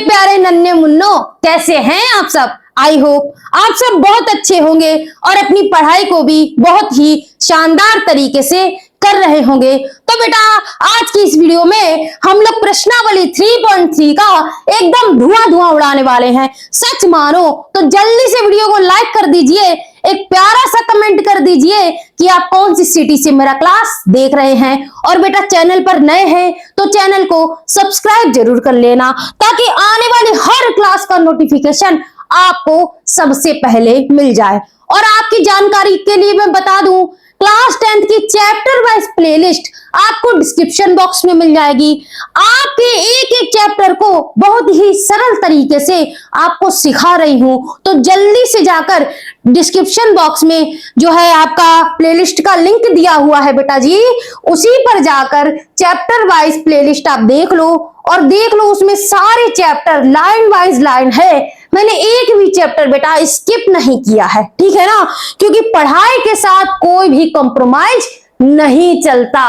प्यारे नन्हे मुन्नो, कैसे हैं आप सब। आई होप आप सब बहुत अच्छे होंगे और अपनी पढ़ाई को भी बहुत ही शानदार तरीके से कर रहे होंगे। तो बेटा आज की इस वीडियो में हम लोग प्रश्नावली 3.3 का एकदम धुआं उड़ाने वाले हैं। सच मानो तो जल्दी से वीडियो को लाइक कर दीजिए, एक प्यारा सा कमेंट कर दीजिए कि आप कौन सी सिटी से मेरा क्लास देख रहे हैं। और बेटा चैनल पर नए हैं तो चैनल को सब्सक्राइब जरूर कर लेना, ताकि आने वाली हर क्लास का नोटिफिकेशन आपको सबसे पहले मिल जाए। और आपकी जानकारी के लिए मैं बता दूं, क्लास 10th की चैप्टर वाइज प्लेलिस्ट आपको डिस्क्रिप्शन बॉक्स में मिल जाएगी। आपके एक एक चैप्टर को बहुत ही सरल तरीके से आपको सिखा रही हूं, तो जल्दी से जाकर डिस्क्रिप्शन बॉक्स में जो है आपका प्लेलिस्ट का लिंक दिया हुआ है बेटा जी, उसी पर जाकर चैप्टर वाइज प्लेलिस्ट आप देख लो और देख लो उसमें सारे चैप्टर लाइन वाइज लाइन है। मैंने एक भी चैप्टर बेटा स्किप नहीं किया है, ठीक है ना, क्योंकि पढ़ाई के साथ कोई भी कॉम्प्रोमाइज नहीं चलता।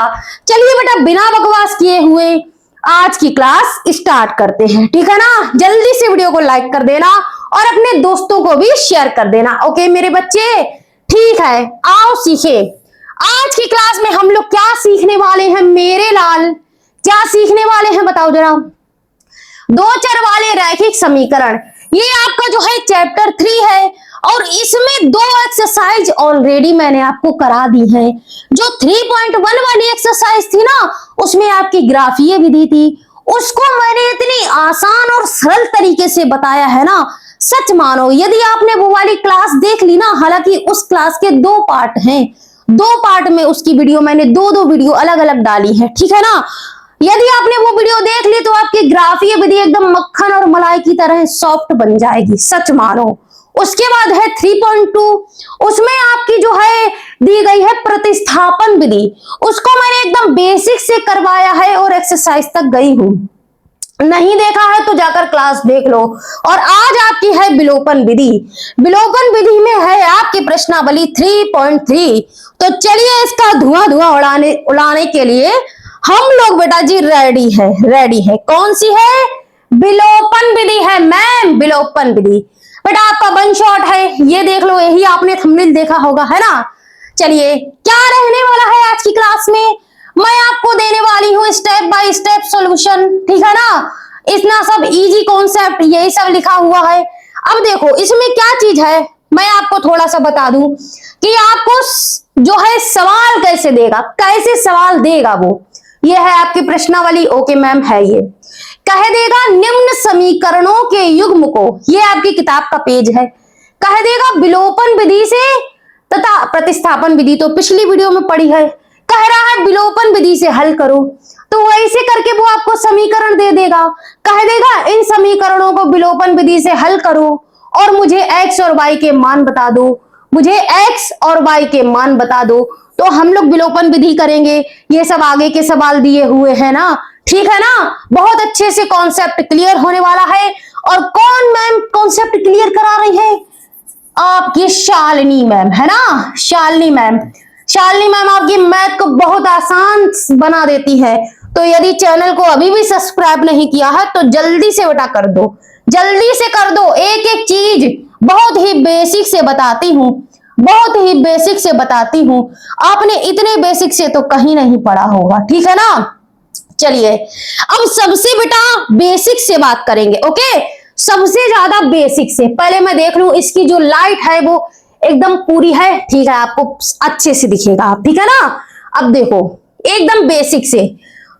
चलिए बेटा बिना बकवास किए हुए आज की क्लास स्टार्ट करते हैं, ठीक है ना। जल्दी से वीडियो को लाइक कर देना और अपने दोस्तों को भी शेयर कर देना। ओके मेरे बच्चे, ठीक है, आओ सीखे। आज की क्लास में हम लोग क्या सीखने वाले हैं मेरे लाल, क्या सीखने वाले हैं बताओ जरा। दो चर वाले रैखिक समीकरण, ये आपका जो है चैप्टर 3 है और इसमें दो एक्सरसाइज ऑलरेडी मैंने आपको करा दी है। जो 3.1 वाली एक्सरसाइज थी ना, उसमें आपकी ग्राफीय विधि थी, उसको मैंने इतनी आसान और सरल तरीके से बताया है ना, सच मानो यदि आपने वो वाली क्लास देख ली ना, हालांकि उस क्लास के 2 पार्ट हैं, 2 पार्ट में उसकी वीडियो मैंने दो वीडियो अलग अलग डाली है, ठीक है ना। यदि आपने वो वीडियो देख ली तो आपकी ग्राफीय विधि एकदम मक्खन और मलाई की तरह सॉफ्ट बन जाएगी, सच मानो। उसके बाद है 3.2, उसमें आपकी जो है दी गई है प्रतिस्थापन विधि, उसको मैंने एकदम बेसिक से करवाया है और एक्सरसाइज तक गई हूं। नहीं देखा है तो जाकर क्लास देख लो। और आज आपकी है विलोपन विधि। विलोपन विधि में है आपकी प्रश्नावली 3.3। तो चलिए इसका धुआं उड़ाने के लिए हम लोग बेटा जी रेडी है। कौन सी है? विलोपन विधि है मैम, विलोपन विधि। बेटा आपका वन शॉट है, ये देख लो, यही आपने थंबनेल देखा होगा, है ना। चलिए क्या रहने वाला है आज की क्लास में, मैं आपको देने वाली हूं स्टेप बाय स्टेप सॉल्यूशन, ठीक है ना। इतना सब इजी कॉन्सेप्ट यही सब लिखा हुआ है। अब देखो इसमें क्या चीज है, मैं आपको थोड़ा सा बता दूं कि आपको जो है सवाल कैसे देगा, कैसे सवाल देगा वो, ये है आपकी प्रश्नावली। ओके मैम है, ये कह देगा निम्न समीकरणों के युग्म को, ये आपकी किताब का पेज है, कह देगा विलोपन विधि से तथा प्रतिस्थापन विधि तो पिछली वीडियो में पढ़ी है, कह रहा है विलोपन विधि से हल करो, तो वैसे करके वो आपको समीकरण दे देगा, कह देगा इन समीकरणों को विलोपन विधि से हल करो और मुझे x और y के मान बता दो, मुझे x और y के मान बता दो। तो हम लोग विलोपन विधि करेंगे, ये सब आगे के सवाल दिए हुए हैं ना, ठीक है ना। बहुत अच्छे से कॉन्सेप्ट क्लियर होने वाला है। और कौन मैम कॉन्सेप्ट क्लियर करा रही है? आपकी शालिनी मैम, है ना, शालिनी मैम। शालिनी मैम आपकी मैथ को बहुत आसान बना देती है। तो यदि चैनल को अभी भी सब्सक्राइब नहीं किया है तो जल्दी से बेटा कर दो, जल्दी से कर दो। एक एक चीज बहुत ही बेसिक से बताती हूँ, बहुत ही बेसिक से बताती हूँ, आपने इतने बेसिक से तो कहीं नहीं पढ़ा होगा, ठीक है ना। चलिए अब सबसे बेटा बेसिक से बात करेंगे। ओके, सबसे ज्यादा बेसिक से पहले मैं देख लूं इसकी जो लाइट है वो एकदम पूरी है, ठीक है, आपको अच्छे से दिखेगा, ठीक है ना। अब देखो एकदम बेसिक से,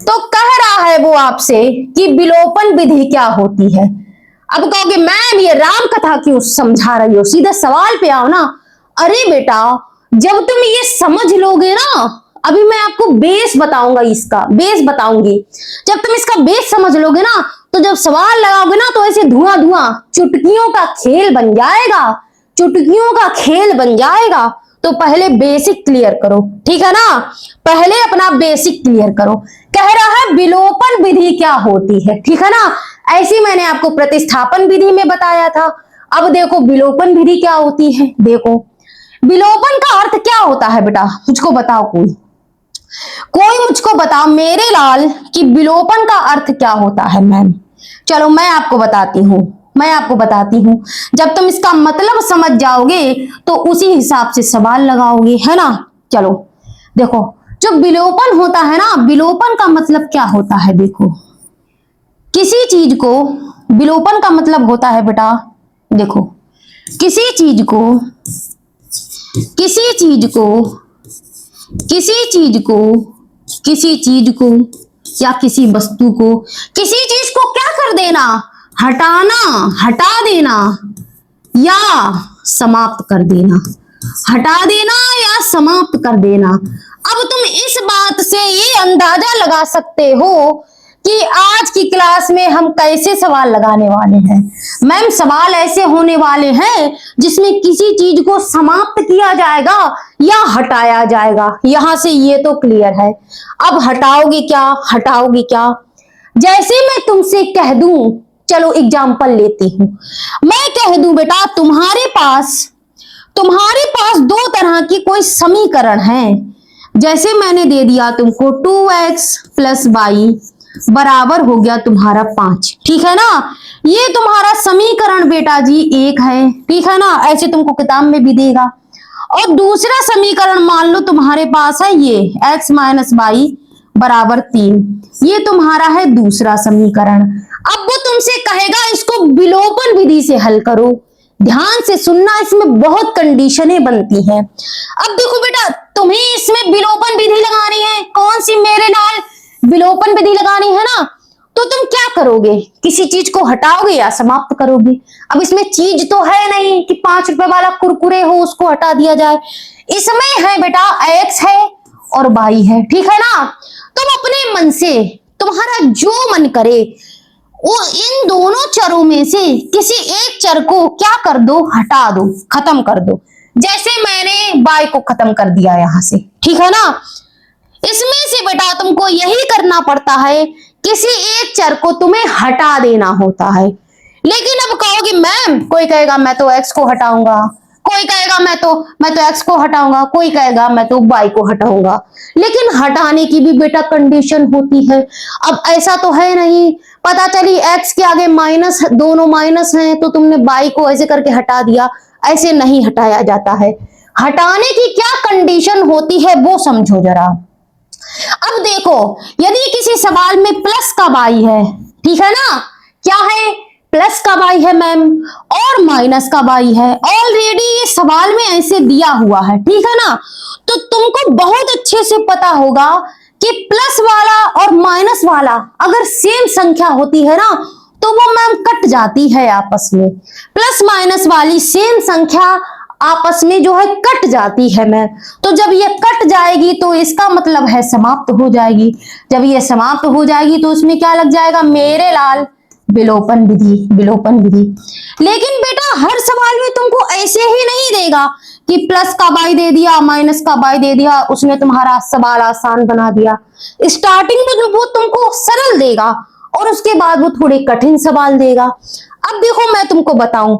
तो कह रहा है वो आपसे कि विलोपन विधि क्या होती है। अब कहोगे मैम ये राम कथा क्यों समझा रही हो, सीधा सवाल पे आओ ना। अरे बेटा जब तुम ये समझ लोगे ना, अभी मैं आपको बेस बताऊंगा, इसका बेस बताऊंगी, जब तुम इसका बेस समझ लोगे ना तो जब सवाल लगाओगे ना तो ऐसे धुआं चुटकियों का खेल बन जाएगा, चुटकियों का खेल बन जाएगा। तो पहले बेसिक क्लियर करो, ठीक है ना, पहले अपना बेसिक क्लियर करो। कह रहा है विलोपन विधि क्या होती है, ठीक है ना। ऐसी मैंने आपको प्रतिस्थापन विधि में बताया था। अब देखो विलोपन विधि क्या होती है। देखो विलोपन का अर्थ क्या होता है बेटा, मुझको बताओ, कोई मुझको बताओ मेरे लाल कि विलोपन का अर्थ क्या होता है मैम। चलो मैं आपको बताती हूँ। जब तुम इसका मतलब समझ जाओगे तो उसी हिसाब से सवाल लगाओगे, है ना। चलो देखो, जो विलोपन होता है ना, विलोपन का मतलब क्या होता है, देखो किसी चीज को, विलोपन का मतलब होता है बेटा, देखो किसी चीज को या किसी वस्तु को, किसी चीज को क्या कर देना, हटा देना या समाप्त कर देना, हटा देना या समाप्त कर देना। अब तुम इस बात से ये अंदाजा लगा सकते हो कि आज की क्लास में हम कैसे सवाल लगाने वाले हैं। मैम सवाल ऐसे होने वाले हैं जिसमें किसी चीज को समाप्त किया जाएगा या हटाया जाएगा। यहां से ये तो क्लियर है। अब हटाओगे क्या, जैसे मैं तुमसे कह दूं, चलो एग्जाम्पल लेती हूं, मैं कह दूं बेटा तुम्हारे पास दो तरह की कोई समीकरण है। जैसे मैंने दे दिया तुमको 2x + y बराबर हो गया तुम्हारा 5, ठीक है ना। ये तुम्हारा समीकरण बेटा जी 1 है, ठीक है ना, ऐसे तुमको किताब में भी देगा। और दूसरा समीकरण मान लो तुम्हारे पास है ये x - y बराबर 3, ये तुम्हारा है दूसरा समीकरण। अब वो तुमसे कहेगा इसको विलोपन विधि से हल करो। ध्यान से सुनना, इसमें बहुत कंडीशनें बनती हैं। अब देखो बेटा, तुम्हें इसमें विलोपन विधि लगानी है, कौन सी मेरे लाल, विलोपन विधि लगानी है ना। तो तुम क्या करोगे, किसी चीज को हटाओगे या समाप्त करोगे। अब इसमें चीज तो है नहीं कि 5 रुपए वाला कुरकुरे हो उसको हटा दिया जाए। इसमें है बेटा x है और y है, ठीक है ना। तुम अपने मन से, तुम्हारा जो मन करे वो इन दोनों चरों में से किसी एक चर को क्या कर दो, हटा दो, खत्म कर दो। जैसे मैंने y को खत्म कर दिया यहां से, ठीक है ना। इसमें से बेटा तुमको यही करना पड़ता है, किसी एक चर को तुम्हें हटा देना होता है। लेकिन अब कहोगे मैम, कोई कहेगा मैं तो x को हटाऊंगा, कोई कहेगा मैं तो x को हटाऊंगा, कोई कहेगा मैं तो y को हटाऊंगा। लेकिन हटाने की भी बेटा कंडीशन होती है। अब ऐसा तो है नहीं, पता चली x के आगे माइनस, दोनों माइनस हैं तो तुमने y को ऐसे करके हटा दिया, ऐसे नहीं हटाया जाता है। हटाने की क्या कंडीशन होती है वो समझो जरा। अब देखो, यदि किसी सवाल में प्लस का y है, ठीक है ना, क्या है, प्लस का y है मैम और माइनस का y है, ऑलरेडी ये सवाल में ऐसे दिया हुआ है, ठीक है ना। तो तुमको बहुत अच्छे से पता होगा कि प्लस वाला और माइनस वाला अगर सेम संख्या होती है ना तो वो मैम कट जाती है आपस में। प्लस माइनस वाली सेम संख्या आपस में जो है कट जाती है मैम। तो जब ये कट जाएगी तो इसका मतलब है समाप्त हो जाएगी। जब ये समाप्त हो जाएगी तो उसमें क्या लग जाएगा मेरे लाल, विलोपन विधि। लेकिन बेटा हर सवाल में तुमको ऐसे ही नहीं देगा कि प्लस का y दे दिया, माइनस का y दे दिया, उसने तुम्हारा सवाल आसान बना दिया। स्टार्टिंग में वो तुमको सरल देगा और उसके बाद वो थोड़े कठिन सवाल देगा। अब देखो मैं तुमको बताऊं,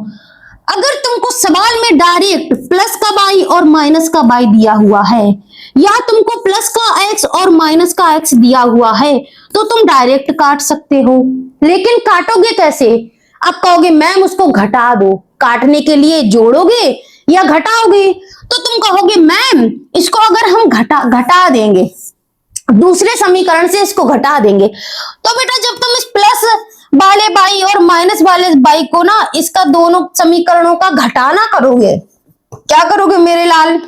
अगर तुमको सवाल में डायरेक्ट प्लस का y और माइनस का y दिया हुआ है, या तुमको प्लस का x और माइनस का x दिया हुआ है, तो तुम डायरेक्ट काट सकते हो। लेकिन काटोगे कैसे? अब कहोगे मैम उसको घटा दो, काटने के लिए जोड़ोगे या घटाओगे? तो तुम कहोगे मैम इसको अगर हम घटा देंगे, दूसरे समीकरण से इसको घटा देंगे, तो बेटा जब तुम इस प्लस वाले बाई और माइनस वाले बाई को ना, इसका दोनों समीकरणों का घटाना करोगे, क्या करोगे मेरे लाल?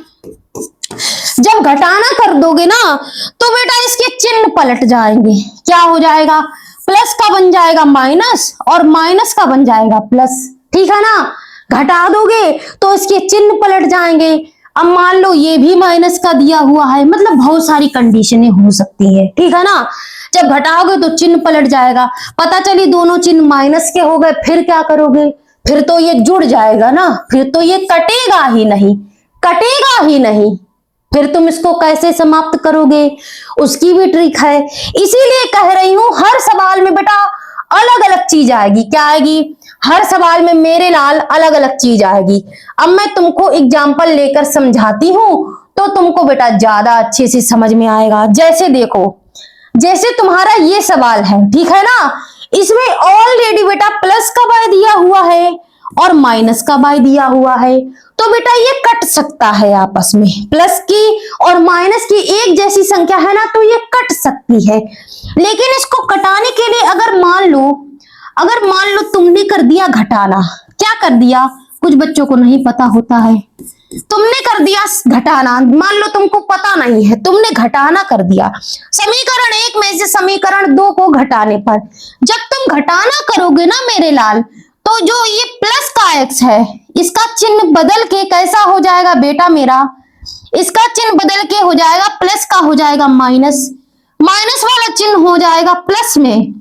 जब घटाना कर दोगे ना तो बेटा इसके चिन्ह पलट जाएंगे। क्या हो जाएगा? प्लस का बन जाएगा माइनस और माइनस का बन जाएगा प्लस, ठीक है ना। घटा दोगे तो इसके चिन्ह पलट जाएंगे। अब मान लो ये भी माइनस का दिया हुआ है, मतलब बहुत सारी कंडीशनें हो सकती है, ठीक है ना। जब घटाओगे तो चिन्ह पलट जाएगा, पता चली दोनों चिन्ह माइनस के हो गए, फिर क्या करोगे? फिर तो ये जुड़ जाएगा ना, फिर तो ये कटेगा ही नहीं। फिर तुम इसको कैसे समाप्त करोगे? उसकी भी ट्रिक है। इसीलिए कह रही हूं हर सवाल में बेटा अलग अलग चीज आएगी। क्या आएगी? हर सवाल में मेरे लाल अलग अलग चीज आएगी। अब मैं तुमको एग्जाम्पल लेकर समझाती हूं तो तुमको बेटा ज्यादा अच्छे से समझ में आएगा। जैसे देखो, जैसे तुम्हारा ये सवाल है, ठीक है ना, इसमें ऑलरेडी बेटा प्लस का बाय दिया हुआ है और माइनस का बाय दिया हुआ है, तो बेटा ये कट सकता है आपस में। प्लस की और माइनस की एक जैसी संख्या है ना, तो ये कट सकती है। लेकिन इसको कटाने के लिए अगर मान लो तुमने कर दिया घटाना, क्या कर दिया, कुछ बच्चों को नहीं पता होता है, तुमने कर दिया घटाना, मान लो तुमको पता नहीं है, तुमने घटाना कर दिया समीकरण 1 में से समीकरण 2 को घटाने पर। जब तुम घटाना करोगे ना मेरे लाल, तो जो ये प्लस का x है, इसका चिन्ह बदल के कैसा हो जाएगा बेटा मेरा, इसका चिन्ह बदल के हो जाएगा प्लस का हो जाएगा माइनस, माइनस वाला चिन्ह हो जाएगा प्लस में,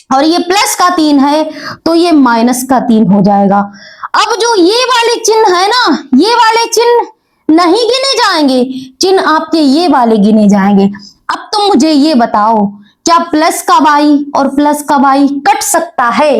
और ये प्लस का 3 है तो ये माइनस का 3 हो जाएगा। अब जो ये वाले चिन्ह है ना, ये वाले चिन्ह नहीं गिने जाएंगे, चिन्ह आपके ये वाले गिने जाएंगे। अब तुम मुझे ये बताओ, क्या प्लस का y और प्लस का y कट सकता है?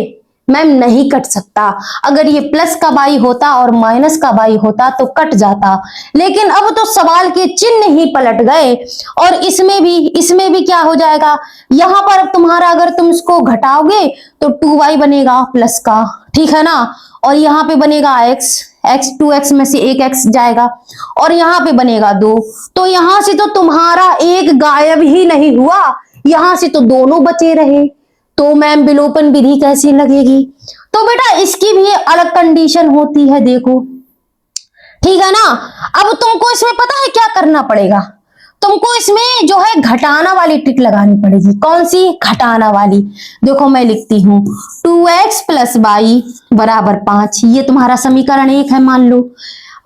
मैम नहीं कट सकता। अगर ये प्लस का y होता और माइनस का y होता तो कट जाता, लेकिन अब तो सवाल के चिन्ह ही पलट गए। और इसमें भी क्या हो जाएगा, यहां पर अब तुम्हारा अगर तुम इसको घटाओगे तो 2y बनेगा प्लस का, ठीक है ना, और यहाँ पे बनेगा x 2x में से एक x जाएगा, और यहाँ पे बनेगा 2, तो यहां से तो तुम्हारा एक गायब ही नहीं हुआ, यहां से तो दोनों बचे रहे। तो मैम विलोपन विधि कैसी लगेगी? तो बेटा इसकी भी अलग कंडीशन होती है, देखो, ठीक है ना। अब तुमको इसमें पता है क्या करना पड़ेगा, तुमको इसमें जो है घटाना वाली ट्रिक लगानी पड़ेगी। कौन सी? घटाना वाली। देखो मैं लिखती हूं 2x प्लस y बराबर 5, ये तुम्हारा समीकरण 1 है मान लो,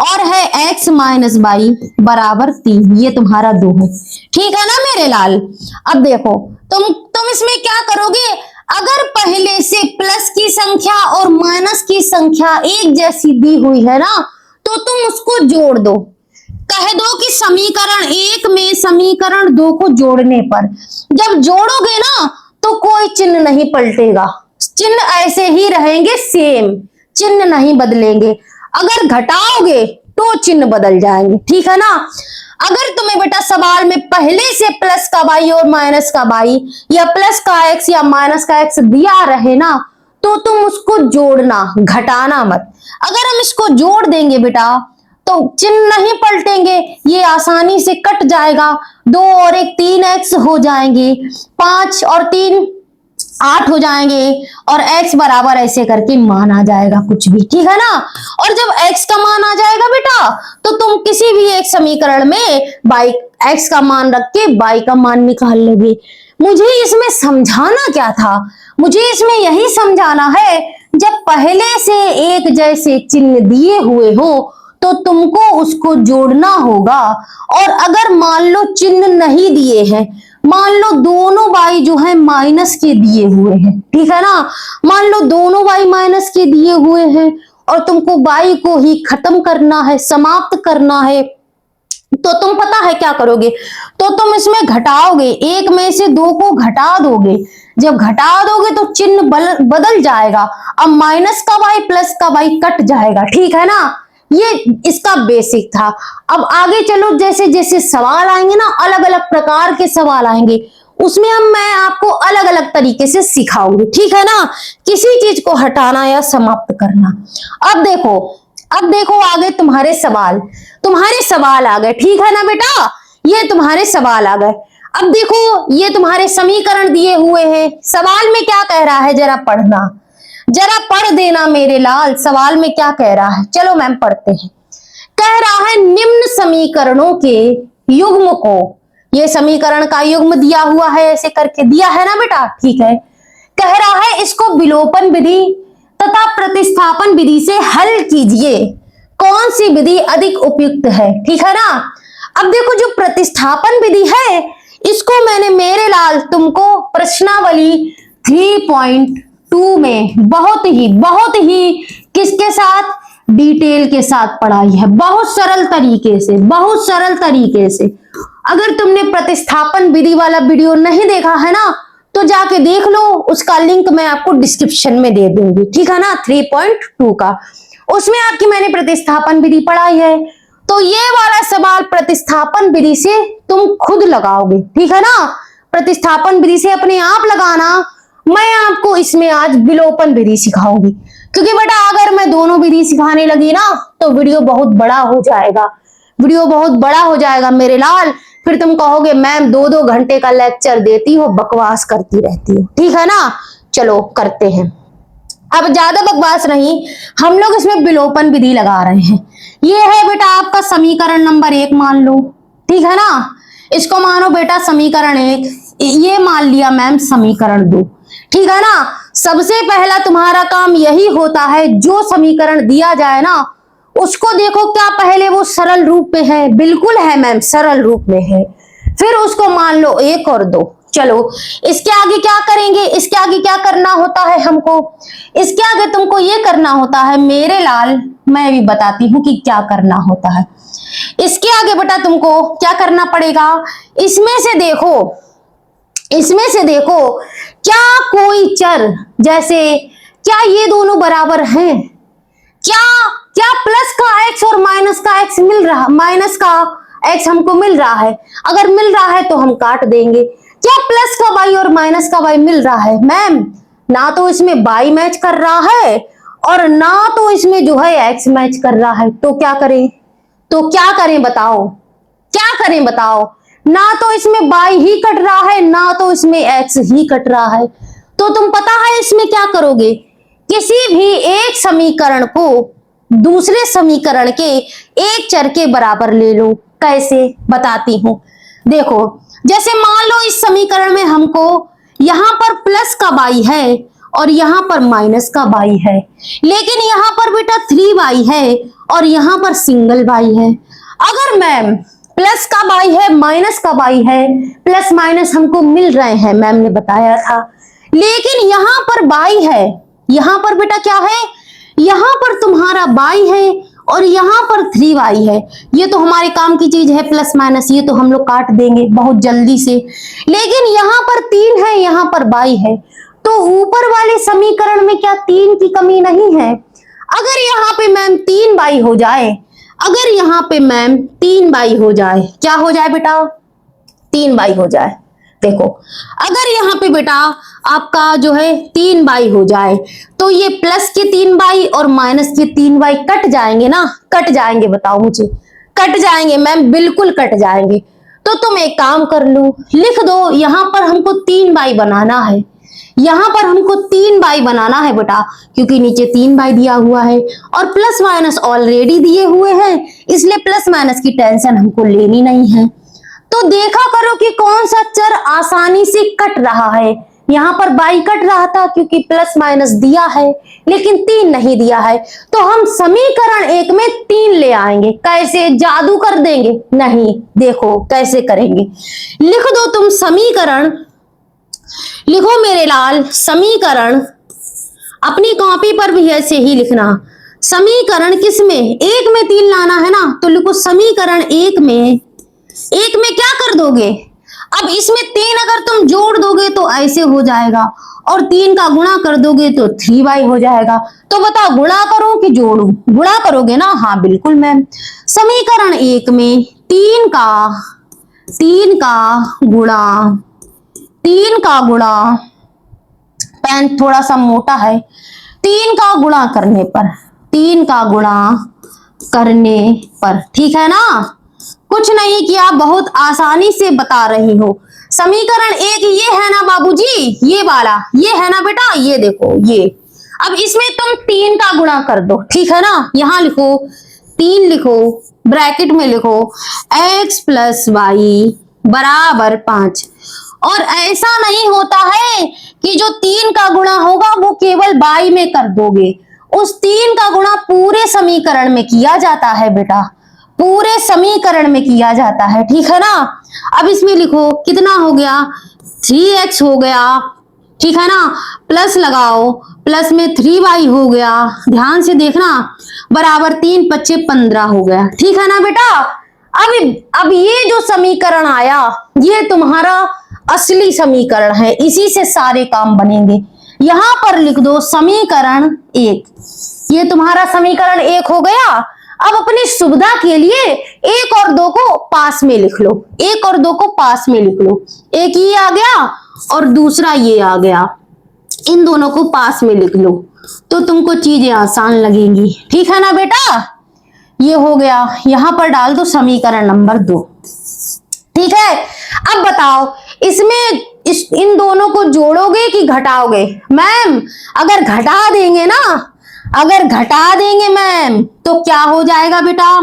और है x माइनस y बराबर 3, ये तुम्हारा 2 है, ठीक है ना मेरे लाल। अब देखो तुम इसमें क्या करोगे, अगर पहले से प्लस की संख्या और माइनस की संख्या एक जैसी दी हुई है ना, तो तुम उसको जोड़ दो, कह दो कि समीकरण 1 में समीकरण 2 को जोड़ने पर, जब जोड़ोगे ना तो कोई चिन्ह नहीं पलटेगा, चिन्ह ऐसे ही रहेंगे सेम, चिन्ह नहीं बदलेंगे। अगर घटाओगे तो चिन्ह बदल जाएंगे, ठीक है ना। अगर तुम्हें बेटा सवाल में पहले से प्लस का y और माइनस का y या प्लस का x या माइनस का x दिया रहे ना, तो तुम उसको जोड़ना, घटाना मत। अगर हम इसको जोड़ देंगे बेटा तो चिन्ह नहीं पलटेंगे, ये आसानी से कट जाएगा, 2 और 1 3x हो जाएंगे, 5 और 3 8 हो जाएंगे, और x बराबर ऐसे करके मान आ जाएगा कुछ भी, ठीक है ना। और जब x का मान आ जाएगा बेटा, तो तुम किसी भी एक समीकरण में x का मान रख के y का मान निकाल लोगे। मुझे इसमें समझाना क्या था, मुझे इसमें यही समझाना है, जब पहले से एक जैसे चिन्ह दिए हुए हो तो तुमको उसको जोड़ना होगा। और अगर मान लो चिन्ह नहीं दिए हैं, मान लो दोनों y जो है माइनस के दिए हुए हैं, ठीक है ना, मान लो दोनों y माइनस के दिए हुए हैं और तुमको y को ही खत्म करना है, समाप्त करना है, तो तुम पता है क्या करोगे, तो तुम इसमें घटाओगे, 1 में से 2 को घटा दोगे, जब घटा दोगे तो चिन्ह बदल जाएगा, अब माइनस का y प्लस का y कट जाएगा, ठीक है ना। ये इसका बेसिक था। अब आगे चलो, जैसे जैसे सवाल आएंगे ना, अलग अलग प्रकार के सवाल आएंगे, उसमें मैं आपको अलग अलग तरीके से सिखाऊंगी, ठीक है ना, किसी चीज को हटाना या समाप्त करना। अब देखो आगे तुम्हारे सवाल आ गए, ठीक है ना बेटा, ये तुम्हारे सवाल आ गए। अब देखो ये तुम्हारे समीकरण दिए हुए हैं, सवाल में क्या कह रहा है जरा पढ़ना, जरा पढ़ देना मेरे लाल, सवाल में क्या कह रहा है, चलो मैम पढ़ते हैं। कह रहा है निम्न समीकरणों के युग्म को, ये समीकरण का युग्म दिया हुआ है, ऐसे करके दिया है ना बेटा, ठीक है। कह रहा है इसको विलोपन विधि तथा प्रतिस्थापन विधि से हल कीजिए, कौन सी विधि अधिक उपयुक्त है, ठीक है ना। अब देखो जो प्रतिस्थापन विधि है, इसको मैंने मेरे लाल तुमको प्रश्नावली 3.2 में बहुत ही किसके साथ, डिटेल के साथ पढ़ाई है, बहुत सरल तरीके से। अगर तुमने प्रतिस्थापन विधि वाला वीडियो नहीं देखा है ना, तो जाके देख लो, उसका लिंक मैं आपको डिस्क्रिप्शन में दे दूंगी, ठीक है ना, 3.2 का, उसमें आपकी मैंने प्रतिस्थापन विधि पढ़ाई है। तो ये वाला सवाल प्रतिस्थापन विधि से तुम खुद लगाओगे, ठीक है ना, प्रतिस्थापन विधि से अपने आप लगाना, मैं आपको इसमें आज विलोपन विधि सिखाऊंगी, क्योंकि बेटा अगर मैं दोनों विधि सिखाने लगी ना तो वीडियो बहुत बड़ा हो जाएगा, वीडियो बहुत बड़ा हो जाएगा मेरे लाल। फिर तुम कहोगे मैम 2-2 घंटे का लेक्चर देती हो, बकवास करती रहती हो। ठीक है ना, चलो करते हैं। अब ज्यादा बकवास नहीं, हम लोग इसमें विलोपन विधि लगा रहे हैं। ये है बेटा आपका समीकरण नंबर 1 मान लो, ठीक है ना। इसको मानो बेटा समीकरण 1, ये मान लिया मैम समीकरण 2, ठीक है ना। सबसे पहला तुम्हारा काम यही होता है, जो समीकरण दिया जाए ना उसको देखो क्या पहले वो सरल रूप में है, बिल्कुल है मैम सरल रूप में है, फिर उसको मान लो 1 और 2। चलो इसके आगे क्या करेंगे, इसके आगे क्या करना होता है हमको, इसके आगे तुमको ये करना होता है मेरे लाल, मैं भी बताती हूँ कि क्या करना होता है। इसके आगे बेटा तुमको क्या करना पड़ेगा, इसमें से देखो क्या कोई चर, जैसे क्या ये दोनों बराबर हैं, क्या प्लस का x और माइनस का x मिल रहा, माइनस का x हमको मिल रहा है, अगर मिल रहा है तो हम काट देंगे। क्या प्लस का y और माइनस का y मिल रहा है मैम, ना तो इसमें y मैच कर रहा है और ना तो इसमें जो है x मैच कर रहा है, तो क्या करें बताओ, क्या करें बताओ। ना तो इसमें y ही कट रहा है, ना तो इसमें x ही कट रहा है, तो तुम पता है इसमें क्या करोगे, किसी भी एक समीकरण को दूसरे समीकरण के एक चर के बराबर ले लो। कैसे बताती हूं, देखो जैसे मान लो इस समीकरण में हमको यहां पर प्लस का y है और यहां पर माइनस का y है, लेकिन यहां पर बेटा 3y है और यहां पर सिंगल y है। अगर मैम प्लस का y है माइनस का y है, प्लस माइनस हमको मिल रहे हैं, मैम ने बताया था, लेकिन यहां पर y है, यहां पर बेटा क्या है, यहां पर तुम्हारा y है और यहां पर 3y है। ये तो हमारे काम की चीज है प्लस माइनस, ये तो हम लोग काट देंगे बहुत जल्दी से, लेकिन यहां पर 3 है, यहां पर y है, तो ऊपर वाले समीकरण में क्या 3 की कमी नहीं है। अगर यहाँ पे मैम 3y हो जाए, अगर यहाँ पे मैम 3y हो जाए, क्या हो जाए बेटा 3y हो जाए, देखो अगर यहाँ पे बेटा आपका जो है 3y हो जाए तो ये प्लस के 3y और माइनस के 3y कट जाएंगे ना, कट जाएंगे, बताओ मुझे, कट जाएंगे मैम, बिल्कुल कट जाएंगे। तो तुम एक काम कर लो, लिख दो यहाँ पर हमको 3y बनाना है, यहाँ पर हमको 3y बनाना है बेटा, क्योंकि नीचे 3y दिया हुआ है और प्लस माइनस ऑलरेडी दिए हुए हैं, इसलिए प्लस माइनस की टेंशन हमको लेनी नहीं है। तो देखा करो कि कौन सा चर आसानी से कट रहा है। यहाँ पर y कट रहा था क्योंकि प्लस माइनस दिया है, लेकिन 3 नहीं दिया है, तो हम समीकरण 1 में 3 ले आएंगे। कैसे, जादू कर देंगे? नहीं, देखो कैसे करेंगे, लिख दो तुम समीकरण, लिखो मेरे लाल समीकरण, अपनी कॉपी पर भी ऐसे ही लिखना। समीकरण किसमें, 1 में 3 लाना है ना, तो लिखो समीकरण 1 में क्या कर दोगे, अब इसमें 3 अगर तुम जोड़ दोगे तो ऐसे हो जाएगा और 3 का गुणा कर दोगे तो 3y हो जाएगा। तो बताओ गुणा करो कि जोड़ू, गुणा करोगे ना, हाँ बिल्कुल मैम। समीकरण 1 में 3 का गुणा, पेन थोड़ा सा मोटा है, 3 का गुणा करने पर, ठीक है ना, कुछ नहीं किया, बहुत आसानी से बता रही हो। समीकरण 1 ये है ना बाबूजी, ये वाला, ये है ना बेटा, ये देखो ये, अब इसमें तुम 3 का गुणा कर दो, ठीक है ना, यहां लिखो 3, लिखो ब्रैकेट में लिखो x + y = 5। और ऐसा नहीं होता है कि जो 3 का गुणा होगा वो केवल y में कर दोगे, उस 3 का गुणा पूरे समीकरण में किया जाता है बेटा, पूरे समीकरण में किया जाता है, ठीक है ना। अब इसमें लिखो कितना हो गया, 3x हो गया, ठीक है ना, प्लस लगाओ, प्लस में 3y हो गया, ध्यान से देखना, बराबर 3 × 5 = 15 हो गया, ठीक है ना बेटा। अब ये जो समीकरण आया ये तुम्हारा असली समीकरण है, इसी से सारे काम बनेंगे। यहां पर लिख दो समीकरण 1, ये तुम्हारा समीकरण 1 हो गया। अब अपनी सुविधा के लिए 1 और 2 को पास में लिख लो, 1 और 2 को पास में लिख लो, एक ये आ गया और दूसरा ये आ गया, इन दोनों को पास में लिख लो तो तुमको चीजें आसान लगेंगी, ठीक है ना बेटा। ये हो गया, यहां पर डाल दो समीकरण नंबर 2, ठीक है। अब बताओ इसमें इन दोनों को जोड़ोगे कि घटाओगे? मैम अगर घटा देंगे ना, अगर घटा देंगे मैम तो क्या हो जाएगा बेटा?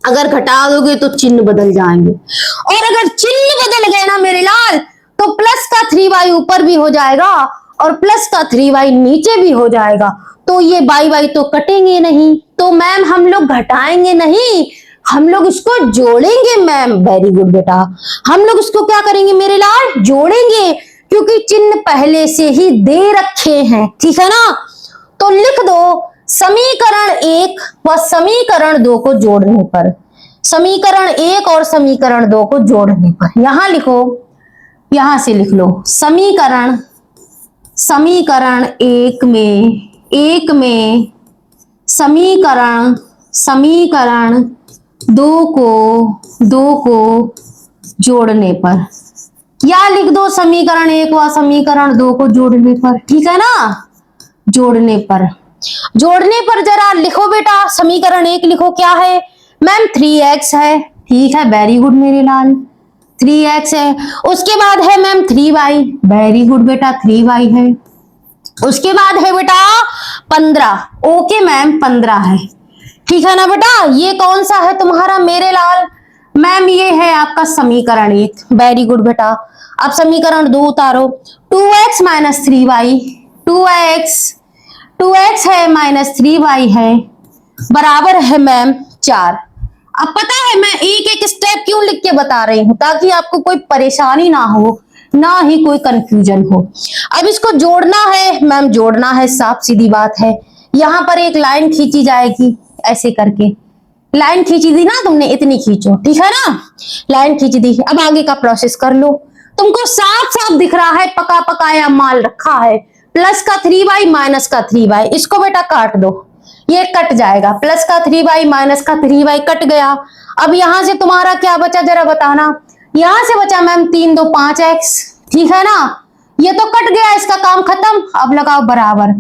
अगर घटा दोगे तो चिन्ह बदल जाएंगे, और अगर चिन्ह बदल गए ना मेरे लाल तो प्लस का 3y ऊपर भी हो जाएगा और प्लस का 3y नीचे भी हो जाएगा, तो ये y तो कटेंगे नहीं, तो मैम हम लोग घटाएंगे नहीं, हम लोग इसको जोड़ेंगे मैम। वेरी गुड बेटा, हम लोग इसको क्या करेंगे मेरे लाल? जोड़ेंगे, क्योंकि चिन्ह पहले से ही दे रखे हैं, ठीक है ना। तो लिख दो समीकरण 1 व समीकरण 2 को जोड़ने पर, समीकरण 1 और समीकरण 2 को जोड़ने पर यहां लिखो, यहां से लिख लो समीकरण 1 में समीकरण 2 को जोड़ने पर, या लिख दो समीकरण 1 व समीकरण 2 को जोड़ने पर, ठीक है ना। जोड़ने पर जरा लिखो बेटा, समीकरण 1 लिखो क्या है मैम? 3x है, ठीक है, वेरी गुड मेरे लाल, 3x है। उसके बाद है मैम 3y, वेरी गुड बेटा, 3y है। उसके बाद है बेटा 15, ओके मैम 15 है, ठीक है ना बेटा। ये कौन सा है तुम्हारा मेरे लाल? मैम ये है आपका समीकरण 1, वेरी गुड बेटा। अब समीकरण 2 उतारो, 2x माइनस 3y, 2x है माइनस 3y है, बराबर है मैम 4। अब पता है मैं एक एक स्टेप क्यों लिख के बता रही हूं, ताकि आपको कोई परेशानी ना हो, ना ही कोई कंफ्यूजन हो। अब इसको जोड़ना है मैम, जोड़ना है, साफ सीधी बात है। यहां पर एक लाइन खींची जाएगी, ऐसे करके लाइन खींची दी ना तुमने, इतनी खींचो, ठीक है ना, लाइन खींच दी। अब आगे का प्रोसेस कर लो, तुमको साफ साफ दिख रहा है पका पकाया माल रखा है, प्लस का 3y माइनस का 3y, इसको बेटा काट दो, ये कट जाएगा, प्लस का 3y माइनस का 3y कट गया। अब यहां से तुम्हारा क्या बचा जरा बताना? यहां से बचा मैम 3 2 5x, ठीक है ना, ये तो कट गया, इसका काम खत्म। अब लगाओ बराबर,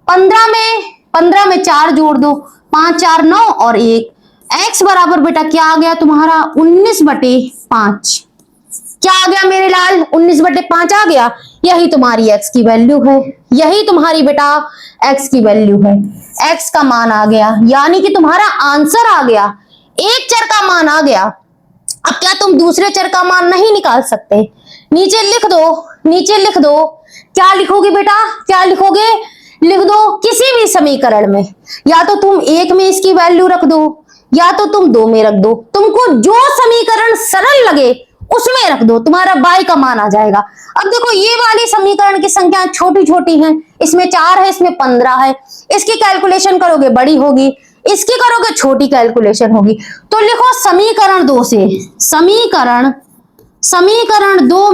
15 में 4 जोड़ दो, 5 4 9 और 1, x बराबर बेटा क्या आ गया तुम्हारा? 19/5। क्या आ गया मेरे लाल? 19/5 आ गया। यही तुम्हारी x की वैल्यू है, यही तुम्हारी बेटा x की वैल्यू है, x का मान आ गया, यानी कि तुम्हारा आंसर आ गया, एक चर का मान आ गया। अब क्या तुम दूसरे चर का मान नहीं निकाल सकते? नीचे लिख दो, नीचे लिख दो, क्या लिखोगे बेटा? क्या लिखोगे? लिख दो किसी भी समीकरण में, या तो तुम 1 में इसकी वैल्यू रख दो, या तो तुम 2 में रख दो, तुमको जो समीकरण सरल लगे उसमें रख दो, तुम्हारा y का मान आ जाएगा। अब देखो ये वाली समीकरण की संख्या छोटी छोटी हैं, इसमें 4 है, इसमें 15 है, इसकी कैलकुलेशन करोगे बड़ी होगी, इसकी करोगे छोटी कैलकुलेशन होगी। तो लिखो समीकरण 2 से, समीकरण 2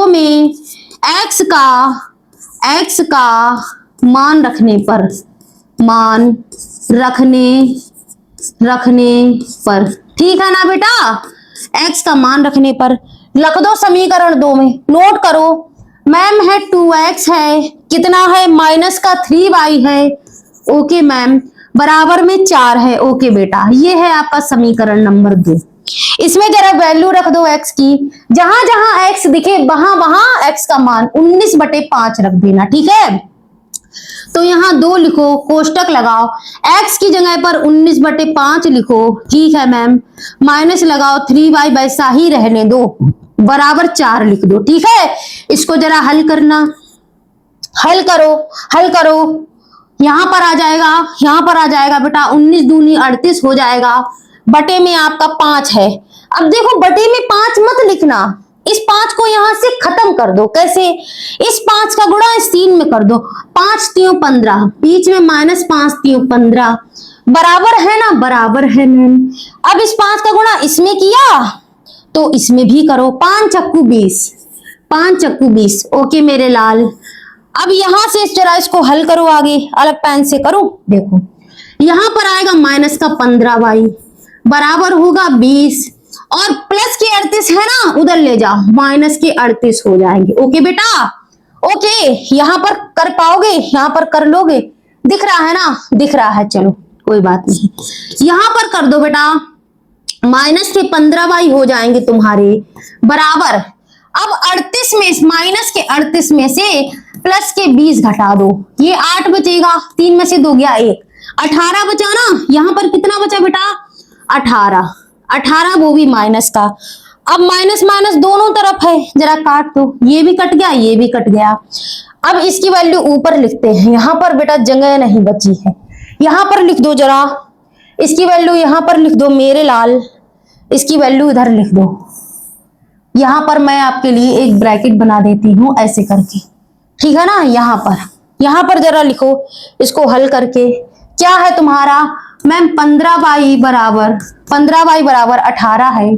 में x का मान रखने पर, ठीक है ना बेटा, x का मान रखने पर लिख दो समीकरण 2 में, नोट करो मैम है 2x है, कितना है माइनस का 3y है, ओके मैम, बराबर में 4 है, ओके बेटा, ये है आपका समीकरण नंबर 2। इसमें जरा वैल्यू रख दो x की, जहां जहां x दिखे वहां वहां x का मान 19/5 रख देना, ठीक है। तो यहाँ 2 लिखो, कोष्टक लगाओ, x की जगह पर 19/5 लिखो, ठीक है मैम, माइनस लगाओ, 3y वैसा ही रहने दो, बराबर 4 लिख दो, ठीक है। इसको जरा हल करना, हल करो, यहां पर आ जाएगा बेटा 19 दूनी 38 हो जाएगा, बटे में आपका 5 है। अब देखो बटे में 5 मत लिखना, इस 5 को यहां से खत्म कर दो, कैसे? इस 5 का गुणा इस 3 में कर दो, 5 3 15, बीच में -5 3 15, बराबर है ना, बराबर है मैम। अब इस 5 का गुणा इसमें किया तो इसमें भी करो, 5 चक्कू 20, ओके मेरे लाल। अब यहां से जरा इसको हल करो, आगे अलग पेन से करो, देखो यहां पर आएगा माइनस का 15y बराबर होगा 20, और प्लस के 38 है ना, उधर ले जाओ, माइनस के 38 हो जाएंगे, ओके बेटा, ओके, यहाँ पर कर पाओगे, यहाँ पर कर लोगे, दिख रहा है ना, दिख रहा है, चलो कोई बात नहीं। यहाँ पर कर दो बेटा, माइनस के 15y हो जाएंगे तुम्हारे बराबर। अब 38 में, माइनस के 38 में से प्लस के 20 घटा दो, ये 8 बचेगा, 3 में से 2 गया 1, 18 बचा ना। यहाँ पर कितना बचा बेटा, 18, वो भी माइनस का। अब माइनस माइनस दोनों तरफ है, जरा काट दो, ये भी कट गया, ये भी कट गया। अब इसकी वैल्यू ऊपर लिखते हैं, यहाँ पर बेटा जगह नहीं बची है, यहाँ पर लिख दो जरा, इसकी वैल्यू यहाँ पर लिख दो मेरे लाल, इसकी वैल्यू इधर लिख दो। यहाँ पर मैं आपके लिए एक ब्रैकेट बना देती हूँ ऐसे करके, ठीक है ना। यहाँ पर जरा लिखो इसको हल करके, क्या है तुम्हारा मैम, 15y बराबर 18 है,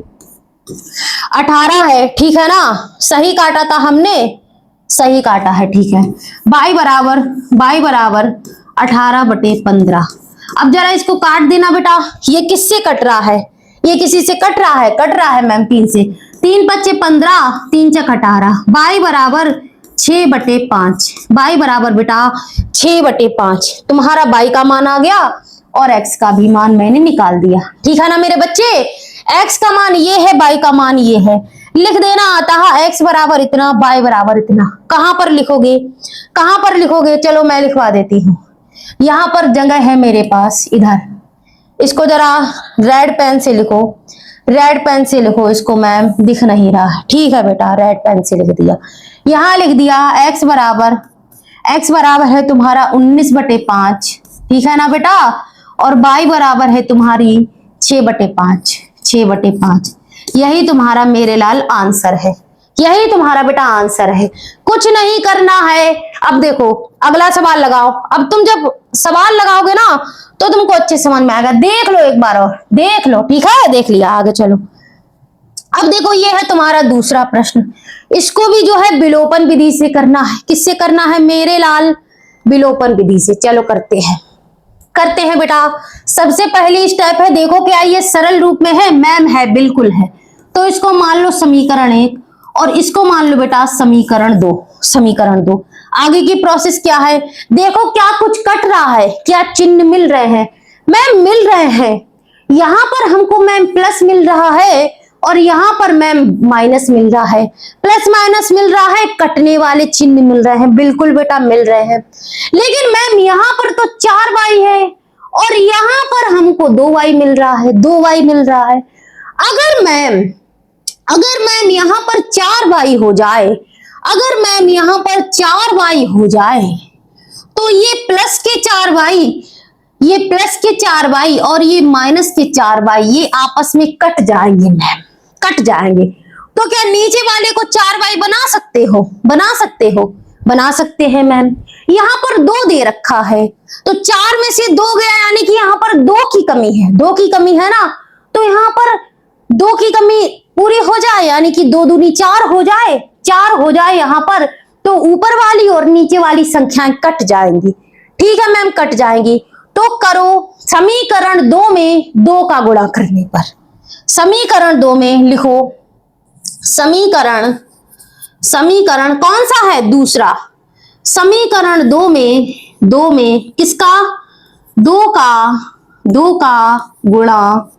18 है, ठीक है ना। सही काटा था हमने, सही काटा है, ठीक है। y बराबर 18/15। अब जरा इसको काट देना बेटा, ये किससे कट रहा है, ये किसी से कट रहा है मैम, 3 से, 3 × 5 = 15, 3 × 18, y बराबर 6/5, y बराबर बेटा 6/5। तुम्हारा y का मान आ गया और x का भी मान मैंने निकाल दिया, ठीक है ना मेरे बच्चे। x का मान ये है, y का मान ये है, लिख देना आता है x बराबर इतना, y बराबर इतना। कहां पर लिखोगे, चलो मैं लिखवा देती हूँ। यहाँ पर जगह है मेरे पास, इधर, इसको जरा रेड पेन से लिखो, इसको मैम दिख नहीं रहा, ठीक है बेटा, रेड पेन से लिख दिया। यहाँ लिख दिया x बराबर है तुम्हारा 19/5, ठीक है ना बेटा, और y बराबर है तुम्हारी 6/5। यही तुम्हारा मेरे लाल आंसर है, यही तुम्हारा बेटा आंसर है, कुछ नहीं करना है। अब देखो अगला सवाल लगाओ। अब तुम जब सवाल लगाओगे ना तो तुमको अच्छे समझ में आएगा, देख लो एक बार और, देख लो, ठीक है, देख लिया, आगे चलो। अब देखो ये है तुम्हारा दूसरा प्रश्न, इसको भी जो है विलोपन विधि से करना है। किससे करना है मेरे लाल, विलोपन विधि से। चलो करते हैं बेटा। सबसे पहली स्टेप है, देखो क्या ये सरल रूप में है, मैम है, बिल्कुल है। तो इसको मान लो समीकरण 1 और इसको मान लो बेटा समीकरण 2। आगे की प्रोसेस क्या है, देखो क्या कुछ कट रहा है, क्या चिन्ह मिल रहे हैं मैम, मिल रहे हैं। यहां पर हमको मैम प्लस मिल रहा है और यहाँ पर मैम माइनस मिल रहा है, प्लस माइनस मिल रहा है, कटने वाले चिन्ह मिल रहे हैं, बिल्कुल बेटा मिल रहे हैं। लेकिन मैम यहाँ पर तो 4y है और यहाँ पर हमको 2y मिल रहा है, 2y मिल रहा है। अगर मैम यहाँ पर 4y हो जाए, अगर मैम यहाँ पर 4y हो जाए तो ये प्लस के 4y और ये माइनस के 4y ये आपस में कट जाएंगे मैम, कट जाएंगे। तो क्या नीचे वाले को 4y बना सकते हैं मैम। यहाँ पर 2 दे रखा है तो 4 में से 2 गया, यानी कि यहाँ पर 2 की कमी है ना। तो यहाँ पर 2 की कमी पूरी हो जाए, यानी कि 2 दूनी 4 हो जाए यहाँ पर, तो ऊपर वाली और नीचे वाली संख्याएं कट जाएंगी, ठीक है मैम, कट जाएंगी। तो करो समीकरण 2 में 2 का गुणा करने पर, समीकरण 2 में लिखो, समीकरण कौन सा है, दूसरा। समीकरण 2 में किसका, 2 का गुणा,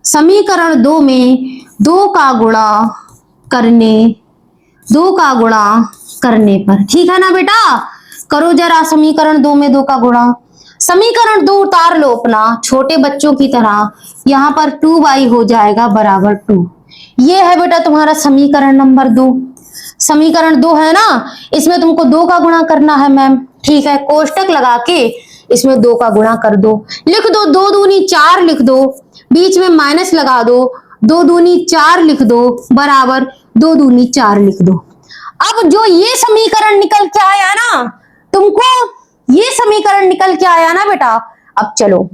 समीकरण 2 में 2 का गुणा करने पर, ठीक है ना बेटा। करो जरा समीकरण 2 में 2 का गुणा, समीकरण 2 उतार लो अपना छोटे बच्चों की तरह, यहाँ पर 2y हो जाएगा बराबर 2। ये है बेटा तुम्हारा समीकरण नंबर 2। समीकरण 2 है ना, इसमें तुमको 2 का गुणा करना है मैम, ठीक है। कोष्टक लगा के इसमें 2 का गुणा कर दो, लिख दो 2 दूनी 4 लिख दो, बीच में माइनस लगा दो, 2 दूनी 4 लिख दो बराबर 2 दूनी 4 लिख दो। अब जो ये समीकरण निकल के आया ना, तुमको ये समीकरण निकल के आया ना बेटा। अब चलो,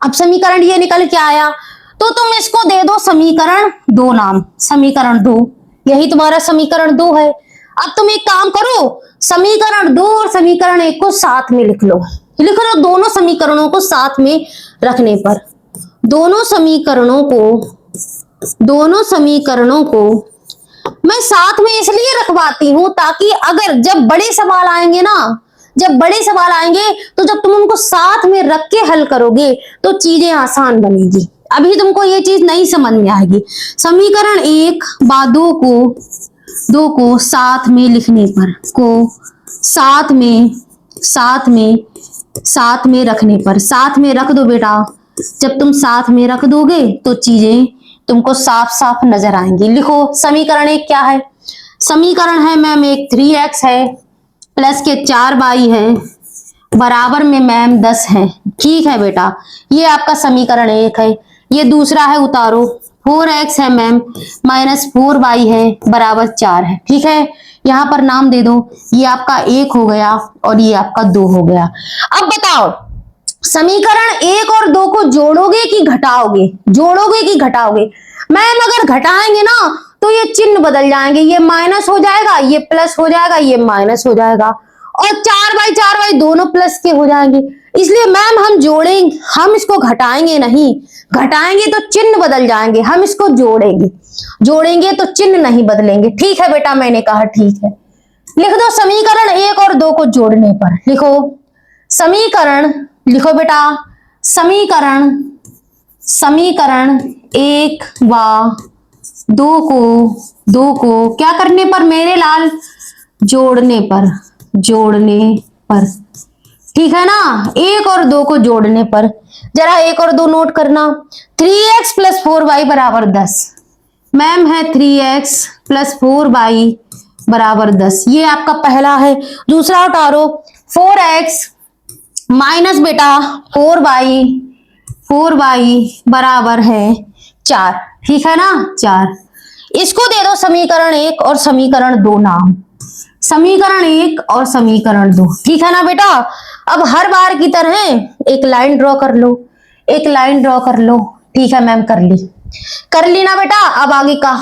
अब समीकरण ये निकल के आया तो तुम इसको दे दो समीकरण 2 नाम, समीकरण 2, यही तुम्हारा समीकरण 2 है। अब तुम एक काम करो, समीकरण 2 और समीकरण 1 को साथ में लिख लो, दोनों समीकरणों को साथ में रखने पर, दोनों समीकरणों को मैं साथ में इसलिए रखवाती हूं ताकि अगर जब बड़े सवाल आएंगे ना, जब बड़े सवाल आएंगे तो जब तुम उनको साथ में रख के हल करोगे तो चीजें आसान बनेगी। अभी तुमको ये चीज नहीं समझ में आएगी। समीकरण 1 व 2 को साथ में लिखने पर, को साथ में रखने पर, साथ में रख दो बेटा। जब तुम साथ में रख दोगे तो चीजें तुमको साफ साफ नजर आएंगी। लिखो समीकरण 1 क्या है। समीकरण है मैम एक 3x है प्लस के 4y है बराबर में मैम 10 है। ठीक है बेटा, ये आपका समीकरण 1 है। ये दूसरा है, उतारो। 4x है मैम माइनस 4y है बराबर 4 है। ठीक है, यहां पर नाम दे दो। ये आपका 1 हो गया और ये आपका 2 हो गया। अब बताओ समीकरण 1 और 2 को जोड़ोगे कि घटाओगे? जोड़ोगे कि घटाओगे? मैम अगर घटाएंगे ना तो ये चिन्ह बदल जाएंगे, ये माइनस हो जाएगा, ये प्लस हो जाएगा, ये माइनस हो जाएगा और 4 बाई दोनों प्लस के हो जाएंगे। इसलिए मैम हम जोड़ेंगे, हम इसको घटाएंगे नहीं। घटाएंगे तो चिन्ह बदल जाएंगे, हम इसको जोड़ेंगे। जोड़ेंगे तो चिन्ह नहीं बदलेंगे। ठीक है बेटा, मैंने कहा ठीक है। लिख दो समीकरण 1 और 2 को जोड़ने पर। लिखो समीकरण, लिखो बेटा समीकरण 1 व 2 को क्या करने पर मेरे लाल? जोड़ने पर, जोड़ने पर। ठीक है ना, 1 और 2 को जोड़ने पर। जरा 1 और 2 नोट करना। 3x प्लस 4y बराबर 10। मैम है 3x प्लस 4y बराबर 10। ये आपका पहला है। दूसरा उतारो 4x माइनस बेटा 4y बराबर है 4। ठीक है ना, 4। इसको दे दो समीकरण 1 और समीकरण 2 नाम। समीकरण 1 और समीकरण 2। ठीक है ना बेटा। अब हर बार की तरह एक लाइन ड्रॉ कर लो, एक लाइन ड्रॉ कर लो। ठीक है मैम, कर ली ना बेटा। अब आगे का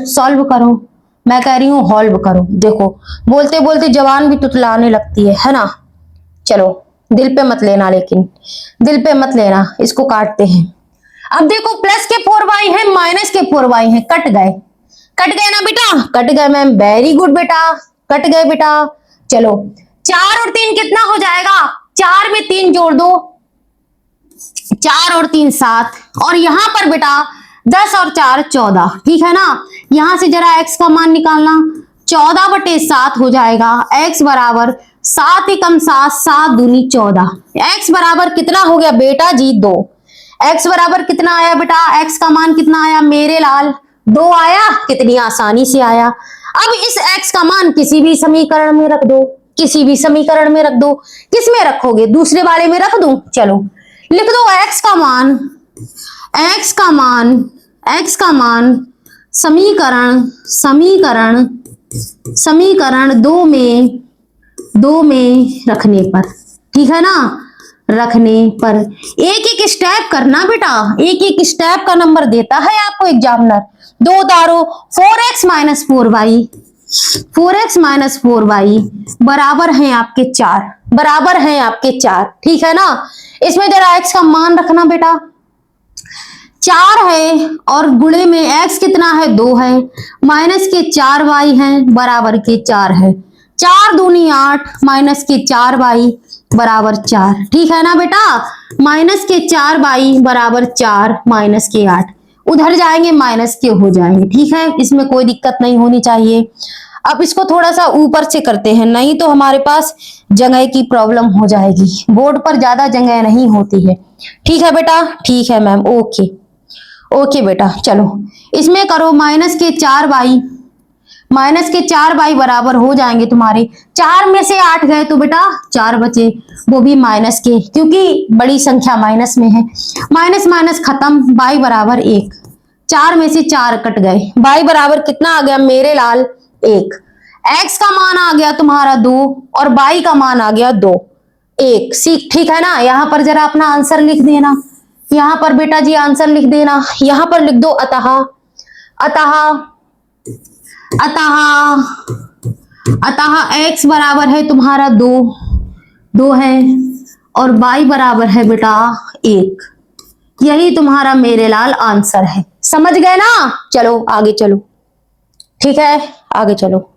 सॉल्व करो। मैं कह रही हूं सॉल्व करो। देखो बोलते बोलते जवान भी तुतलाने लगती है ना। चलो दिल पे मत लेना, लेकिन दिल पे मत लेना। इसको काटते हैं। अब देखो प्लस के 4y है माइनस के 4y है, कट गए ना बेटा, कट गए मैम। वेरी गुड बेटा, कट गए बेटा। चलो 4 और 3 कितना हो जाएगा? 4 में 3 जोड़ दो, 4 और 3 7। और यहां पर बेटा 10 और 4 14। ठीक है ना। यहां से जरा x का मान निकालना। 14/7 हो जाएगा। x बराबर 7 एकम 7, 7 दूनी 14। x बराबर कितना हो गया बेटा जी? 2। x बराबर कितना आया बेटा? x का मान कितना आया मेरे लाल? 2 आया। कितनी आसानी से आया। अब इस x का मान किसी भी समीकरण में रख दो, किसी भी समीकरण में रख दो। किस में रखोगे? दूसरे वाले में रख दूं? चलो लिख दो x का मान, x का मान समीकरण 2 में रखने पर। ठीक है ना, रखने पर। एक एक स्टेप करना बेटा, एक एक स्टेप का नंबर देता है आपको एग्जामिनर। 2 उतारो 4x minus 4y, 4x minus 4y बराबर है आपके 4, बराबर है आपके 4। ठीक है ना। इसमें जरा x का मान रखना बेटा। 4 है और गुणे में x कितना है? 2 है। माइनस के 4y है बराबर के 4 है। 4 दूनी 8 माइनस के 4y बराबर 4। ठीक है ना बेटा। माइनस के 4y बराबर 4 माइनस के 8 उधर जाएंगे, माइनस के हो जाएंगे। ठीक है, इसमें कोई दिक्कत नहीं होनी चाहिए। अब इसको थोड़ा सा ऊपर से करते हैं, नहीं तो हमारे पास जगह की प्रॉब्लम हो जाएगी। बोर्ड पर ज्यादा जगह नहीं होती है। ठीक है बेटा, ठीक है मैम, ओके ओके बेटा। चलो इसमें करो माइनस के 4y बराबर हो जाएंगे तुम्हारे 4 में से 8 गए तो बेटा 4 बचे, वो भी माइनस के, क्योंकि बड़ी संख्या माइनस में है। माइनस माइनस खत्म, y बराबर 1। 4 में से 4 कट गए, y बराबर कितना आ गया मेरे लाल? 1। x का मान आ गया तुम्हारा 2 और y का मान आ गया 2, 1। ठीक है ना। यहां पर जरा अपना आंसर लिख देना। यहां पर बेटा जी आंसर लिख देना। यहां पर लिख दो अतः, x बराबर है तुम्हारा 2 है और y बराबर है बेटा 1। यही तुम्हारा मेरे लाल आंसर है। समझ गए ना। चलो आगे चलो। ठीक है, आगे चलो।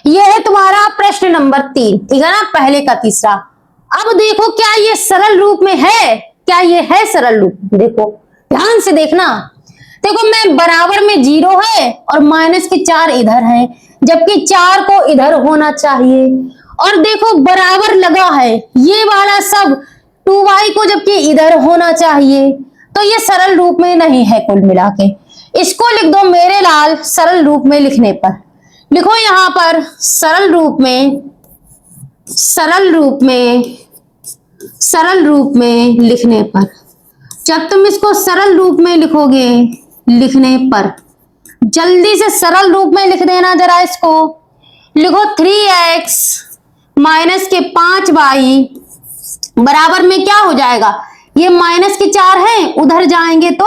यह है तुम्हारा प्रश्न नंबर 3, ठीक है ना, पहले का तीसरा। अब देखो क्या ये सरल रूप में है, क्या ये है सरल रूप? देखो ध्यान से देखना। देखो मैं बराबर में 0 है और माइनस के 4 इधर है, जबकि 4 को इधर होना चाहिए। और देखो बराबर लगा है, ये वाला सब 2y को जबकि इधर होना चाहिए, तो ये सरल रूप में नहीं है कुल मिला के। इसको लिख दो मेरे लाल सरल रूप में लिखने पर। लिखो यहां पर सरल रूप में, सरल रूप में, सरल रूप में लिखने पर। जब तुम इसको सरल रूप में लिखोगे, लिखने पर जल्दी से सरल रूप में लिख देना जरा इसको। लिखो 3x माइनस के 5y बराबर में क्या हो जाएगा? ये माइनस के 4 है, उधर जाएंगे तो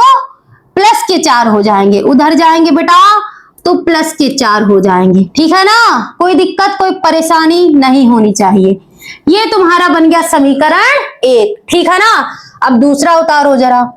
प्लस के 4 हो जाएंगे, उधर जाएंगे बेटा तो प्लस के 4 हो जाएंगे। ठीक है ना, कोई दिक्कत कोई परेशानी नहीं होनी चाहिए। ये तुम्हारा बन गया समीकरण 1, ठीक है ना। अब दूसरा उतारो जरा,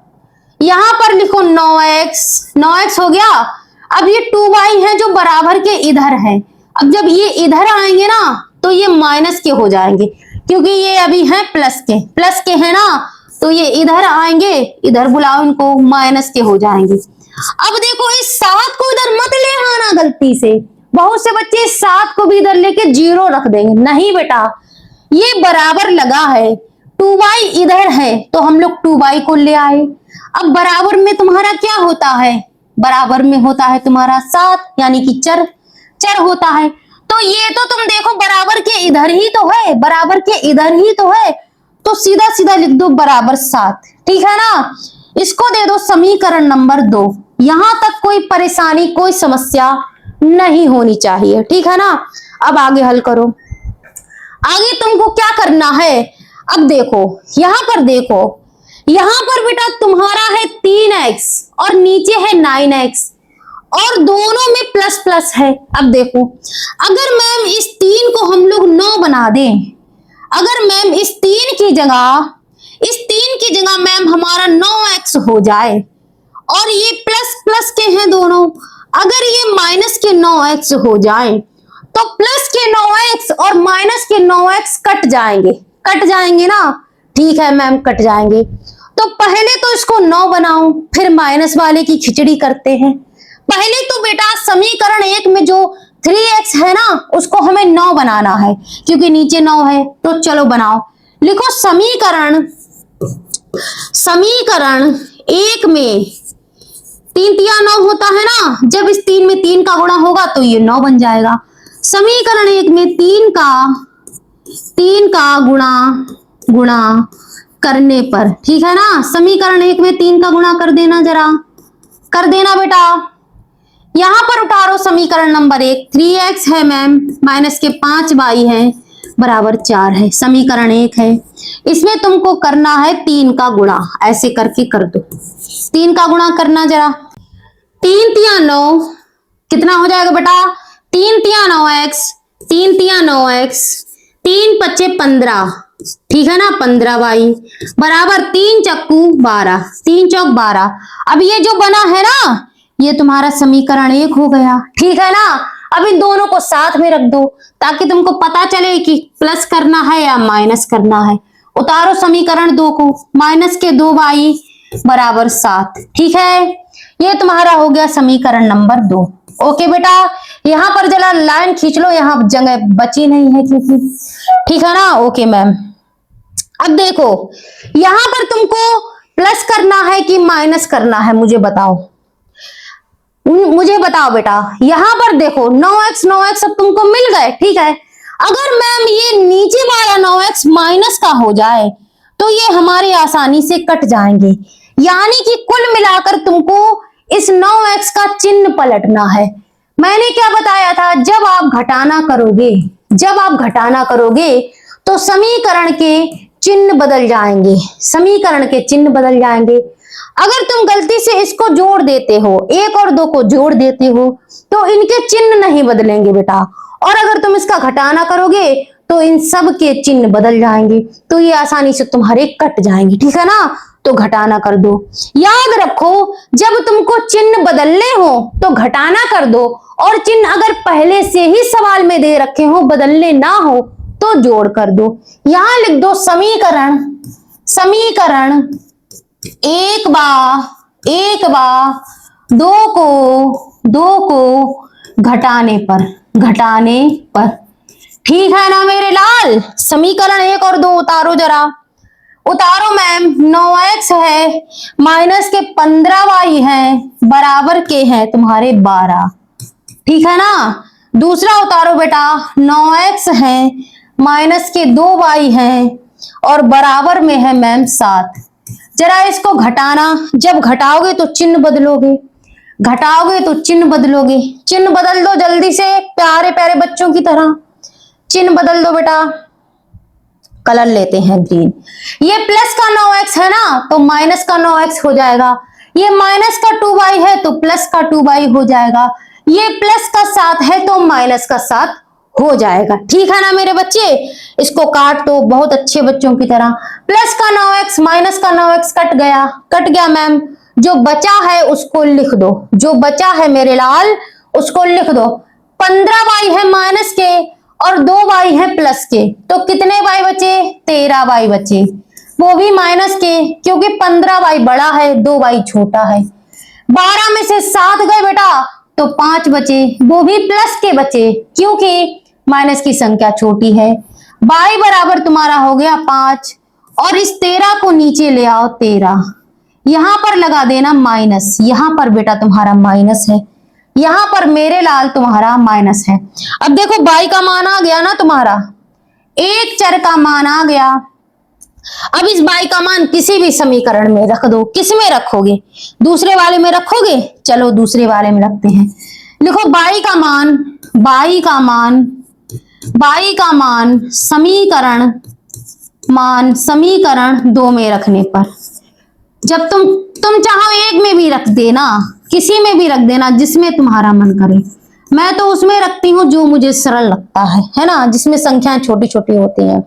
यहां पर लिखो 9x, 9x हो गया। अब ये 2y है जो बराबर के इधर है, अब जब ये इधर आएंगे ना तो ये माइनस के हो जाएंगे, क्योंकि ये अभी है प्लस के है ना, तो ये इधर आएंगे, इधर बुलाओ इनको, माइनस के हो जाएंगे। अब देखो इस 7 को इधर मत ले आना गलती से, बहुत से बच्चे इस 7 को भी इधर लेके 0 रख देंगे, नहीं बेटा, ये बराबर लगा है, 2y इधर है तो हम लोग 2y को ले आए। अब बराबर में तुम्हारा क्या होता है? बराबर में होता है तुम्हारा 7, यानी कि चर होता है। तो ये तो तुम देखो बराबर के इधर ही तो है, बराबर के इधर ही तो है, तो सीधा सीधा लिख दो बराबर 7, ठीक है ना। इसको दे दो समीकरण नंबर 2। यहां तक कोई परेशानी कोई समस्या नहीं होनी चाहिए, ठीक है ना। अब आगे हल करो। आगे तुमको क्या करना है? अब देखो यहां पर, देखो यहां पर बेटा तुम्हारा है 3x और नीचे है 9x और दोनों में प्लस प्लस है। अब देखो अगर मैम इस 3 को हम लोग 9 बना दें, अगर मैम इस 3 की जगह मैम हमारा 9x हो जाए और ये प्लस प्लस के हैं दोनों, अगर ये माइनस के 9x हो जाए तो प्लस के 9x और माइनस के 9x कट जाएंगे ना। ठीक है मैम, कट जाएंगे। तो पहले तो इसको 9 बनाओ, फिर माइनस वाले की खिचड़ी करते हैं। पहले तो बेटा समीकरण 1 में जो 3x है ना उसको हमें 9 बनाना है, क्योंकि नीचे 9 है, तो चलो बनाओ। लिखो समीकरण 1 में 3 तिया 9 होता है ना, जब इस 3 में 3 का गुणा होगा तो ये 9 बन जाएगा। समीकरण 1 में 3 का गुणा करने पर, ठीक है ना। समीकरण 1 में 3 का गुणा कर देना, जरा कर देना बेटा। यहां पर उतारो समीकरण नंबर 1, 3x है मैम माइनस के 5y है बराबर 4 है, समीकरण 1 है। इसमें तुमको करना है 3 का गुणा, ऐसे करके कर दो। 3 का गुणा करना जरा, 3 तिया 9 कितना हो जाएगा बेटा? 3 तिया 9x, 3 तिया 9x, 3 पच्चे 15, ठीक है ना, 15y बराबर 3 चक्कू 12, 3 चौक 12। अब ये जो बना है ना ये तुम्हारा समीकरण 1 हो गया, ठीक है ना। अब इन दोनों को साथ में रख दो ताकि तुमको पता चले कि प्लस करना है या माइनस करना है। उतारो समीकरण 2 को, माइनस के 2y बराबर 7, ठीक है। ये तुम्हारा हो गया समीकरण नंबर 2। ओके बेटा, यहां पर जरा लाइन खींच लो, यहां जगह बची नहीं है क्योंकि, ठीक है ना। ओके मैम, अब देखो यहां पर तुमको प्लस करना है कि माइनस करना है, मुझे बताओ बेटा। यहां पर देखो 9x अब तुमको मिल गए, ठीक है। अगर मैम ये नीचे वाला 9x माइनस का हो जाए तो ये हमारे आसानी से कट जाएंगे, यानी कि कुल मिलाकर तुमको इस 9x का चिन्ह पलटना है। मैंने क्या बताया था, जब आप घटाना करोगे तो समीकरण के चिन्ह बदल जाएंगे, अगर तुम गलती से इसको जोड़ देते हो, 1 और 2 को जोड़ देते हो तो इनके चिन्ह नहीं बदलेंगे बेटा, और अगर तुम इसका घटाना करोगे तो इन सब के चिन्ह बदल जाएंगे, तो ये आसानी से तुम्हारे कट जाएंगे, ठीक है ना। तो घटाना कर दो। याद रखो, जब तुमको चिन्ह बदलने हो तो घटाना कर दो, और चिन्ह अगर पहले से ही सवाल में दे रखे हो, बदलने ना हो, तो जोड़ कर दो। यहां लिख दो समीकरण, समीकरण एक बा दो को घटाने पर। ठीक है ना मेरे लाल? समीकरण 1 और 2 उतारो जरा, उतारो मैम। 9x है माइनस के 15y है बराबर के है तुम्हारे 12। ठीक है ना? दूसरा उतारो बेटा, 9x है माइनस के 2y है और बराबर में है मैम 7। जरा इसको घटाना, जब घटाओगे तो चिन्ह बदलोगे, घटाओगे तो चिन्ह बदलोगे। चिन्ह बदल दो जल्दी से, प्यारे प्यारे बच्चों की तरह चिन्ह बदल दो बेटा। कलर लेते हैं ग्रीन। ये प्लस का 9x है ना, तो माइनस का 9x हो जाएगा। ये माइनस का 2y है तो प्लस का 2y हो जाएगा। ये प्लस का 7 है तो माइनस का 7 हो जाएगा। ठीक है ना मेरे बच्चे? इसको काट दो बहुत अच्छे बच्चों की तरह। प्लस का 9x माइनस का 9x कट गया मैम। जो बचा है उसको लिख दो, जो बचा है मेरे लाल उसको लिख दो। 15y है माइनस के और 2y है प्लस के, तो कितने y बचे? 13y बचे, वो भी माइनस के, क्योंकि 15y बड़ा है 2y छोटा है। 12 में से 7 गए बेटा तो 5 बचे, वो भी प्लस के बचे, क्योंकि माइनस की संख्या छोटी है। y बराबर तुम्हारा हो गया 5, और इस 13 को नीचे ले आओ 13, यहां पर लगा देना माइनस। यहां पर बेटा तुम्हारा माइनस है, यहां पर मेरे लाल तुम्हारा माइनस है। अब देखो y का मान आ गया ना तुम्हारा, एक चर का मान आ गया। अब इस y का मान किसी भी समीकरण में रख दो। किस में रखोगे? दूसरे वाले में रखोगे? चलो दूसरे वाले में रखते हैं। लिखो y का मान समीकरण 2 में रखने पर, जब तुम चाहो एक में भी रख देना, किसी में भी रख देना जिसमें तुम्हारा मन करे। मैं तो उसमें रखती हूँ जो मुझे सरल लगता है ना, जिसमें संख्याएं छोटी छोटी होती हैं।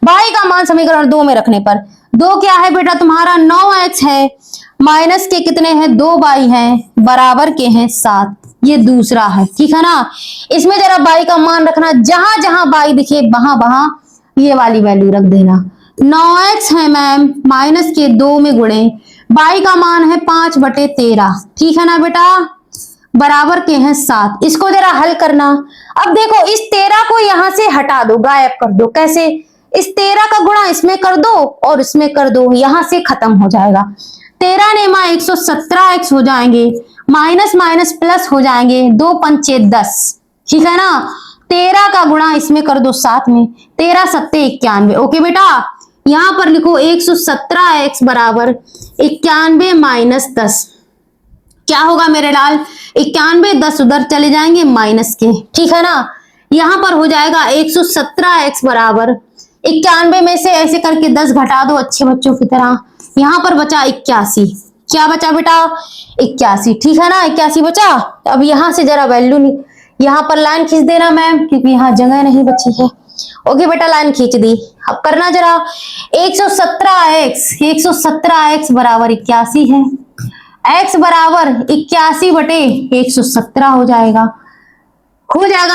y का मान समीकरण 2 में रखने पर 2 क्या है बेटा तुम्हारा? 9x है माइनस के कितने हैं? 2y है बराबर के हैं 7। ये दूसरा है। ठीक है ना? इसमें जरा y का मान रखना, जहां जहां y दिखे वहां वहां ये वाली वैल्यू रख देना। 9x है मैम माइनस के 2 में गुणे, y का मान है 5/13। ठीक है ना बेटा? बराबर के हैं 7। इसको जरा हल करना। अब देखो इस 13 को यहां से हटा दो, गायब कर दो। कैसे? इस 13 का गुणा इसमें कर दो और इसमें कर दो, यहां से खत्म हो जाएगा। 13 ने 117x हो जाएंगे, माइनस माइनस प्लस हो जाएंगे, 2 पंचे 10। ठीक है ना? 13 का गुणा इसमें कर दो 7 में, 13 सत्ते 91। ओके बेटा, यहां पर लिखो 117x बराबर 91 माइनस 10। क्या होगा मेरे लाल? 91, 10 उधर चले जाएंगे माइनस के। ठीक है ना? यहां पर हो जाएगा 117x बराबर 91 में से ऐसे करके 10 घटा दो अच्छे बच्चों की तरह। यहां पर बचा 81। क्या बचा बेटा? 81। ठीक है ना? 81 बचा। अब यहां से जरा वैल्यू यहां पर लाइन खींच देना मैम, क्योंकि यहां जगह नहीं बची है। ओके बेटा, लाइन खींच दी। अब करना जरा 117x बराबर 81 है। x बराबर 81/117 हो जाएगा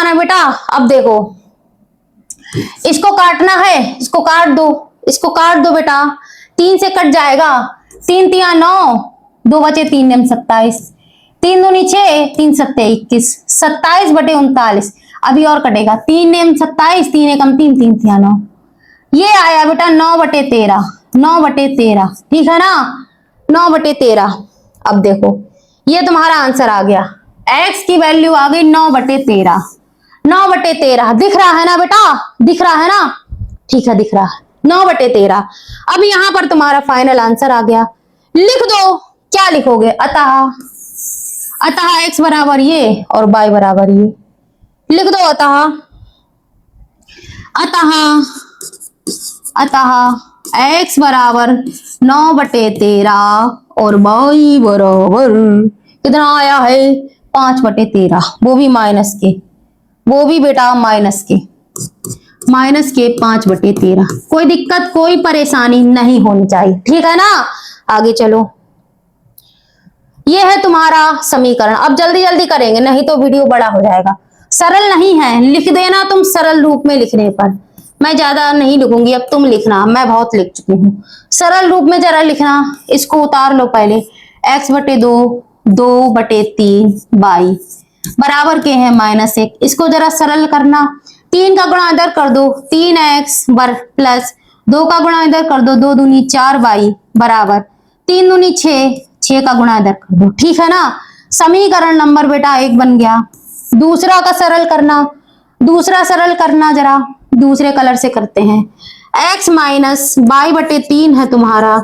ना बेटा? अब देखो इसको काटना है, इसको काट दो बेटा। 3 से कट जाएगा, 3 तिया 9, 2 बचे 3 नेम 27, 3 दूनी 6, 3 सत्ते 21, 27/39। अभी और कटेगा, 3 नेम 27, 3 एकम 3, 3 तिया 9। ये आया बेटा 9/13। ठीक है ना? 9/13। अब देखो ये तुम्हारा आंसर आ गया। x की वैल्यू आ गई 9/13। 9/13 दिख रहा है ना बेटा? दिख रहा है ना? ठीक है, दिख रहा है 9/13। अब यहां पर तुम्हारा फाइनल आंसर आ गया। लिख दो, क्या लिखोगे? अतः x बराबर ये और y बराबर ये। लिख दो अतः x बराबर 9/13 और y बराबर कितना आया है? 5/13। वो भी माइनस के, वो भी बेटा माइनस के 5/13। कोई दिक्कत कोई परेशानी नहीं होनी चाहिए। ठीक है ना? आगे चलो, ये है तुम्हारा समीकरण। अब जल्दी जल्दी करेंगे नहीं तो वीडियो बड़ा हो जाएगा। सरल नहीं है, लिख देना तुम सरल रूप में लिखने पर। मैं ज्यादा नहीं लिखूंगी, अब तुम लिखना, मैं बहुत लिख चुकी हूँ। सरल रूप में जरा लिखना। इसको उतार लो पहले। x/2 2/3 y बराबर के है -1। इसको जरा सरल करना। 3 का गुणा इधर कर दो 3x प्लस 2 का गुणा इधर कर दो 2 दूनी 4y बराबर 3 दूनी 6 का गुणा इधर कर दो। ठीक है ना। समीकरण नंबर बेटा 1 बन गया। दूसरा का सरल करना, दूसरा सरल करना, जरा दूसरे कलर से करते हैं। x माइनस y/3 है तुम्हारा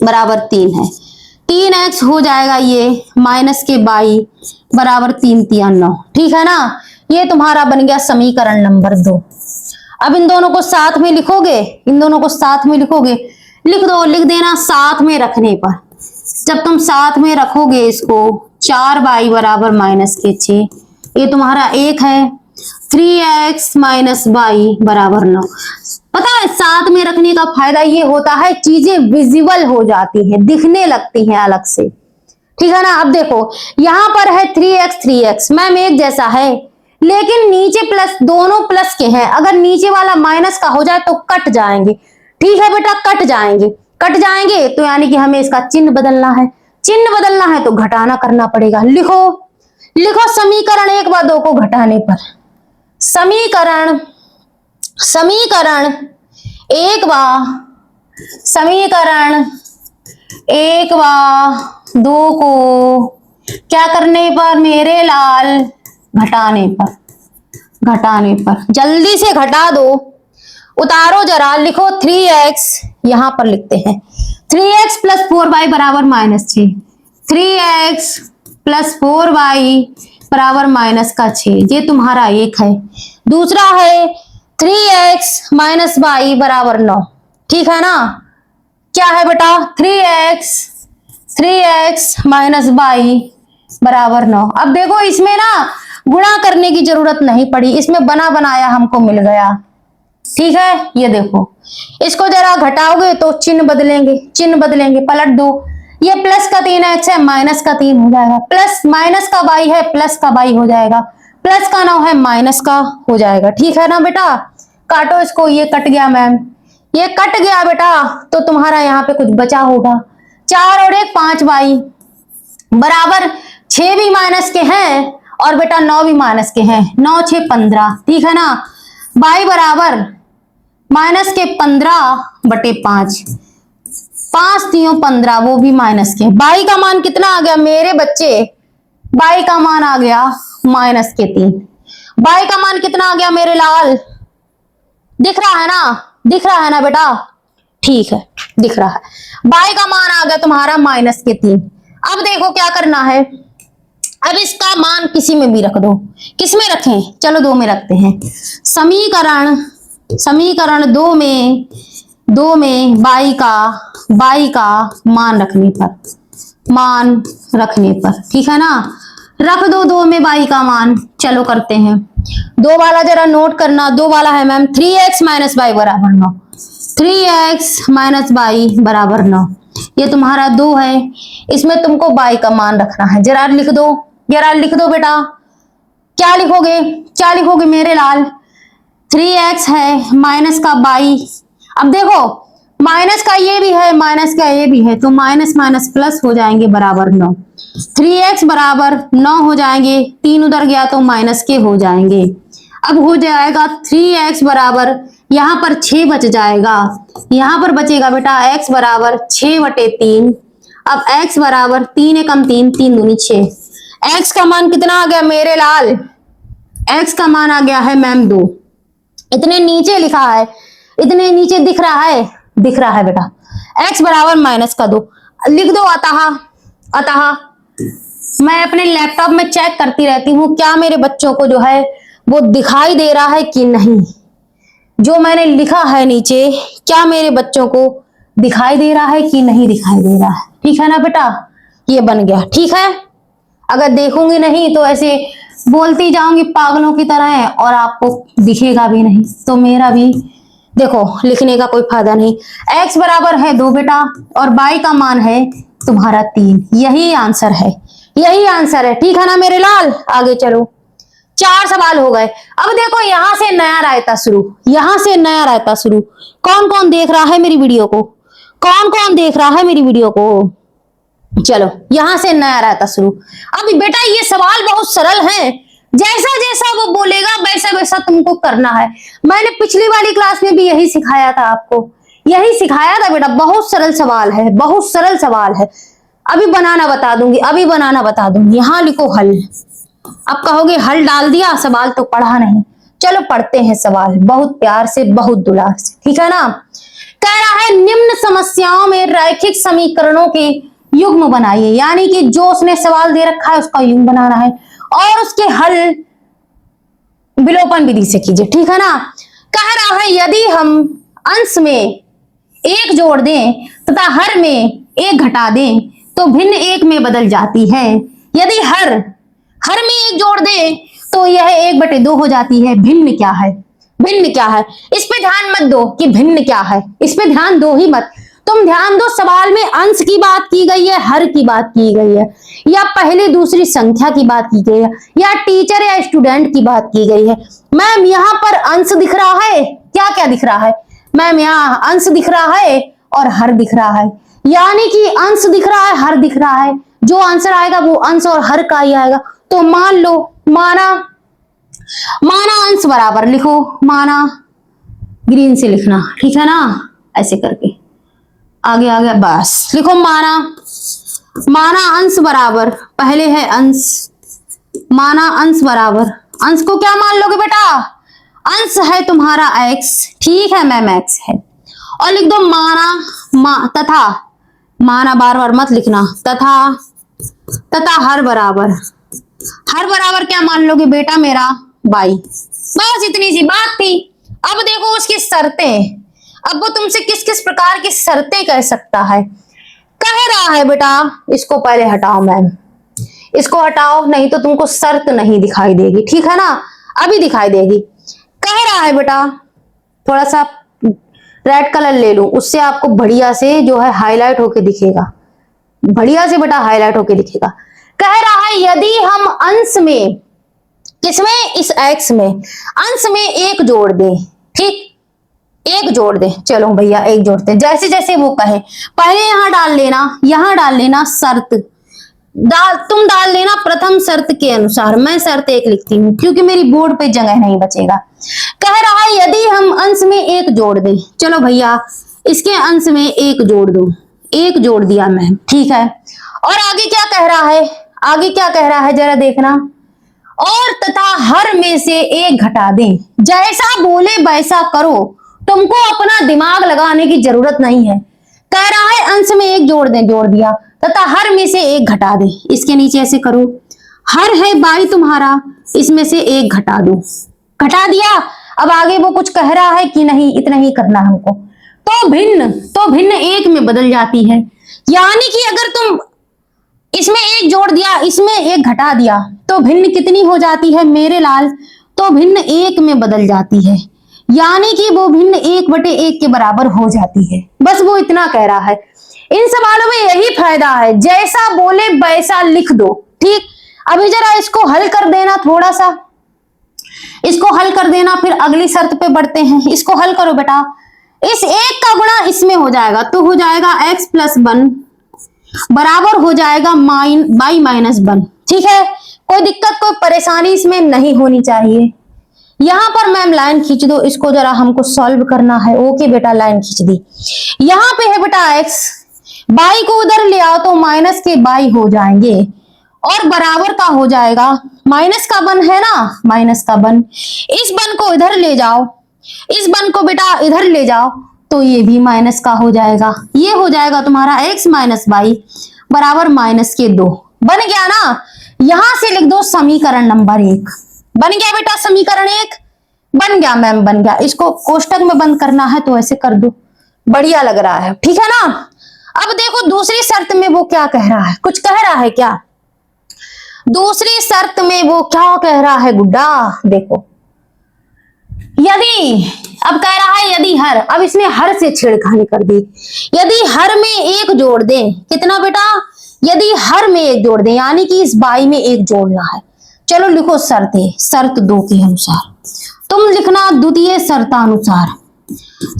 बराबर 3 है। 3x हो जाएगा ये माइनस के y बराबर 3 3 9। ठीक है ना। ये तुम्हारा बन गया समीकरण नंबर 2। अब इन दोनों को साथ में लिखोगे, इन दोनों को साथ में लिखोगे, लिख दो, लिख देना साथ में रखने पर। जब तुम साथ में रखोगे इसको 4y बराबर -6, ये तुम्हारा 1 है। 3x माइनस y बराबर 9। पता है साथ में रखने का फायदा ये होता है, चीजें विजिबल हो जाती हैं, दिखने लगती हैं अलग से। ठीक है ना। अब देखो यहां पर है 3x मैम एक जैसा है, लेकिन नीचे प्लस, दोनों प्लस के हैं। अगर नीचे वाला माइनस का हो जाए तो कट जाएंगे। ठीक है बेटा, कट जाएंगे। कट जाएंगे तो यानी कि हमें इसका चिन्ह बदलना है। चिन्ह बदलना है तो घटाना करना पड़ेगा। लिखो, लिखो समीकरण 1 व 2 को घटाने पर। समीकरण 1 व 2 को क्या करने पर मेरे लाल? घटाने पर। घटाने पर जल्दी से घटा दो, उतारो जरा, लिखो 3x, यहां पर लिखते हैं 3x प्लस 4y बराबर -6। 3x प्लस 4y बराबर -6, ये तुम्हारा 1 है। दूसरा है 3x माइनस y बराबर 9। ठीक है ना। क्या है बेटा? 3x माइनस y बराबर 9। अब देखो इसमें ना गुणा करने की जरूरत नहीं पड़ी, इसमें बना बनाया हमको मिल गया। ठीक है, ये देखो इसको जरा घटाओगे तो चिन्ह बदलेंगे, चिन्ह बदलेंगे, पलट दो। ये प्लस का 3x है, माइनस का 3 हो जाएगा। प्लस माइनस का y है, प्लस का y हो जाएगा। प्लस का 9 है, माइनस का हो जाएगा। ठीक है ना बेटा। काटो इसको, ये कट गया मैम, ये कट गया बेटा, तो तुम्हारा यहाँ पे कुछ बचा होगा। 4 और 1 5y बराबर 6 भी माइनस के हैं और बेटा 9 भी माइनस के हैं। 9 6 15। ठीक है ना। y बराबर माइनस के 15/5, 5 3 15, वो भी माइनस के। y का मान कितना आ गया मेरे बच्चे? y का मान आ गया -3। y का मान कितना आ गया मेरे लाल? दिख रहा है ना? दिख रहा है ना बेटा? ठीक है, दिख रहा है। y का मान आ गया तुम्हारा -3। अब देखो क्या करना है। अब इसका मान किसी में भी रख दो। किस में रखें? चलो 2 में रखते हैं। समीकरण 2 में y का मान रखने पर, ठीक है ना। रख दो 2 में y का मान। चलो करते हैं। 2 वाला जरा नोट करना। 2 वाला है मैम 3x माइनस y बराबर 9। 3x माइनस y बराबर 9, ये तुम्हारा 2 है। इसमें तुमको y का मान रखना है। जरा लिख दो, जरा लिख दो बेटा। क्या लिखोगे? क्या लिखोगे मेरे लाल? 3x है, माइनस का y। अब देखो माइनस का ये भी है, माइनस का ये भी है, तो माइनस माइनस प्लस हो जाएंगे बराबर 9। 3x बराबर 9 हो जाएंगे, 3 उधर गया तो माइनस के हो जाएंगे। अब हो जाएगा 3x बराबर, यहाँ पर 6 बच जाएगा, यहाँ पर बचेगा बेटा x बराबर 6/3। अब x बराबर 3 एकम 3, 3 दूनी 6। x का मान कितना आ गया मेरे लाल? x का मान आ गया है मैम 2। इतने नीचे लिखा है, इतने नीचे दिख रहा है, दिख रहा है बेटा। x बराबर -2 लिख दो। अतः मैं अपने लैपटॉप में चेक करती रहती हूँ क्या मेरे बच्चों को जो है वो दिखाई दे रहा है कि नहीं। जो मैंने लिखा है नीचे, क्या मेरे बच्चों को दिखाई दे रहा है कि नहीं दिखाई दे रहा है? ठीक है ना बेटा, ये बन गया। ठीक है, अगर देखूंगी नहीं तो ऐसे बोलती जाऊंगी पागलों की तरह और आपको दिखेगा भी नहीं, तो मेरा भी देखो लिखने का कोई फायदा नहीं। x बराबर है 2 बेटा और y का मान है तुम्हारा 3। यही आंसर है, यही आंसर है। ठीक है ना मेरे लाल? आगे चलो, 4 सवाल हो गए। अब देखो यहां से नया रायता शुरू, यहां से नया रायता शुरू। कौन कौन देख रहा है मेरी वीडियो को? कौन कौन देख रहा है मेरी वीडियो को? चलो यहां से नया रायता शुरू। अब बेटा ये सवाल बहुत सरल है, जैसा जैसा वो बोलेगा वैसा वैसा तुमको करना है। मैंने पिछली वाली क्लास में भी यही सिखाया था आपको, यही सिखाया था बेटा। बहुत सरल सवाल है, बहुत सरल सवाल है। अभी बनाना बता दूंगी, अभी बनाना बता दूंगी। यहां लिखो हल। अब कहोगे हल डाल दिया, सवाल तो पढ़ा नहीं। चलो पढ़ते हैं सवाल, बहुत प्यार से, बहुत दुलार से, ठीक है ना। कह रहा है निम्न समस्याओं में रैखिक समीकरणों के युग्म बनाइए, यानी कि जो उसने सवाल दे रखा है उसका युग्म बनाना है और उसके हल विलोपन विधि से कीजिए, ठीक है ना। कह रहा है यदि हम अंश में 1 जोड़ दें तथा हर में 1 घटा दें तो भिन्न 1 में बदल जाती है। यदि हर में 1 जोड़ दें तो यह 1/2 हो जाती है। भिन्न क्या है? भिन्न क्या है? इस पे ध्यान मत दो कि भिन्न क्या है, इस पे ध्यान दो ही मत। तुम ध्यान दो सवाल में अंश की बात की गई है, हर की बात की गई है, या पहली दूसरी संख्या की बात की गई है, या टीचर या स्टूडेंट की बात की गई है। मैम यहाँ पर अंश दिख रहा है, क्या क्या दिख रहा है मैम? यहाँ अंश दिख रहा है और हर दिख रहा है, यानी कि अंश दिख रहा है, हर दिख रहा है। जो आंसर आएगा वो अंश और हर का ही आएगा। तो मान लो, माना अंश बराबर लिखो, माना ग्रीन से लिखना, ठीक है ना, ऐसे करके आगे आगे बस लिखो। माना अंश बराबर, पहले है अंश, माना अंश बराबर, अंश को क्या मान लोगे बेटा? अंश है तुम्हारा x, ठीक है मैम x है। और लिख दो तथा, माना बार बार मत लिखना, तथा हर बराबर क्या मान लोगे बेटा मेरा? y। बस इतनी सी बात थी। अब देखो उसकी शर्तें, अब वो तुमसे किस किस प्रकार की शर्तें कह सकता है। कह रहा है बेटा, इसको पहले हटाओ मैम, इसको हटाओ, नहीं तो तुमको शर्त नहीं दिखाई देगी, ठीक है ना, अभी दिखाई देगी। कह रहा है बेटा, थोड़ा सा रेड कलर ले लूं, उससे आपको बढ़िया से जो है हाईलाइट होके दिखेगा, बढ़िया से बेटा हाईलाइट होके दिखेगा। कह रहा है यदि हम अंश में, किसमें? इस x में, अंश में 1 जोड़ दें, ठीक, 1 जोड़ दे, चलो भैया 1 जोड़ते, जैसे जैसे वो कहे। पहले यहां डाल लेना शर्त, तुम डाल लेना प्रथम शर्त के अनुसार। मैं शर्त 1 लिखती हूँ क्योंकि मेरी बोर्ड पे जगह नहीं बचेगा। कह रहा है यदि हम अंश में 1 जोड़ दें, चलो भैया इसके अंश में 1 जोड़ दो, 1 जोड़ दिया मैम, ठीक है। और आगे क्या कह रहा है? आगे क्या कह रहा है जरा देखना। और तथा हर में से 1 घटा दें, जैसा बोले वैसा करो, तुमको अपना दिमाग लगाने की जरूरत नहीं है। कह रहा है अंश में 1 जोड़ दें, जोड़ दिया, तथा हर में से 1 घटा दें। इसके नीचे ऐसे करो, हर है y तुम्हारा, इसमें से 1 घटा दो, घटा दिया। अब आगे वो कुछ कह रहा है कि नहीं, इतना ही करना है हमको। तो भिन्न 1 में बदल जाती है, यानी कि अगर तुम इसमें 1 जोड़ दिया, इसमें 1 घटा दिया, तो भिन्न कितनी हो जाती है मेरे लाल? तो भिन्न 1 में बदल जाती है, यानी कि वो भिन्न 1/1 के बराबर हो जाती है। बस वो इतना कह रहा है। इन सवालों में यही फायदा है, जैसा बोले वैसा लिख दो, ठीक। अभी जरा इसको हल कर देना, थोड़ा सा इसको हल कर देना, फिर अगली शर्त पे बढ़ते हैं। इसको हल करो बेटा, इस 1 का गुणा इसमें हो जाएगा, तो हो जाएगा x + 1 बराबर हो जाएगा y - 1, ठीक है। कोई दिक्कत, कोई परेशानी इसमें नहीं होनी चाहिए। यहां पर मैम लाइन खींच दो, इसको जरा हमको सॉल्व करना है। ओके बेटा, लाइन खींच दी। यहां पे है बेटा x, y को उधर ले आओ तो माइनस के y हो जाएंगे और बराबर का हो जाएगा, माइनस का 1 है ना, माइनस का 1। इस 1 को इधर ले जाओ, इस 1 को बेटा इधर ले जाओ तो ये भी माइनस का हो जाएगा। ये हो जाएगा तुम्हारा x - y बराबर -2। बन गया ना। यहां से लिख दो समीकरण नंबर 1। बन गया बेटा समीकरण 1, बन गया मैम, बन गया। इसको कोष्टक में बंद करना है तो ऐसे कर दो, बढ़िया लग रहा है, ठीक है ना। अब देखो दूसरी शर्त में वो क्या कह रहा है, कुछ कह रहा है क्या? दूसरी शर्त में वो क्या कह रहा है गुड्डा? देखो, यदि अब कह रहा है यदि हर, अब इसने हर से छेड़खानी कर दी। यदि हर में एक जोड़ दें, कितना बेटा, यदि हर में एक जोड़ दें, यानी कि इस बाई में एक जोड़ना है। चलो लिखो शर्तें, शर्त 2 के अनुसार। तुम लिखना द्वितीय शर्तानुसार।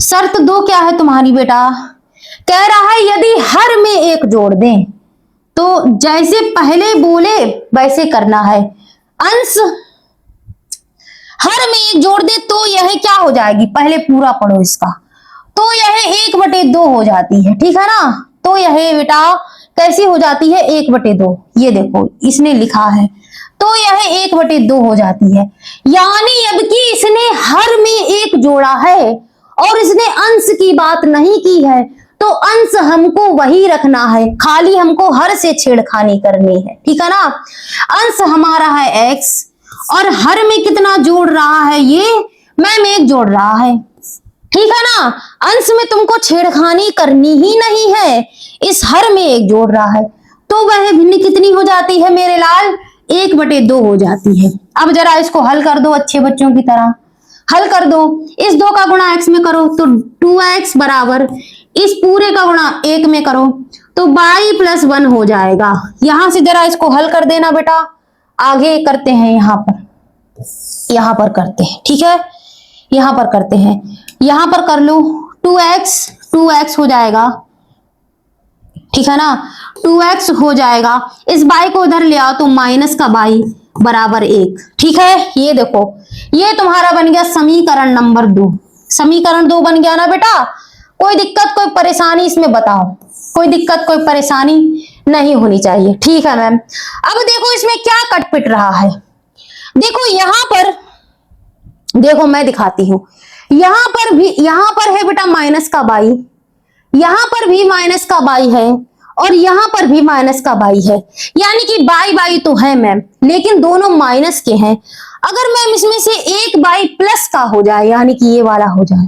शर्त 2 क्या है तुम्हारी बेटा, कह रहा है यदि हर में एक जोड़ दें, तो जैसे पहले बोले वैसे करना है। अंश हर में एक जोड़ दे तो यह क्या हो जाएगी, पहले पूरा पढ़ो इसका, तो यह 1/2 हो जाती है, ठीक है ना। तो यह बेटा कैसी हो जाती है, 1/2। ये देखो इसने लिखा है, तो यह 1/2 हो जाती है। यानी अब कि इसने हर में एक जोड़ा है और इसने अंश की बात नहीं की है, तो अंश हमको वही रखना है, खाली हमको हर से छेड़खानी करनी है, ठीक है ना। अंश हमारा है x और हर में कितना जोड़ रहा है, ये मैम एक जोड़ रहा है, ठीक है ना। अंश में तुमको छेड़खानी करनी ही नहीं है, इस हर में एक जोड़ रहा है, तो वह भिन्न कितनी हो जाती है मेरे लाल, 1/2 हो जाती है। अब जरा इसको हल कर दो अच्छे बच्चों की तरह, हल कर दो। इस 2 का गुणा x में करो तो 2x बराबर, इस पूरे का गुणा 1 में करो तो y + 1 हो जाएगा। यहां से जरा इसको हल कर देना बेटा, आगे करते हैं, यहां पर करते हैं, ठीक है, यहां पर करते हैं, यहां पर कर लो 2x हो जाएगा, ठीक है ना, 2x हो जाएगा। इस y को इधर ले आओ तो माइनस का y बराबर 1, ठीक है। ये देखो ये तुम्हारा बन गया समीकरण नंबर 2। समीकरण 2 बन गया ना बेटा। कोई दिक्कत कोई परेशानी इसमें बताओ, कोई दिक्कत कोई परेशानी नहीं होनी चाहिए, ठीक है मैम। अब देखो इसमें क्या कटपिट रहा है, देखो यहां पर, देखो मैं दिखाती हूं, यहां पर है बेटा माइनस का y, यहां पर भी माइनस का y है और यहां पर भी माइनस का y है, यानी कि y तो है मैम, लेकिन दोनों माइनस के हैं। अगर मैम इसमें से एक y प्लस का हो जाए, यानी कि ये वाला हो जाए,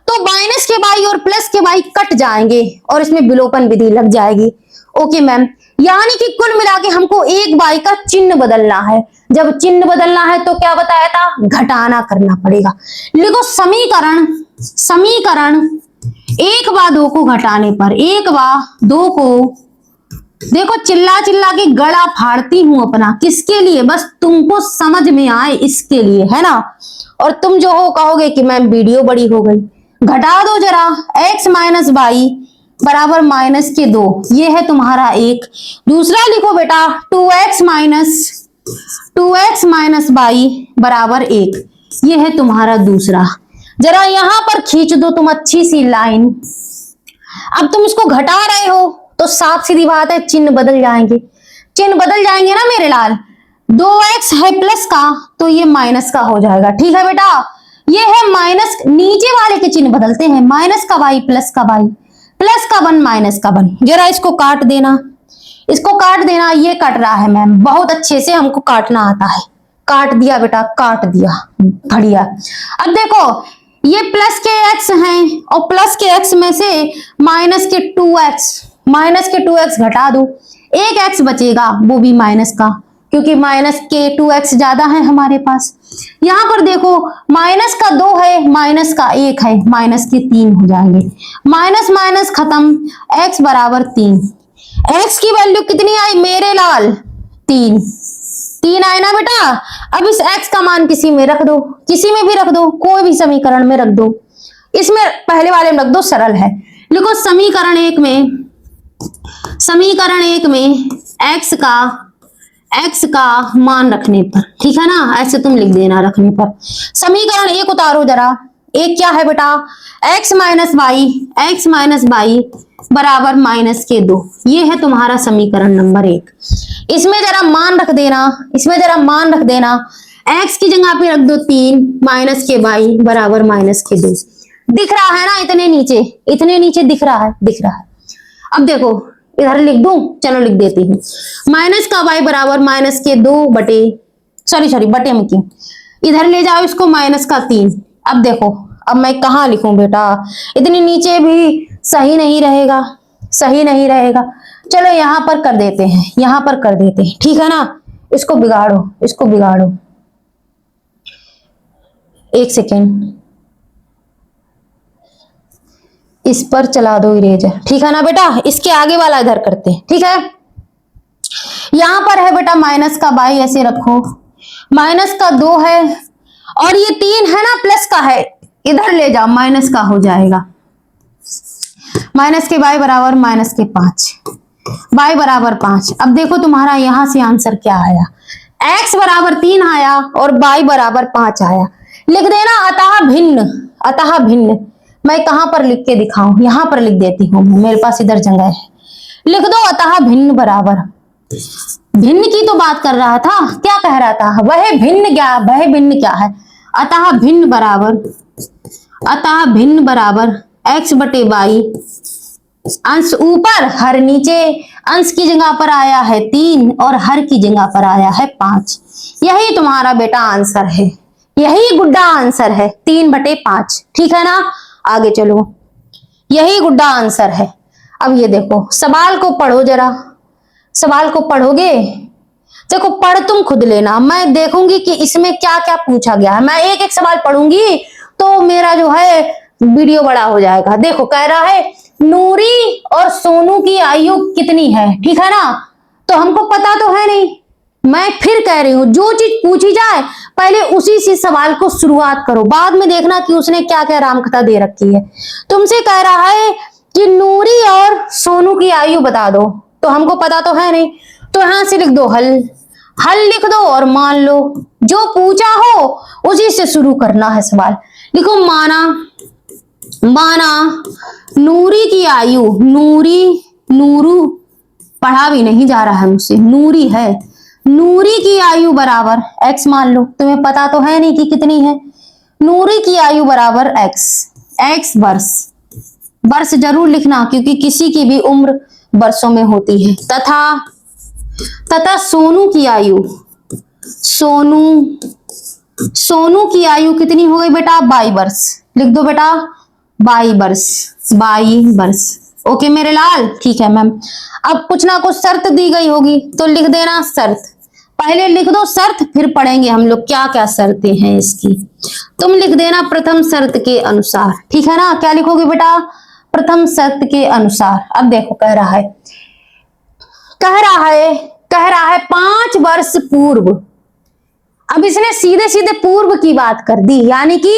तो माइनस के y और प्लस के y कट जाएंगे और इसमें विलोपन विधि लग जाएगी। ओके मैम, यानी कि कुल मिला के हमको एक y का चिन्ह बदलना है। जब चिन्ह बदलना है तो क्या बताया था, घटाना करना पड़ेगा। लिखो समीकरण 1/2 को घटाने पर, 1/2 को, देखो चिल्ला चिल्ला के गला फाड़ती हूं अपना, किसके लिए, बस तुमको समझ में आए इसके लिए, है ना। और तुम जो हो कहोगे कि मैम वीडियो बड़ी हो गई, घटा दो जरा, x - y बराबर -2, ये है तुम्हारा एक। दूसरा लिखो बेटा 2x - y बराबर 1, ये है तुम्हारा दूसरा। जरा यहां पर खींच दो तुम अच्छी सी लाइन। अब तुम इसको घटा रहे हो तो साफ सीधी बात है चिन्ह बदल जाएंगे, चिन्ह बदल जाएंगे ना मेरे लाल। 2x है प्लस का तो ये माइनस का हो जाएगा, ठीक है बेटा। ये है माइनस, नीचे वाले के चिन्ह बदलते हैं, माइनस का y प्लस का y, प्लस का 1 माइनस का 1। जरा इसको काट देना, इसको काट देना, ये कट रहा है मैम, बहुत अच्छे से हमको काटना आता है। काट दिया बेटा, काट दिया, बढ़िया। अब देखो ये प्लस के x हैं और प्लस के x में से माइनस के 2x घटा दो, एक x बचेगा वो भी माइनस का, क्योंकि माइनस के 2x ज्यादा है हमारे पास। यहां पर देखो माइनस का 2 है, माइनस का 1 है, माइनस के 3 हो जाएंगे, माइनस माइनस खत्म, x बराबर 3। x की वैल्यू कितनी आई मेरे लाल, 3 आए ना बेटा। अब इस x का मान किसी में रख दो, किसी में भी रख दो, कोई भी समीकरण में रख दो, इसमें पहले वाले में रख दो, सरल है। लिखो समीकरण 1 में x का मान रखने पर, ठीक है ना, ऐसे तुम लिख देना रखने पर। समीकरण 1 उतारो जरा, एक क्या है बेटा, x - y बराबर -2, ये है तुम्हारा समीकरण नंबर 1। इसमें जरा मान रख देना, x की जगह पे रख दो 3 माइनस के y बराबर -2। दिख रहा है ना, इतने नीचे दिख रहा है। अब देखो इधर लिख दूं, चलो लिख देती हूँ, माइनस का y बराबर -2 बटे में क्यों, इधर ले जाओ इसको -3। अब देखो अब मैं कहाँ लिखूं बेटा, इतने नीचे भी सही नहीं रहेगा। चलो यहां पर कर देते हैं, ठीक है ना। इसको बिगाड़ो, 1 सेकेंड, इस पर चला दो इरेजर, ठीक है ना बेटा। इसके आगे वाला इधर करते हैं, ठीक है। यहां पर है बेटा माइनस का बाई, ऐसे रखो, माइनस का 2 है और ये 3 है ना, प्लस का है, इधर ले जाओ, माइनस का हो जाएगा। माइनस के बाई बराबर माइनस के 5, बाई बराबर 5। अब देखो तुम्हारा यहां से आंसर क्या आया, x बराबर 3 आया और बाई बराबर 5 आया। लिख देना अतः भिन्न, अतः भिन्न। मैं कहां पर लिख के दिखाऊं, यहां पर लिख देती हूं, मेरे पास इधर जगह है। लिख दो अतः भिन्न बराबर, भिन्न की तो बात कर रहा था, क्या कह रहा था, वह भिन्न क्या, वह भिन्न क्या है, अतः भिन्न बराबर, अतः भिन्न बराबर x बटे बाई, अंश ऊपर हर नीचे, अंश की जगह पर आया है 3 और हर की जगह पर आया है 5। यही तुम्हारा बेटा आंसर है, यही गुड्डा आंसर है, 3 बटे 5, ठीक है ना। आगे चलो, यही गुड्डा आंसर है। अब ये देखो, सवाल को पढ़ो जरा, सवाल को पढ़ोगे, देखो पढ़ तुम खुद लेना, मैं देखूंगी कि इसमें क्या क्या पूछा गया है। मैं एक एक सवाल पढ़ूंगी तो मेरा जो है वीडियो बड़ा हो जाएगा। देखो कह रहा है नूरी और सोनू की आयु कितनी है, ठीक है ना। तो हमको पता तो है नहीं, मैं फिर कह रही हूं जो चीज पूछी जाए पहले उसी से सवाल को शुरुआत करो, बाद में देखना कि उसने क्या क्या रामकथा दे रखी है। तुमसे कह रहा है कि नूरी और सोनू की आयु बता दो, तो हमको पता तो है नहीं, तो यहां से लिख दो हल, हल लिख दो और मान लो जो पूछा हो उसी से शुरू करना है सवाल। लिखो माना, माना नूरी की आयु, नूरी, नूरू पढ़ा भी नहीं जा रहा है मुझसे, नूरी है, नूरी की आयु बराबर x मान लो, तुम्हें पता तो है नहीं कि कितनी है। नूरी की आयु बराबर x, x वर्ष, वर्ष जरूर लिखना क्योंकि किसी की भी उम्र वर्षों में होती है। तथा, तथा सोनू की आयु, सोनू, सोनू की आयु कितनी हो गई बेटा, 22 वर्ष। लिख दो बेटा 22 वर्ष, 22 वर्ष। ओके मेरे लाल, ठीक है मैम। अब कुछ ना कुछ शर्त दी गई होगी तो लिख देना शर्त, पहले लिख दो शर्त, फिर पढ़ेंगे हम लोग क्या क्या शर्तें हैं इसकी। तुम लिख देना प्रथम शर्त के अनुसार, ठीक है ना। क्या लिखोगे बेटा, प्रथम शर्त के अनुसार। अब देखो कह रहा है, कह रहा है, कह रहा है 5 वर्ष पूर्व। अब इसने सीधे सीधे पूर्व की बात कर दी, यानी कि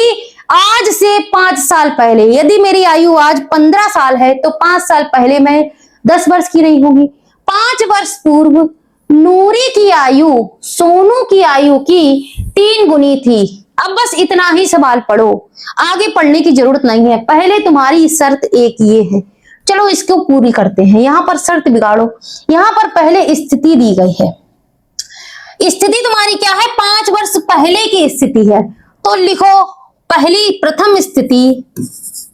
आज से 5 साल पहले, यदि मेरी आयु आज 15 साल है तो 5 साल पहले मैं 10 वर्ष की नहीं होगी। 5 वर्ष पूर्व नूरी की आयु सोनू की आयु की 3 गुनी थी। अब बस इतना ही सवाल पढ़ो, आगे पढ़ने की जरूरत नहीं है। पहले तुम्हारी शर्त एक ये है, चलो इसको पूरी करते हैं। यहां पर शर्त बिगाड़ो, यहां पर पहले स्थिति दी गई है, स्थिति तुम्हारी क्या है, 5 वर्ष पहले की स्थिति है, तो लिखो पहली प्रथम स्थिति,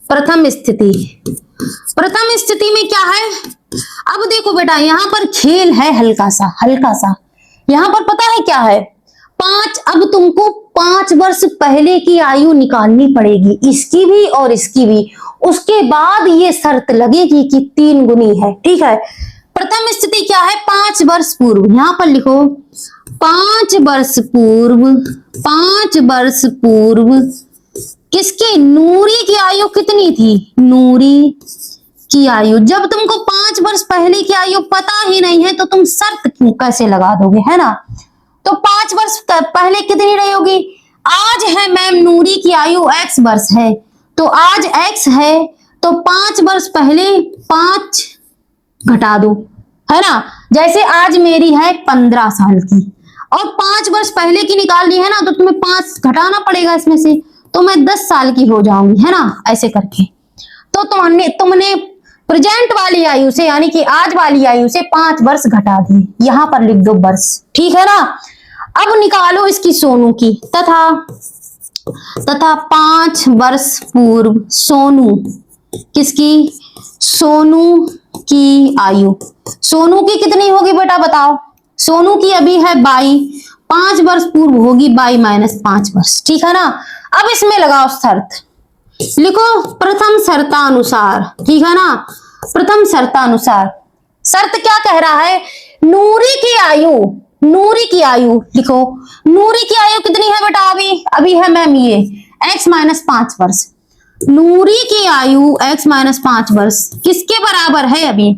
प्रथम स्थिति, प्रथम स्थिति में क्या है। अब देखो बेटा यहां पर खेल है हल्का सा, हल्का सा। यहां पर पता है क्या है, 5, अब तुमको 5 वर्ष पहले की आयु निकालनी पड़ेगी, इसकी भी और इसकी भी, उसके बाद ये शर्त लगेगी कि 3 गुनी है, ठीक है। प्रथम स्थिति क्या है, 5 वर्ष पूर्व, यहां पर लिखो 5 वर्ष पूर्व, 5 वर्ष पूर्व किसकी, नूरी की आयु कितनी थी, नूरी की आयु। जब तुमको 5 वर्ष पहले की आयु पता ही नहीं है तो तुम शर्त क्यों कैसे लगा दोगे, है ना। तो 5 वर्ष पहले कितनी रही होगी, आज है मैम नूरी की आयु x वर्ष है, तो आज x है तो 5 वर्ष पहले 5 घटा दो, है ना। जैसे आज मेरी है 15 साल की और 5 वर्ष पहले की निकालनी है ना, तो तुम्हें 5 घटाना पड़ेगा इसमें से, तो मैं 10 साल की हो जाऊंगी, है ना, ऐसे करके। तो तुमने प्रेजेंट वाली आयु से यानी कि आज वाली आयु से 5 वर्ष घटा दिए, यहां पर लिख दो वर्ष, ठीक है ना। अब निकालो इसकी सोनू की, तथा, तथा 5 वर्ष पूर्व सोनू, किसकी, सोनू की आयु, सोनू की कितनी होगी बेटा बताओ, सोनू की अभी है 22, 5 वर्ष पूर्व होगी 22 माइनस 5 वर्ष, ठीक है ना। अब इसमें लगाओ शर्त, लिखो प्रथम शर्तानुसार, ठीक है ना, प्रथम शर्तानुसार। शर्त क्या कह रहा है, नूरी की आयु, नूरी की आयु लिखो, नूरी की आयु कितनी है बेटा, अभी है मैम ये x माइनस 5 वर्ष। नूरी की आयु x माइनस 5 वर्ष किसके बराबर है? अभी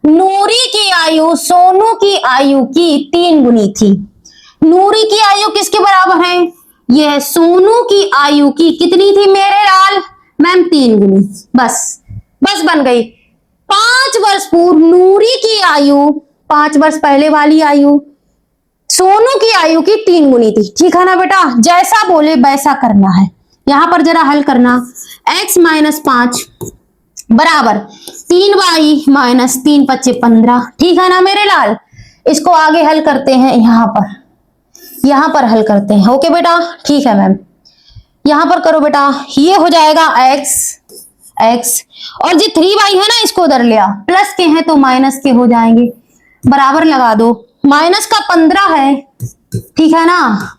नूरी की आयु सोनू की आयु की 3 गुनी थी। नूरी की आयु किसके बराबर है? यह सोनू की आयु की कितनी थी मेरे लाल? मैम 3 गुनी। बस बस बन गई। 5 वर्ष पूर्व नूरी की आयु, 5 वर्ष पहले वाली आयु सोनू की आयु की 3 गुनी थी। ठीक है ना बेटा? जैसा बोले वैसा करना है। यहां पर जरा हल करना। x माइनस 5 बराबर 3y माइनस 3 पच्चे 15। ठीक है ना मेरे लाल? इसको आगे हल करते हैं। यहां पर हल करते हैं। ओके बेटा? ठीक है मैम। यहां पर करो बेटा। ये हो जाएगा x और जो 3y है ना इसको उधर ले आ। प्लस के हैं तो माइनस के हो जाएंगे। बराबर लगा दो। माइनस का 15 है। ठीक है ना?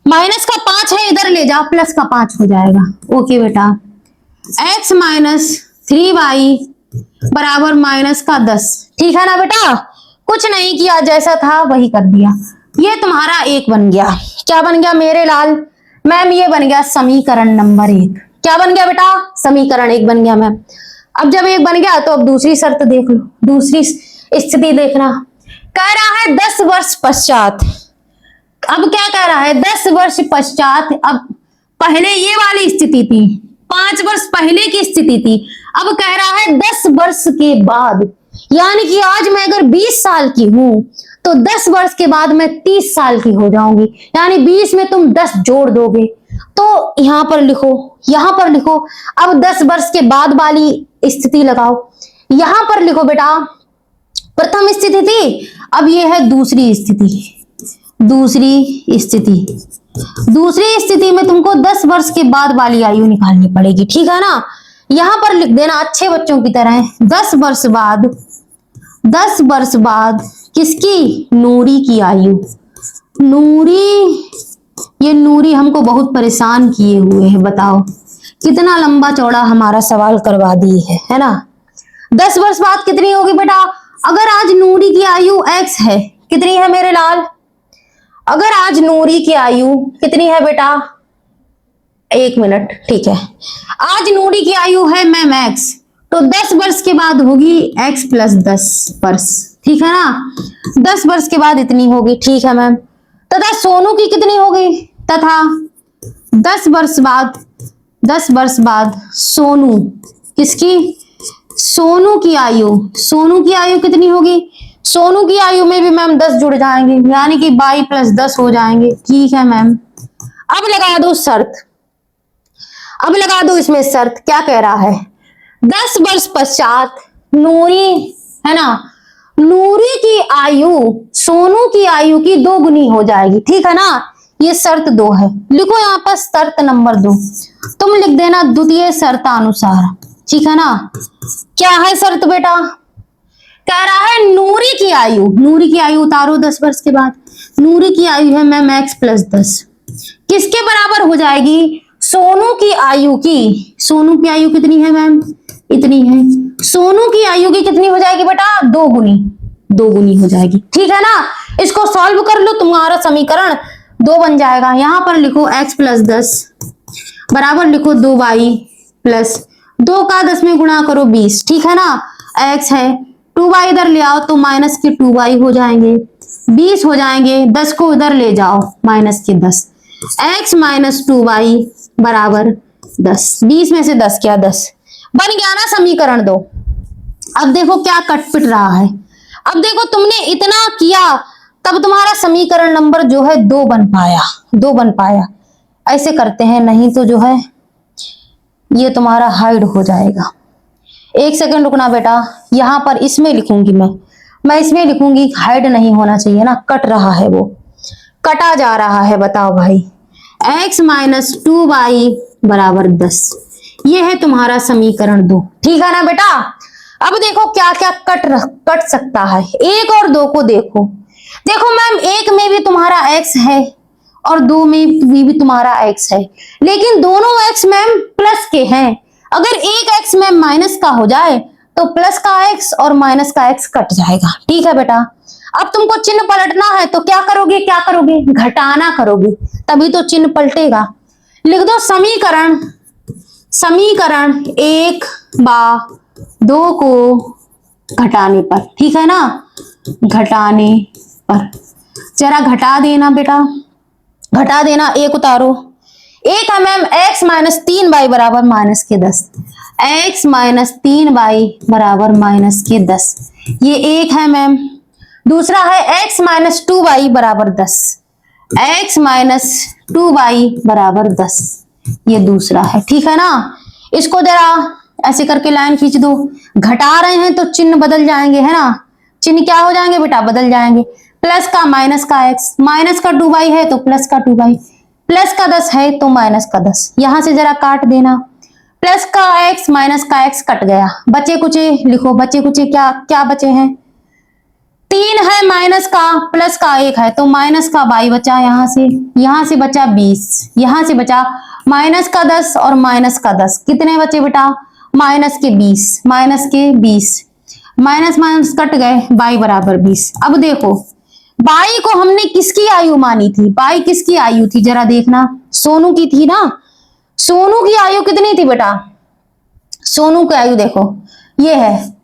माइनस का 5 है, इधर ले जाओ, प्लस का 5 हो जाएगा। ओके बेटा। x माइनस 3y बराबर माइनस का 10। ठीक है ना बेटा? कुछ नहीं किया, जैसा था वही कर दिया। ये तुम्हारा 1 बन गया। क्या बन गया मेरे लाल? मैम ये बन गया समीकरण नंबर 1। क्या बन गया बेटा? समीकरण 1 बन गया मैम। अब जब 1 बन गया तो अब दूसरी शर्त देख लो, दूसरी स्थिति देखना। कह रहा है 10 वर्ष पश्चात। अब क्या कह रहा है? 10 वर्ष पश्चात। अब पहले ये वाली स्थिति थी, 5 वर्ष पहले की स्थिति थी। अब कह रहा है 10 वर्ष के बाद, यानी कि आज मैं अगर 20 साल की हूं तो 10 वर्ष के बाद मैं 30 साल की हो जाऊंगी। यानी 20 में तुम 10 जोड़ दोगे तो यहां पर लिखो। अब 10 वर्ष के बाद वाली स्थिति लगाओ। यहां पर लिखो बेटा, प्रथम स्थिति थी, अब ये है दूसरी स्थिति। दूसरी स्थिति में तुमको 10 वर्ष के बाद वाली आयु निकालनी पड़ेगी। ठीक है ना? यहां पर लिख देना अच्छे बच्चों की तरह 10 वर्ष बाद किसकी? नूरी की आयु। ये नूरी हमको बहुत परेशान किए हुए है। बताओ कितना लंबा चौड़ा हमारा सवाल करवा दी है ना? 10 वर्ष बाद कितनी होगी बेटा? अगर आज नूरी की आयु x है, कितनी है मेरे लाल? अगर आज नूरी की आयु कितनी है बेटा? 1 मिनट। ठीक है, आज नूरी की आयु है मैम x, तो 10 वर्ष के बाद होगी x प्लस 10 वर्ष। ठीक है ना? 10 वर्ष के बाद इतनी होगी। ठीक है मैम। तथा सोनू की कितनी होगी? तथा 10 वर्ष बाद सोनू किसकी? सोनू की आयु कितनी होगी? सोनू की आयु में भी मैम 10 जुड़ जाएंगे, यानी कि 22 प्लस 10 हो जाएंगे। ठीक है मैम। अब लगा दो शर्त। अब लगा दो इसमें शर्त। क्या कह रहा है? 10 वर्ष पश्चात नूरी है ना, नूरी की आयु सोनू की आयु की 2 गुनी हो जाएगी। ठीक है ना? ये शर्त 2 है। लिखो यहाँ पर शर्त नंबर 2। तुम लिख देना द्वितीय शर्तानुसार। ठीक है ना? क्या है शर्त बेटा? कह रहा है नूरी की आयु उतारो 10 वर्ष के बाद। नूरी की आयु है मैम x प्लस 10, किसके बराबर हो जाएगी? सोनू की आयु कितनी है मैम? इतनी है। सोनू की आयु की कितनी हो जाएगी बेटा? 2 गुनी हो जाएगी। ठीक है ना? इसको सॉल्व कर लो, तुम्हारा समीकरण 2 बन जाएगा। यहां पर लिखो x प्लस 10 बराबर लिखो 2y प्लस 2 का 10 में गुणा करो 20। ठीक है ना? x है, 2y इधर ले आओ तो माइनस के 2y हो जाएंगे, 20 हो जाएंगे। 10 को इधर ले जाओ, माइनस के 10। x माइनस 2y बराबर 10। 20 में से 10 क्या? 10 बन गया ना समीकरण 2। अब देखो क्या कटपिट रहा है। अब देखो तुमने इतना किया तब तुम्हारा समीकरण नंबर जो है 2 बन पाया। ऐसे करते हैं, नहीं तो जो है ये तुम्हारा हाइड हो जाएगा। 1 सेकंड रुकना बेटा। यहां पर इसमें लिखूंगी मैं इसमें लिखूंगी, हाइड नहीं होना चाहिए ना, कट रहा है, वो कटा जा रहा है। बताओ भाई, x माइनस 2y बराबर 10। ये है तुम्हारा समीकरण 2। ठीक है ना बेटा? अब देखो क्या क्या कट सकता है। 1 और 2 को देखो मैम, 1 में भी तुम्हारा x है और 2 में भी तुम्हारा x है, लेकिन दोनों x मैम प्लस के हैं। अगर एक x मैम माइनस का हो जाए तो प्लस का x और माइनस का x कट जाएगा। ठीक है बेटा? अब तुमको चिन्ह पलटना है तो क्या करोगे? घटाना करोगे, तभी तो चिन्ह पलटेगा। लिख दो समीकरण 1/2 को घटाने पर, ठीक है ना, घटाने पर जरा घटा देना बेटा, घटा देना, एक उतारो। एक है मैम x माइनस 3y बराबर माइनस के 10, x माइनस 3y बराबर माइनस के 10, ये एक है मैम। दूसरा है x माइनस 2y बराबर 10, x माइनस 2y बराबर 10, ये दूसरा है, ठीक है ना। इसको जरा ऐसे करके लाइन खींच दो, घटा रहे हैं तो चिन्ह बदल जाएंगे, है ना, चिन्ह क्या हो जाएंगे बेटा, बदल जाएंगे। प्लस का माइनस का x, माइनस का 2y है तो प्लस का 2y, प्लस का 10 है तो माइनस का 10, यहां से जरा काट देना। प्लस का x माइनस का x कट गया, बचे कुचे लिखो, बचे कुचे क्या क्या बचे हैं, 3 है माइनस का, प्लस का 1 है तो माइनस का y बचा, यहां से बचा 20, यहां से बचा माइनस का 10 और माइनस का 10, कितने बचे बेटा, माइनस के 20, माइनस के 20, माइनस माइनस कट गए, y बराबर 20। अब देखो बाई को हमने किसकी आयु मानी थी, बाई किसकी आयु थी जरा देखना, सोनू की थी ना। सोनू की आयु कितनी थी बेटा, सोनू की आयु देखो ये है,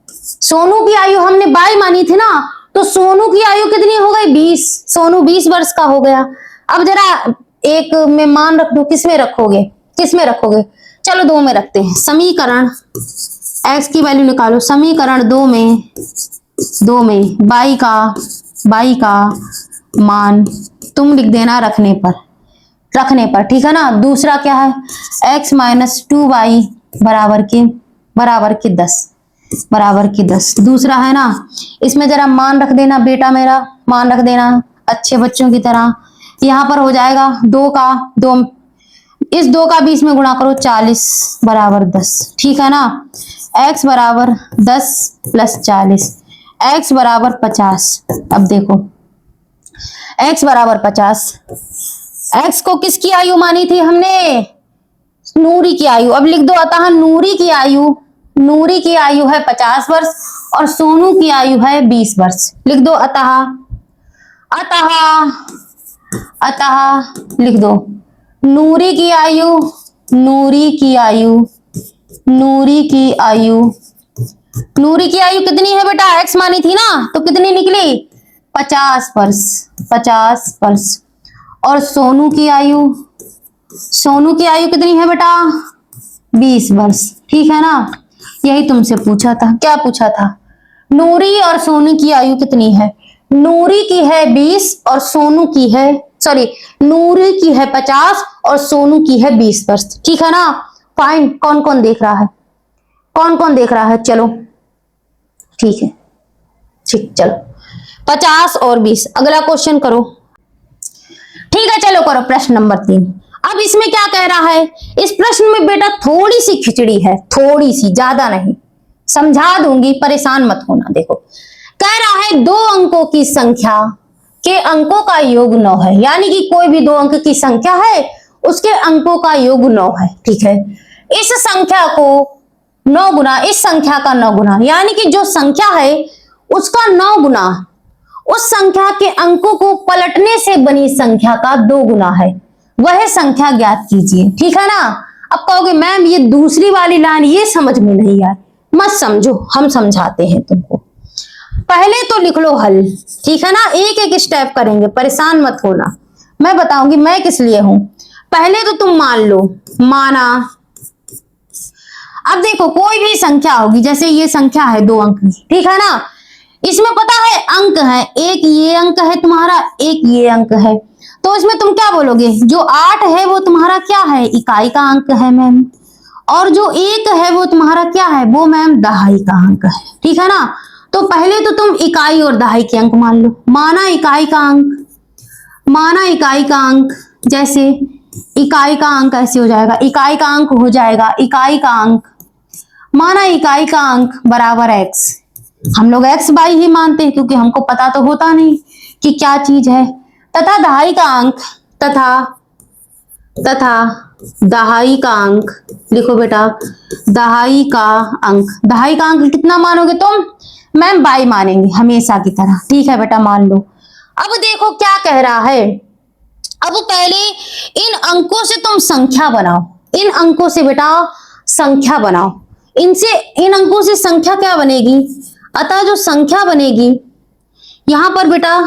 सोनू की आयु हमने बाई मानी थी ना, तो सोनू की आयु कितनी हो गई 20, सोनू 20 वर्ष का हो गया। अब जरा एक में मान रख दो, किसमें रखोगे, किसमें रखोगे, चलो 2 में रखते हैं। समीकरण x की वैल्यू निकालो, समीकरण 2 में बाई का मान तुम लिख देना रखने पर, ठीक है ना। दूसरा क्या है, x माइनस 2y बराबर के 10, दूसरा है ना, इसमें जरा मान रख देना बेटा, मेरा मान रख देना अच्छे बच्चों की तरह। यहां पर हो जाएगा 2 का 2, इस 2 का 20 में गुणा करो, 40 बराबर 10, ठीक है ना। x बराबर 10 प्लस 40, x बराबर 50। अब देखो x बराबर 50, x को किसकी आयु मानी थी हमने, नूरी की आयु। अब लिख दो अतः नूरी की आयु है 50 वर्ष और सोनू की आयु है 20 वर्ष। लिख दो अतः लिख दो नूरी की आयु कितनी है बेटा, x मानी थी ना, तो कितनी निकली 50 वर्ष। और सोनू की आयु कितनी है बेटा, 20 वर्ष, ठीक है ना। यही तुमसे पूछा था, क्या पूछा था, नूरी और सोनू की आयु कितनी है, नूरी की है 20 और सोनू की है, सॉरी नूरी की है 50 और सोनू की है 20 वर्ष, ठीक है ना। फाइन, कौन कौन देख रहा है, चलो ठीक है, ठीक, चलो 50 और 20। अगला क्वेश्चन करो, ठीक है, चलो करो प्रश्न नंबर 3। अब इसमें क्या कह रहा है, इस प्रश्न में बेटा थोड़ी सी खिचड़ी है, थोड़ी सी, ज्यादा नहीं, समझा दूंगी, परेशान मत होना। देखो कह रहा है 2 अंकों की संख्या के अंकों का योग 9 है, यानी कि कोई भी 2 अंक की संख्या है उसके अंकों का योग 9 है, ठीक है। इस संख्या को 9 गुना, इस संख्या का 9 गुना, यानी कि जो संख्या है उसका 9 गुना उस संख्या के अंकों को पलटने से बनी संख्या का 2 गुना है, वह संख्या ज्ञात कीजिए, ठीक है ना। अब कहोगे मैम ये दूसरी वाली लाइन ये समझ में नहीं आए, मत समझो, हम समझाते हैं तुमको। पहले तो लिख लो हल, ठीक है ना, एक एक स्टेप करेंगे, परेशान मत होना, मैं बताऊंगी मैं किस लिए हूं। पहले तो तुम मान लो, माना। अब देखो कोई भी संख्या होगी, जैसे ये संख्या है 2 अंक की, ठीक है ना, इसमें पता है अंक है, एक ये अंक है तुम्हारा, एक ये अंक है, तो इसमें तुम क्या बोलोगे, जो 8 है वो तुम्हारा क्या है, इकाई का अंक है मैम, और जो 1 है वो तुम्हारा क्या है, वो मैम दहाई का अंक है, ठीक है ना। तो पहले तो तुम इकाई और दहाई के अंक मान लो, माना इकाई का अंक, जैसे इकाई का अंक ऐसे हो जाएगा, इकाई का अंक हो जाएगा, इकाई का अंक, माना इकाई का अंक बराबर x, हम लोग x बाई ही मानते हैं क्योंकि हमको पता तो होता नहीं कि क्या चीज है, तथा दहाई का अंक, तथा दहाई का अंक, लिखो बेटा दहाई का अंक कितना मानोगे तुम, मैम बाई मानेंगे हमेशा की तरह, ठीक है बेटा मान लो। अब देखो क्या कह रहा है, अब पहले इन अंकों से तुम संख्या बनाओ, इन अंकों से बेटा संख्या बनाओ। इनसे, इन अंकों से संख्या क्या बनेगी? अतः जो संख्या बनेगी यहां पर बेटा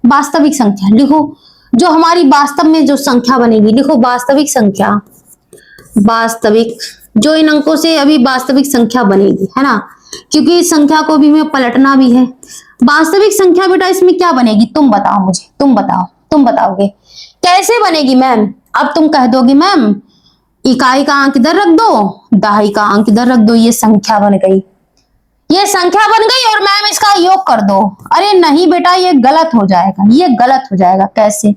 वास्तविक संख्या लिखो। जो हमारी वास्तव में जो संख्या बनेगी लिखो वास्तविक संख्या, वास्तविक, जो इन अंकों से अभी वास्तविक संख्या बनेगी, है ना, क्योंकि इस संख्या को भी हमें पलटना भी है। वास्तविक संख्या बेटा इसमें क्या बनेगी? तुम बताओ मुझे, तुम बताओ, तुम बताओगे कैसे बनेगी मैम? अब तुम कह दोगे मैम इकाई का अंक इधर रख दो, दहाई का अंक इधर रख दो, ये संख्या बन गई, ये संख्या बन गई और मैम इसका योग कर दो। अरे नहीं बेटा, ये गलत हो जाएगा, ये गलत हो जाएगा। कैसे?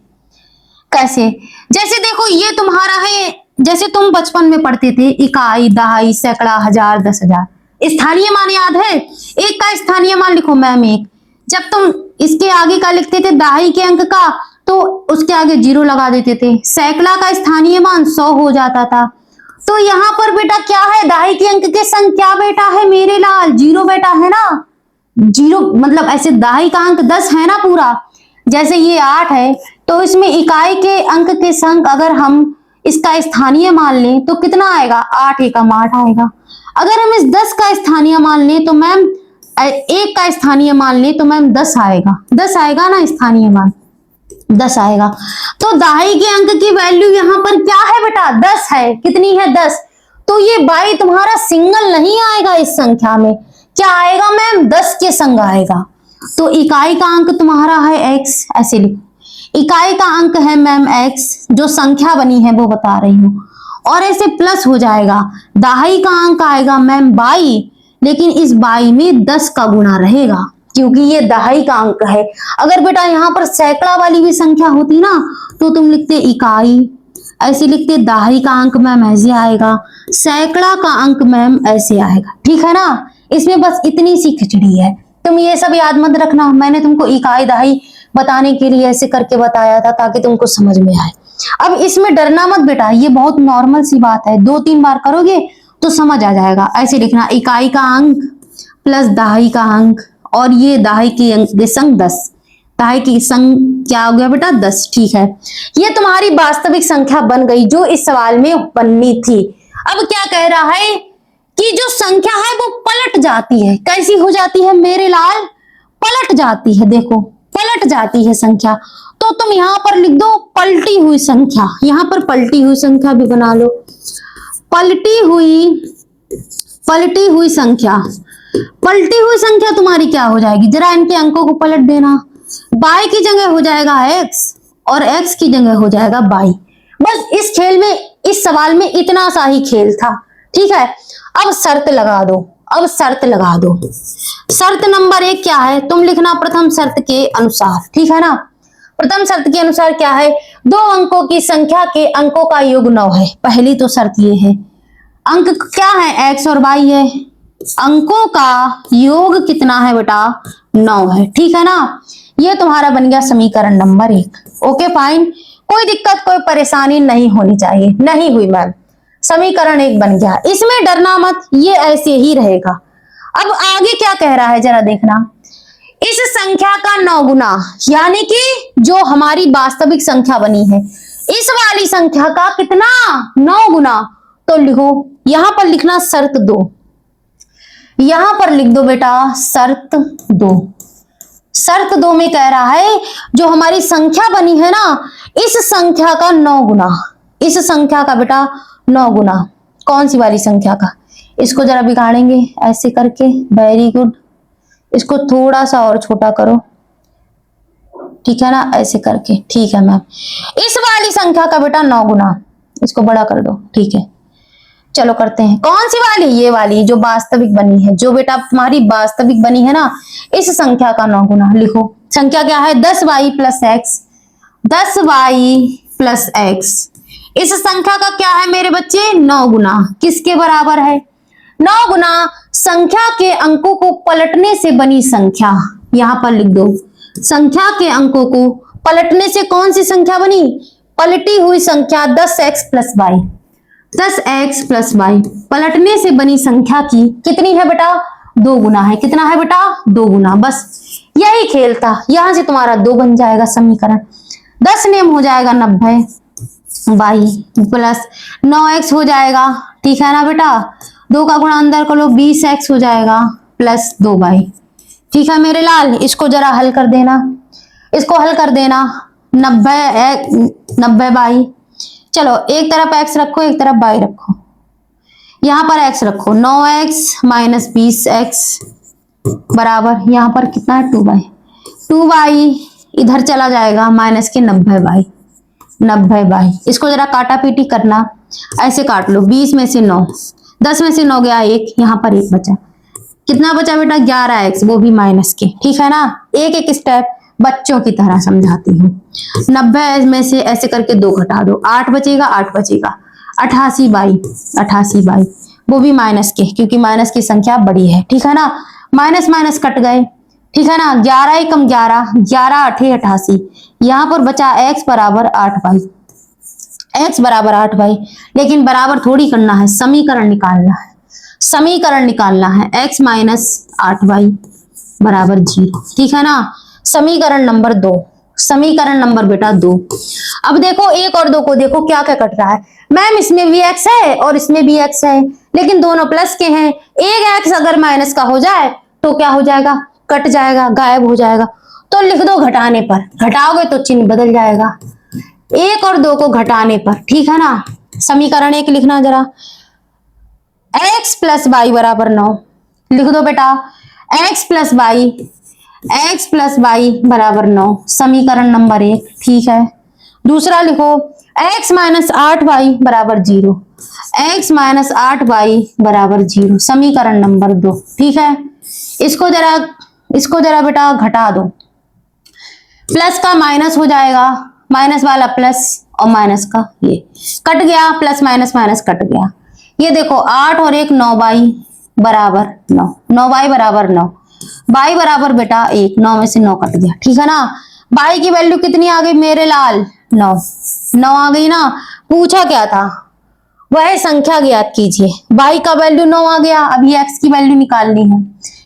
कैसे? जैसे देखो ये तुम्हारा है, जैसे तुम बचपन में पढ़ते थे इकाई, दहाई, सैकड़ा, हजार, 10,000, स्थानीय मान याद है? एक का स्थानीय मान लिखो मैम एक। जब तुम इसके आगे का लिखते थे दहाई के अंक का, तो उसके आगे 0 लगा देते थे। सैकड़ा का स्थानीय मान 100 हो जाता था। तो यहाँ पर बेटा क्या है? दहाई के अंक के संग क्या बेटा है मेरे लाल? 0 बेटा है ना। 0 मतलब ऐसे दहाई का अंक 10 है ना पूरा। जैसे ये 8 है तो इसमें इकाई के अंक के संग अगर हम इसका स्थानीय मान लें तो कितना आएगा? 8 एकम 8 आएगा। अगर हम इस 10 का स्थानीय मान लें तो मैम, 1 का स्थानीय मान लें तो मैम 10 आएगा। 10 आएगा ना स्थानीय मान, 10 आएगा। तो दहाई के अंक की वैल्यू यहाँ पर क्या है बेटा? 10 है। कितनी है? 10। तो ये 22 तुम्हारा सिंगल नहीं आएगा इस संख्या में। क्या आएगा मैम? 10 के संग आएगा। तो इकाई का अंक तुम्हारा है x, ऐसे लिखो। इकाई का अंक है मैम x, जो संख्या बनी है वो बता रही हूँ, और ऐसे प्लस हो जाएगा। दहाई का अंक आएगा मैम 22, लेकिन इस 22 में 10 का गुणा रहेगा क्योंकि ये दहाई का अंक है। अगर बेटा यहाँ पर सैकड़ा वाली भी संख्या होती ना तो तुम लिखते इकाई, ऐसे लिखते दहाई का अंक मैम ऐसे आएगा, सैकड़ा का अंक मैम ऐसे आएगा। ठीक है ना। इसमें बस इतनी सी खिचड़ी है, तुम ये सब याद मत रखना। मैंने तुमको इकाई दहाई बताने के लिए ऐसे करके बताया था ताकि तुमको समझ में आए। अब इसमें डरना मत बेटा, ये बहुत नॉर्मल सी बात है, 2-3 बार करोगे तो समझ आ जाएगा। ऐसे लिखना इकाई का अंक प्लस दहाई का अंक, और ये दहाई के अंक के संग 10। दहाई की संग क्या हो गया बेटा? 10। ठीक है, ये तुम्हारी वास्तविक संख्या बन गई जो इस सवाल में बननी थी। अब क्या कह रहा है कि जो संख्या है वो पलट जाती है। कैसी हो जाती है मेरे लाल? पलट जाती है। देखो पलट जाती है संख्या, तो तुम यहां पर लिख दो पलटी हुई संख्या। यहां पर पलटी हुई संख्या भी बना लो। पलटी हुई संख्या, पलटी हुई संख्या तुम्हारी क्या हो जाएगी? जरा इनके अंकों को पलट देना। y की जगह हो जाएगा x और x की जगह हो जाएगा y। बस इस खेल में, इस सवाल में इतना सा ही खेल था। ठीक है, अब शर्त लगा दो। अब शर्त लगा दो। शर्त नंबर 1 क्या है? तुम लिखना प्रथम शर्त के अनुसार। ठीक है ना। प्रथम शर्त के अनुसार क्या है? 2 अंकों की संख्या के अंकों का योग 9 है। पहली तो शर्त ये है। अंक क्या है? x और y है। अंकों का योग कितना है बेटा? 9 है। ठीक है ना। ये तुम्हारा बन गया समीकरण नंबर 1। ओके फाइन, कोई दिक्कत कोई परेशानी नहीं होनी चाहिए। नहीं हुई मैम, समीकरण 1 बन गया। इसमें डरना मत, ये ऐसे ही रहेगा। अब आगे क्या कह रहा है जरा देखना। इस संख्या का 9 गुना, यानी कि जो हमारी वास्तविक संख्या बनी है इस वाली संख्या का कितना? 9 गुना। तो लिखो, यहां पर लिखना शर्त 2। यहां पर लिख दो बेटा शर्त 2। शर्त 2 में कह रहा है जो हमारी संख्या बनी है ना इस संख्या का 9 गुना। इस संख्या का बेटा 9 गुना। कौन सी वाली संख्या का? इसको जरा बिगाड़ेंगे ऐसे करके। Very good. इसको थोड़ा सा और छोटा करो। ठीक है ना, ऐसे करके। ठीक है मैम, इस वाली संख्या का बेटा 9 गुना। इसको बड़ा कर दो। ठीक है, चलो करते हैं। कौन सी वाली? ये वाली जो वास्तविक बनी है, जो बेटा तुम्हारी वास्तविक बनी है ना इस संख्या का 9 गुना। लिखो संख्या क्या है? 10y plus x। 10y plus x। इस संख्या का क्या है मेरे बच्चे? 9 गुना। किसके बराबर है? 9 गुना संख्या के अंकों को पलटने से बनी संख्या। यहां पर लिख दो संख्या के अंकों को पलटने से कौन सी संख्या बनी? पलटी हुई संख्या 10x plus y। 10x plus y पलटने से बनी संख्या की कितनी है बेटा? 2 गुना है। कितना है बेटा? 2 गुना। बस यही खेल था। यहां से तुम्हारा 2 बन जाएगा समीकरण। 10 नेम हो जाएगा 90। बाई प्लस 9x हो जाएगा, ठीक है ना बेटा। 2 का गुणा अंदर कर लो, 20x हो जाएगा प्लस 2y। ठीक है मेरे लाल, इसको जरा हल कर देना, इसको हल कर देना। 90 बाई, चलो एक तरफ x रखो एक तरफ y रखो, यहां पर x रखो, 9x माइनस 20x बराबर यहां पर कितना है 2y। 2y इधर चला जाएगा माइनस के 90 बाई। इसको जरा काटा पीटी करना, ऐसे काट लो, 20 में से 9, 10 में से 9 गया 1, यहाँ पर 1 बचा, कितना बचा बेटा 11x, वो भी माइनस के, ठीक है ना। एक एक स्टेप बच्चों की तरह समझाती हूँ। 90 में से ऐसे करके 2 घटा दो, 8 बचेगा, 8 बचेगा, 88 बाई, वो भी माइनस के, क्योंकि माइनस की संख्या बड़ी है, ठीक है ना। माइनस माइनस कट गए, ठीक है ना। 11 एकम 11, 11 8 88, यहां पर बचा x बराबर 8 बाई, x बराबर 8 बाई। लेकिन बराबर थोड़ी करना है, समीकरण निकालना है, समीकरण निकालना है। x माइनस 8 बाई बराबर 0, ठीक है ना। समीकरण नंबर 2, समीकरण नंबर बेटा 2। अब देखो 1 और 2 को देखो क्या क्या कट रहा है। मैम इसमें भी x है और इसमें भी x है, लेकिन दोनों प्लस के हैं। एक x अगर माइनस का हो जाए तो क्या हो जाएगा, कट जाएगा, गायब हो जाएगा। तो लिख दो घटाने पर, घटाओगे तो चिन्ह बदल जाएगा, 1 और 2 को घटाने पर, ठीक है ना। समीकरण 1 लिखना जरा, x प्लस वाई बराबर 9, लिख दो बेटा, x प्लस वाई बराबर 9, समीकरण नंबर 1, ठीक है। दूसरा लिखो, x माइनस 8y बराबर 0, x माइनस 8y बराबर 0, समीकरण नंबर 2, ठीक है। इसको जरा बेटा घटा दो, प्लस का माइनस हो जाएगा, माइनस वाला प्लस और माइनस का ये कट गया, प्लस माइनस माइनस कट गया। ये देखो 8 और 1 9 बाई बराबर 9, 9 बाई बराबर 9, बाई बराबर बेटा 1, 9 में से 9 कट गया, ठीक है ना। बाई की वैल्यू कितनी आ गई मेरे लाल, 9 आ गई ना। पूछा क्या था, वह संख्या ज्ञात कीजिए। बाई का वैल्यू 9 आ गया, अब ये x की वैल्यू निकालनी है,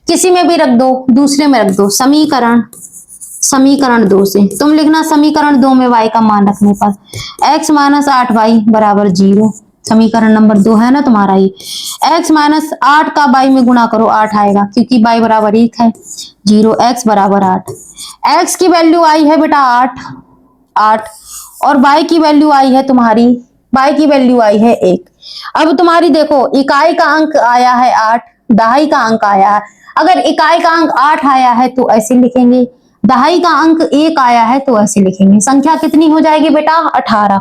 किसी में भी रख दो, दूसरे में रख दो। समीकरण 2 से तुम लिखना, समीकरण 2 में y का मान रखने पर x माइनस 8y बराबर 0, समीकरण नंबर 2 है ना तुम्हारा ये। x माइनस 8 का y में गुणा करो, 8 आएगा, क्योंकि y बराबर 1 है, 0, x बराबर 8। x की वैल्यू आई है बेटा 8 और y की वैल्यू आई है तुम्हारी, y की वैल्यू आई है 1। अब तुम्हारी देखो इकाई का अंक आया है 8, दहाई का अंक आया है। अगर इकाई का अंक 8 आया है तो ऐसे लिखेंगे, दहाई का अंक 1 आया है तो ऐसे लिखेंगे। संख्या कितनी हो जाएगी बेटा 18,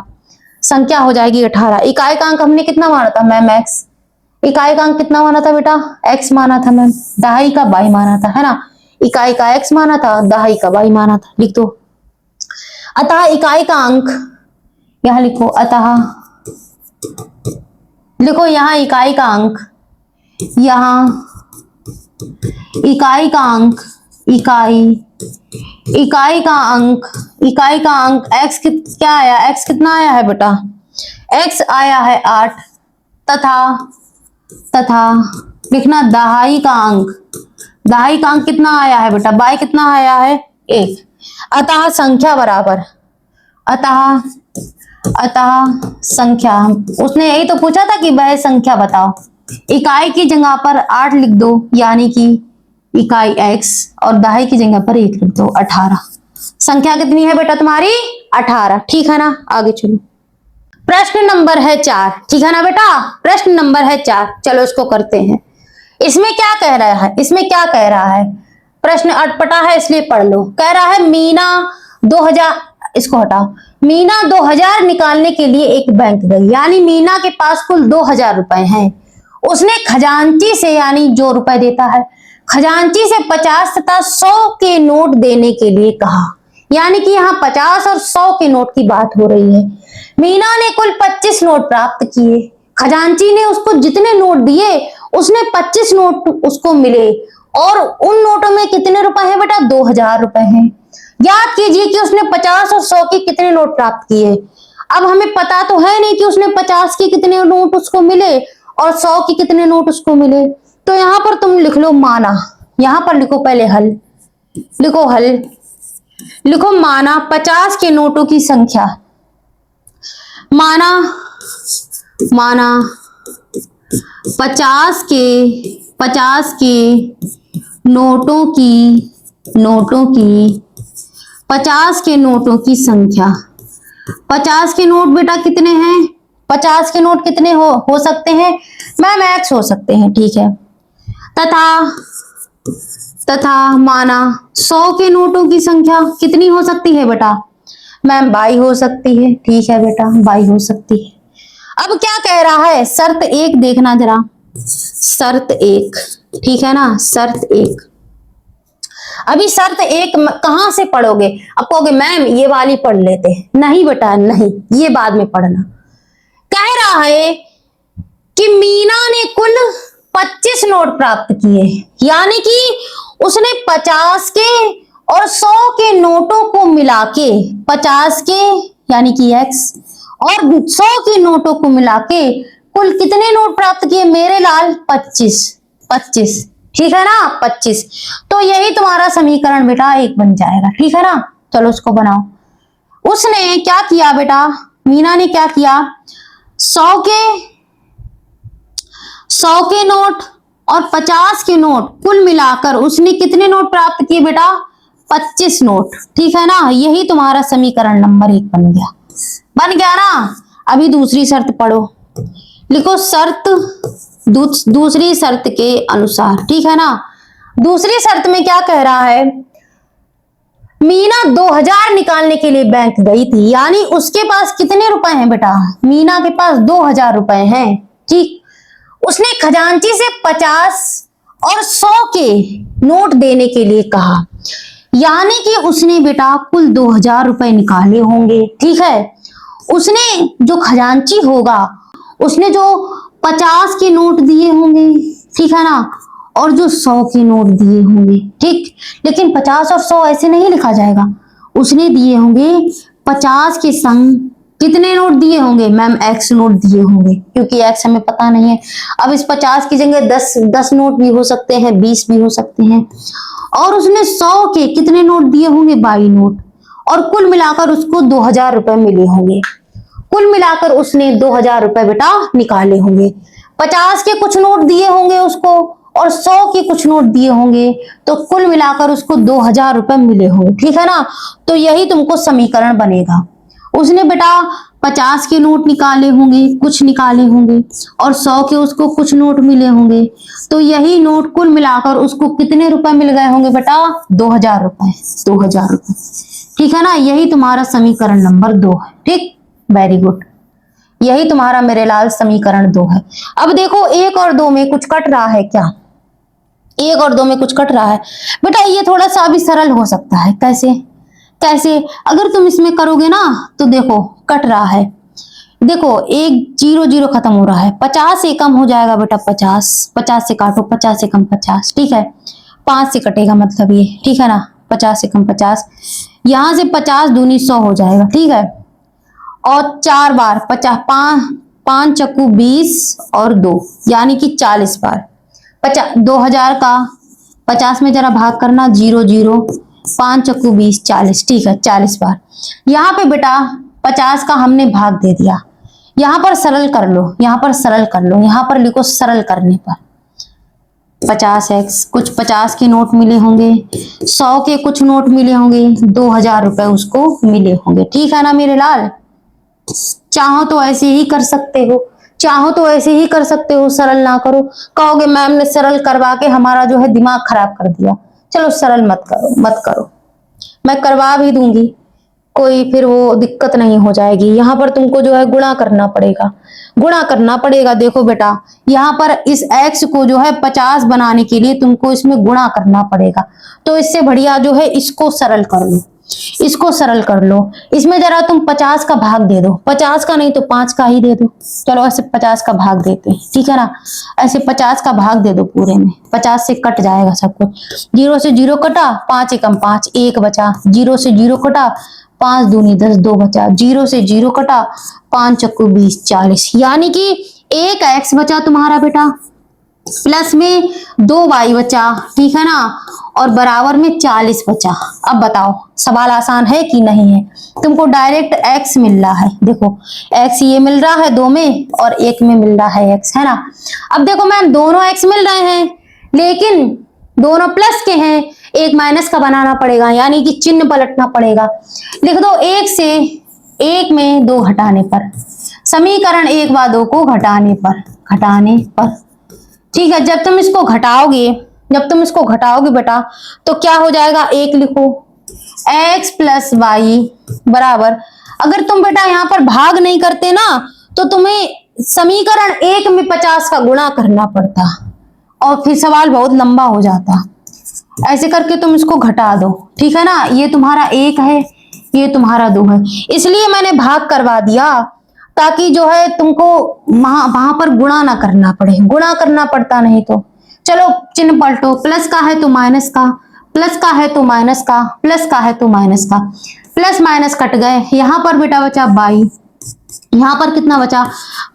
संख्या हो जाएगी 18। इकाई का अंक हमने कितना माना था मैम, x। इकाई का अंक कितना माना था बेटा, x माना था मैम, दहाई का y माना था, है ना। इकाई का x माना था, दहाई का y माना था, लिख दो। अतः इकाई का अंक, यहां लिखो, अतः लिखो यहाँ इकाई का अंक, यहाँ इकाई का अंक, इकाई का अंक x क्या आया, x कितना आया है बेटा, x आया है 8, तथा लिखना दहाई का अंक कितना आया है बेटा, y कितना आया है 1। अतः संख्या बराबर, अतः संख्या, उसने यही तो पूछा था कि वह संख्या बताओ। इकाई की जगह पर 8 लिख दो, यानी कि इकाई x, और दहाई की जगह पर 1 लिख दो, 18। संख्या कितनी है बेटा तुम्हारी 18, ठीक है ना। आगे चलो, प्रश्न नंबर है 4, ठीक है ना बेटा, प्रश्न नंबर है 4। चलो इसको करते हैं। इसमें क्या कह रहा है, प्रश्न अटपटा है इसलिए पढ़ लो। कह रहा है मीना 2000, इसको हटाओ, मीना 2000 निकालने के लिए एक बैंक गई, यानी मीना के पास कुल 2000 रुपए हैं। उसने खजांची से, यानी जो रुपए देता है, खजांची से 50 तथा 100 के नोट देने के लिए कहा, यानी कि यहाँ 50 और 100 के नोट की बात हो रही है। मीना ने कुल 25 नोट प्राप्त किए, खजांची ने उसको जितने नोट दिए उसने 25 नोट उसको मिले, और उन नोटों में कितने रुपए हैं बेटा, 2000 रुपए हैं। याद कीजिए कि उसने 50 और 100 के कितने नोट प्राप्त किए। अब हमें पता तो है नहीं कि उसने 50 के कितने नोट उसको मिले और 100 के कितने नोट उसको मिले, तो यहां पर तुम लिख लो माना, यहां पर लिखो पहले हल, लिखो माना 50 के नोटों की संख्या, माना माना 50 के नोटों की 50 के नोटों की संख्या। 50 के नोट बेटा कितने हैं? 50 के नोट कितने हो सकते हैं मैम? एक्स हो सकते हैं, ठीक है। तथा माना 100 के नोटों की संख्या कितनी हो सकती है बेटा? मैम 22 हो सकती है, ठीक है बेटा 22 हो सकती है। अब क्या कह रहा है? शर्त एक देखना जरा, शर्त एक, ठीक है ना, शर्त एक। अभी शर्त एक कहां से पढ़ोगे? अब कहोगे मैम ये वाली पढ़ लेते हैं। नहीं बेटा नहीं, ये बाद में पढ़ना। कह रहा है कि मीना ने कुल 25 नोट प्राप्त किए, यानी कि उसने 50 के और 100 के नोटों को मिला के, 50 के यानी कि x और 100 के नोटों को मिला के कुल कितने नोट प्राप्त किए मेरे लाल? 25, ठीक है ना, 25। तो यही तुम्हारा समीकरण बेटा एक बन जाएगा, ठीक है ना। चलो उसको बनाओ। उसने क्या किया बेटा? मीना ने क्या किया? 100 के नोट और 50 के नोट कुल मिलाकर उसने कितने नोट प्राप्त किए बेटा? 25 नोट, ठीक है ना। यही तुम्हारा समीकरण नंबर 1 बन गया ना। अभी दूसरी शर्त पढ़ो, लिखो शर्त दूसरी शर्त के अनुसार, ठीक है ना। दूसरी शर्त में क्या कह रहा है? मीना 2000 निकालने के लिए बैंक गई थी, यानी उसके पास कितने रुपए हैं बेटा? मीना के पास 2000 रुपए हैं, ठीक। उसने खजांची से 50 और 100 के नोट देने के लिए कहा, यानी कि उसने बेटा कुल 2000 रुपए निकाले होंगे, ठीक है। उसने जो खजांची होगा उसने जो 50 के नोट दिए होंगे, ठीक है ना, और जो 100 के नोट दिए होंगे, ठीक। लेकिन 50 और 100 ऐसे नहीं लिखा जाएगा, उसने दिए होंगे 50 के संग कितने नोट दिए होंगे? मैम x नोट दिए होंगे, क्योंकि x हमें पता नहीं है। अब इस 50 की जगह 10 नोट भी हो सकते हैं, 20 भी हो सकते हैं। और उसने 100 के कितने नोट दिए होंगे? 22 नोट, और कुल मिलाकर उसको 2000 रुपए मिले होंगे। कुल मिलाकर उसने 2000 रुपए बेटा निकाले होंगे। 50 के कुछ नोट दिए होंगे उसको और 100 के कुछ नोट दिए होंगे, तो कुल मिलाकर उसको 2000 रुपए मिले होंगे, ठीक है ना। तो यही तुमको समीकरण बनेगा। उसने बेटा 50 के नोट निकाले होंगे, कुछ निकाले होंगे, और 100 के उसको कुछ नोट मिले होंगे, तो यही नोट कुल मिलाकर उसको कितने रुपए मिल गए होंगे बेटा? 2000 रुपए, 2000 रुपए, ठीक है ना। यही तुम्हारा समीकरण नंबर 2 है, ठीक, वेरी गुड। यही तुम्हारा मेरे लाल समीकरण 2 है। अब देखो 1 और 2 में कुछ कट रहा है क्या? 1 और 2 में कुछ कट रहा है बेटा। ये थोड़ा सा अभी सरल हो सकता है। कैसे? अगर तुम इसमें करोगे ना तो देखो कट रहा है, देखो 1 0 0 खत्म हो रहा है, 50 से कम हो जाएगा बेटा 50 से काटो, 50 से कम 50, ठीक है। 5 से कटेगा मतलब ये, ठीक है ना, 50 से कम 50, यहां से 50 दूनी 100 हो जाएगा, ठीक है। और 4 बार 50, 5 चक्कू 20 और 2 यानी कि 40 बार 2000 का 50 में जरा भाग करना, 0 0, 5 चक्कू 20, 40, ठीक है, 40 बार। यहाँ पे बेटा 50 का हमने भाग दे दिया। यहाँ पर सरल कर लो, यहाँ पर लिखो सरल करने पर 50x, कुछ 50 के नोट मिले होंगे, 100 के कुछ नोट मिले होंगे, 2000 रुपए उसको मिले होंगे, ठीक है ना मेरे लाल। चाहो तो ऐसे ही कर सकते हो, सरल ना करो। कहोगे मैम ने सरल करवा के हमारा जो है दिमाग खराब कर दिया। चलो सरल मत करो, मैं करवा भी दूंगी, कोई फिर वो दिक्कत नहीं हो जाएगी। यहाँ पर तुमको जो है गुणा करना पड़ेगा। देखो बेटा यहाँ पर इस x को जो है 50 बनाने के लिए तुमको इसमें गुणा करना पड़ेगा। तो इससे बढ़िया जो है इसको सरल कर लो। इसमें जरा तुम 50 का भाग दे दो, 50 का नहीं तो 5 का ही दे दो। चलो ऐसे 50 का भाग देते हैं, ठीक है ना। ऐसे 50 का भाग दे दो पूरे में, 50 से कट जाएगा सब कुछ। 0 से 0 कटा, 5 एकम 5, 1 बचा। 0 से 0 कटा, 5 दूनी 10, 2 बचा। 0 से 0 कटा, 5 चक्कू 20, 40, यानी कि 1 x बचा तुम्हारा बेटा, प्लस में 2 y बचा, ठीक है ना। और बराबर में 40 बचा। अब बताओ सवाल आसान है कि नहीं है? तुमको डायरेक्ट x मिल रहा है, देखो x ये मिल रहा है 2 में और 1 में मिल रहा है x, है ना। अब देखो मैम दोनों x मिल रहे हैं लेकिन दोनों प्लस के हैं, एक माइनस का बनाना पड़ेगा, यानी कि चिन्ह पलटना पड़ेगा। लिख दो 1 से 1 में 2 घटाने पर, समीकरण 1 व 2 को घटाने पर, ठीक है। जब तुम इसको घटाओगे बेटा तो क्या हो जाएगा, 1 लिखो, x प्लस वाई बराबर, अगर तुम बेटा यहाँ पर भाग नहीं करते ना तो तुम्हें समीकरण 1 में 50 का गुणा करना पड़ता और फिर सवाल बहुत लंबा हो जाता। ऐसे करके तुम इसको घटा दो, ठीक है ना। ये तुम्हारा 1 है, ये तुम्हारा 2 है, इसलिए मैंने भाग करवा दिया ताकि जो है तुमको वहां पर गुणा ना करना पड़े, गुणा करना पड़ता नहीं तो। चलो चिन्ह पलटो, प्लस का है तो माइनस का, प्लस का है तो माइनस का, प्लस का है तो माइनस का, प्लस माइनस कट गए। यहाँ पर बेटा बचा 22, यहाँ पर कितना बचा,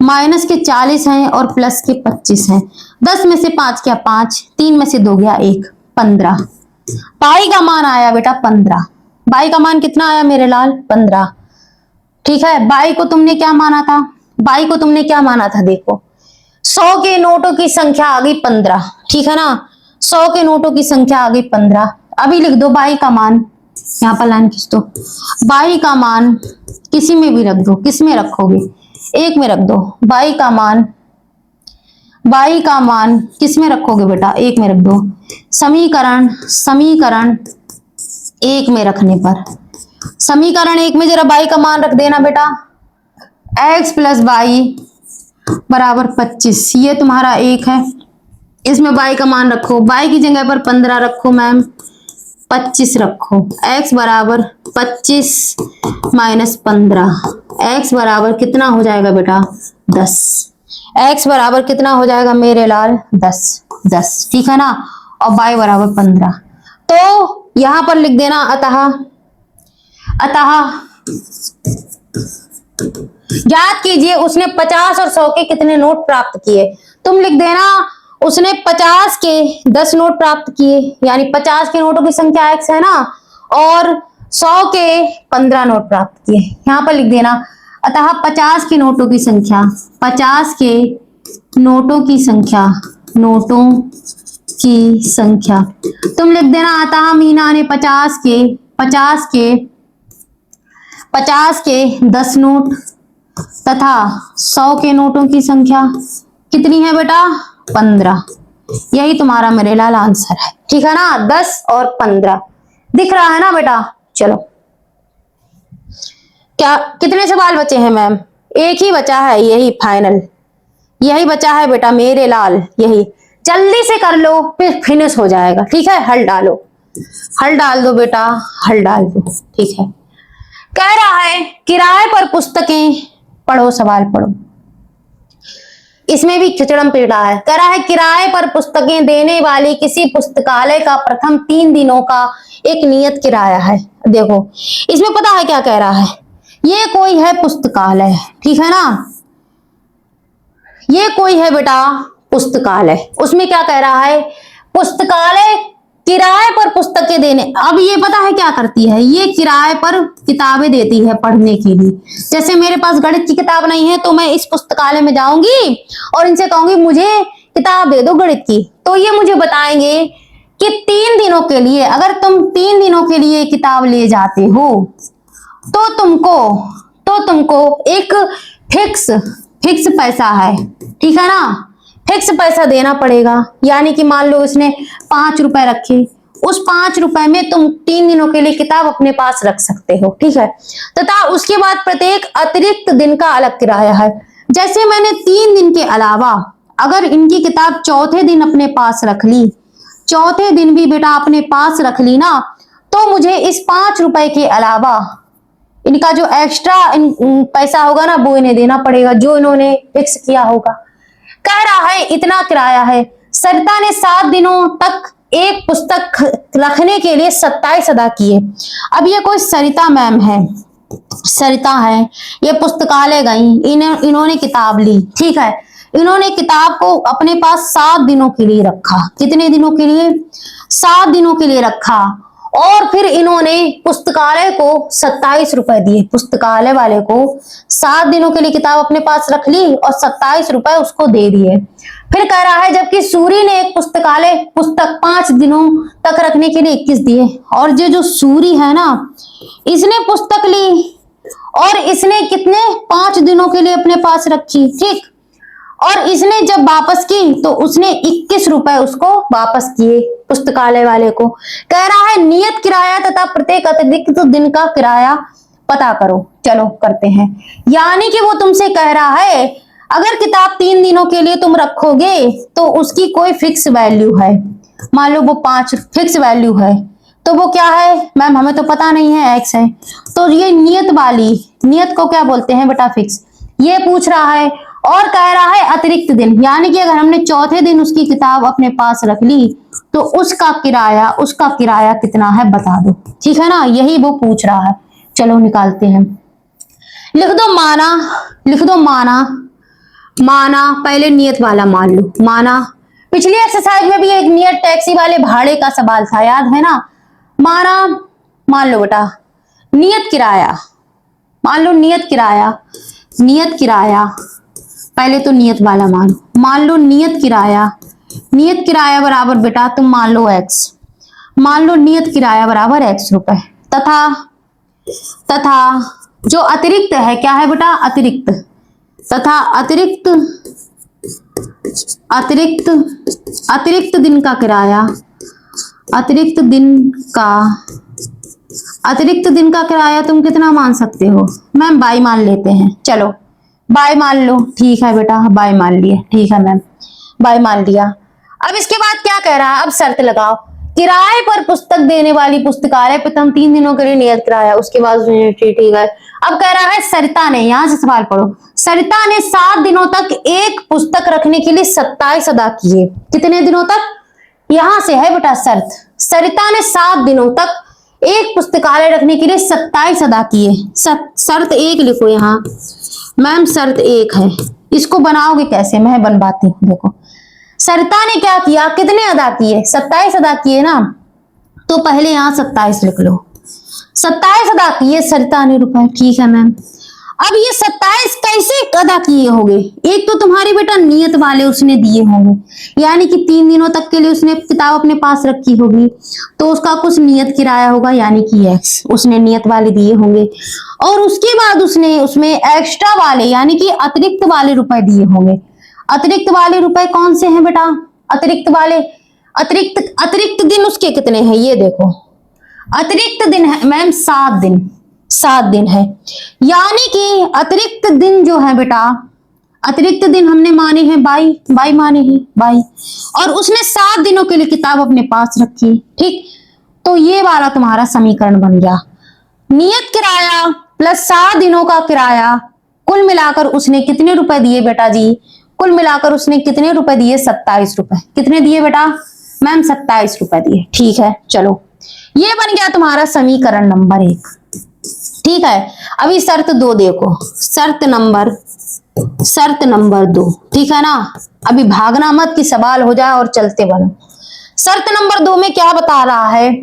माइनस के 40 हैं और प्लस के 25 हैं। 10 में से 5 गया 5, 3 में से 2 गया 1, 15। पाई का मान आया बेटा 15। बाई का मान कितना आया मेरे लाल, 15, ठीक है। बाई को तुमने क्या माना था, बाई को तुमने क्या माना था, देखो 100 के नोटों की संख्या आ गई 15, ठीक है ना। 100 के नोटों की संख्या आ गई 15। अभी लिख दो बाई का मान, यहाँ पर लाइन खींच दो, बाई का मान किसी में भी रख दो, किस में रखोगे, 1 में रख दो। बाई का मान किस में रखोगे बेटा, 1 में रख दो। समीकरण 1 में रखने पर, समीकरण 1 में जरा बाई का मान रख देना बेटा, x प्लस बाई बराबर 25, ये तुम्हारा 1 है। इसमें बाई का मान रखो, बाई की जगह पर 15 रखो मैम, 25 रखो, x बराबर 25 माइनस 15, x बराबर कितना हो जाएगा बेटा, 10। x बराबर कितना हो जाएगा मेरे लाल, 10, ठीक है ना। और बाई बराबर 15, तो यहां पर लिख देना अतः याद कीजिए उसने 50 और 100 के कितने नोट प्राप्त किए, तुम लिख देना उसने 50 के 10 नोट प्राप्त किए, यानी 50 के नोटों की संख्या x है ना, और 100 के 15 नोट प्राप्त किए। यहां पर लिख देना अतः 50 के नोटों की संख्या, 50 के नोटों की संख्या तुम लिख देना अतः मीना ने 50 के 10 नोट तथा 100 के नोटों की संख्या कितनी है बेटा, 15। यही तुम्हारा मेरे लाल आंसर है, ठीक है ना। 10 और 15 दिख रहा है ना बेटा। चलो क्या कितने सवाल बचे हैं मैम, एक ही बचा है, यही फाइनल, यही बचा है बेटा मेरे लाल, यही जल्दी से कर लो फिर फिनिश हो जाएगा, ठीक है। हल डालो, हल डाल दो बेटा, हल डाल दो, ठीक है। कह रहा है किराए पर पुस्तकें पढ़ो, सवाल पढ़ो, इसमें भी खिचड़म पीड़ा है। कह रहा है किराए पर पुस्तकें देने वाली किसी पुस्तकालय का प्रथम 3 दिनों का एक नियत किराया है। देखो इसमें पता है क्या कह रहा है, ये कोई है पुस्तकालय, ठीक है ना, ये कोई है बेटा पुस्तकालय, उसमें क्या कह रहा है, पुस्तकालय किराए पर पुस्तकें देने। अब ये पता है क्या करती है, ये किराए पर किताबें देती है पढ़ने के लिए। जैसे मेरे पास गणित की किताब नहीं है तो मैं इस पुस्तकालय में जाऊंगी और इनसे कहूंगी मुझे किताब दे दो गणित की, तो ये मुझे बताएंगे कि 3 दिनों के लिए, अगर तुम 3 दिनों के लिए किताब ले जाते हो तो तुमको एक फिक्स पैसा है, ठीक है ना, फिक्स पैसा देना पड़ेगा। यानी कि मान लो इसने 5 रुपए रखे, उस 5 रुपए में तुम 3 दिनों के लिए किताब अपने पास रख सकते हो, ठीक है। तथा उसके बाद प्रत्येक अतिरिक्त दिन का अलग किराया है। जैसे मैंने 3 दिन के अलावा अगर इनकी किताब चौथे दिन अपने पास रख ली, चौथे दिन भी बेटा अपने पास रख ली ना, तो मुझे इस 5 रुपए के अलावा इनका जो एक्स्ट्रा पैसा होगा ना वो इन्हें देना पड़ेगा, जो इन्होंने फिक्स किया होगा। कह रहा है इतना किराया है। सरिता ने 7 दिनों तक एक पुस्तक रखने के लिए 27 अदा किए। अब ये कोई सरिता मैम है, सरिता है, ये पुस्तकालय गई, इन्होंने किताब ली, ठीक है। इन्होंने किताब को अपने पास 7 दिनों के लिए रखा। कितने दिनों के लिए, 7 दिनों के लिए रखा और फिर इन्होंने पुस्तकालय को 27 रुपए दिए। पुस्तकालय वाले को 7 दिनों के लिए किताब अपने पास रख ली और 27 रुपए उसको दे दिए। फिर कह रहा है जबकि सूरी ने एक पुस्तक 5 दिनों तक रखने के लिए 21 दिए। और ये जो सूरी है ना, इसने पुस्तक ली और इसने कितने 5 दिनों के लिए अपने पास रखी, ठीक। और इसने जब वापस की तो उसने 21 रुपए उसको वापस किए पुस्तकालय वाले को। कह रहा है नियत किराया तथा प्रत्येक अतिरिक्त दिन का किराया पता करो। चलो करते हैं। यानी कि वो तुमसे कह रहा है अगर किताब 3 दिनों के लिए तुम रखोगे तो उसकी कोई फिक्स वैल्यू है। मान लो वो 5 फिक्स वैल्यू है, तो वो क्या है मैम, हमें तो पता नहीं है, एक्स है। तो ये नियत वाली, नियत को क्या बोलते हैं बेटा, फिक्स। ये पूछ रहा है और कह रहा है अतिरिक्त दिन, यानी कि अगर हमने चौथे दिन उसकी किताब अपने पास रख ली तो उसका किराया कितना है बता दो, ठीक है ना। यही वो पूछ रहा है। चलो निकालते हैं। लिख दो माना पहले नियत वाला मान लो। माना पिछली एक्सरसाइज में भी एक नियत टैक्सी वाले भाड़े का सवाल था, याद है ना। मान लो बेटा नियत किराया, मान लो नियत किराया पहले तो नियत वाला मान लो नियत किराया बराबर बेटा तुम मान लो x, मान लो नियत किराया बराबर x रुपए तथा जो अतिरिक्त है क्या है बेटा, अतिरिक्त तथा अतिरिक्त दिन का किराया, अतिरिक्त दिन का किराया तुम कितना मान सकते हो मैम, बाई मान लेते हैं। चलो बाय मान लो, ठीक है बेटा बाय मान लिया, ठीक है मैम बाय मान लिया। अब इसके बाद क्या कह रहा है, अब शर्त लगाओ। किराए पर पुस्तक देने वाली पुस्तकालय प्रथम 3 दिनों के लिए नियत किराया, उसके बाद ठीक है। अब कह रहा है सरिता ने, यहां से सवाल पढ़ो, सरिता ने 7 दिनों तक एक पुस्तक रखने के लिए 27 अदा किए। कितने दिनों तक, यहां से है बेटा शर्त। सरिता ने 7 दिनों तक एक पुस्तकालय रखने के लिए 27 अदा किए। शर्त 1 लिखो यहाँ मैम, शर्त 1 है। इसको बनाओगे कैसे, मैं बनवाती हूँ। देखो सरिता ने क्या किया, कितने अदा किए, 27 अदा किए ना, तो पहले यहाँ 27 लिख लो। 27 अदा किए सरिता ने रुपए, ठीक है मैम। अब ये 27 कैसे अदा किए होंगे, एक तो तुम्हारी बेटा नियत वाले उसने दिए होंगे, यानी कि 3 दिनों तक के लिए उसने किताब अपने पास रखी होगी, तो उसका कुछ नियत किराया होगा, यानी कि एक्स उसने नियत वाले दिए होंगे। और उसके बाद उसने उसमें एक्स्ट्रा वाले यानी कि अतिरिक्त वाले रुपए दिए होंगे। अतिरिक्त वाले रुपए कौन से हैं बेटा, अतिरिक्त दिन उसके कितने हैं, ये देखो अतिरिक्त दिन है मैम 7 दिन है, यानी कि अतिरिक्त दिन जो है बेटा, अतिरिक्त दिन हमने माने हैं बाई माने हैं बाई, और उसने 7 दिनों के लिए किताब अपने पास रखी, ठीक। तो ये वाला तुम्हारा समीकरण बन गया। नियत किराया प्लस 7 दिनों का किराया, कुल मिलाकर उसने कितने रुपए दिए बेटा जी, कुल मिलाकर उसने कितने रुपए दिए, 27 रुपए। कितने दिए बेटा मैम, 27 रुपए दिए, ठीक है। चलो ये बन गया तुम्हारा समीकरण नंबर 1, ठीक है। अभी शर्त 2 देखो, शर्त नंबर 2, ठीक है ना। अभी भागना मत कि सवाल हो जाए और चलते बनो। शर्त नंबर 2 में क्या बता रहा है,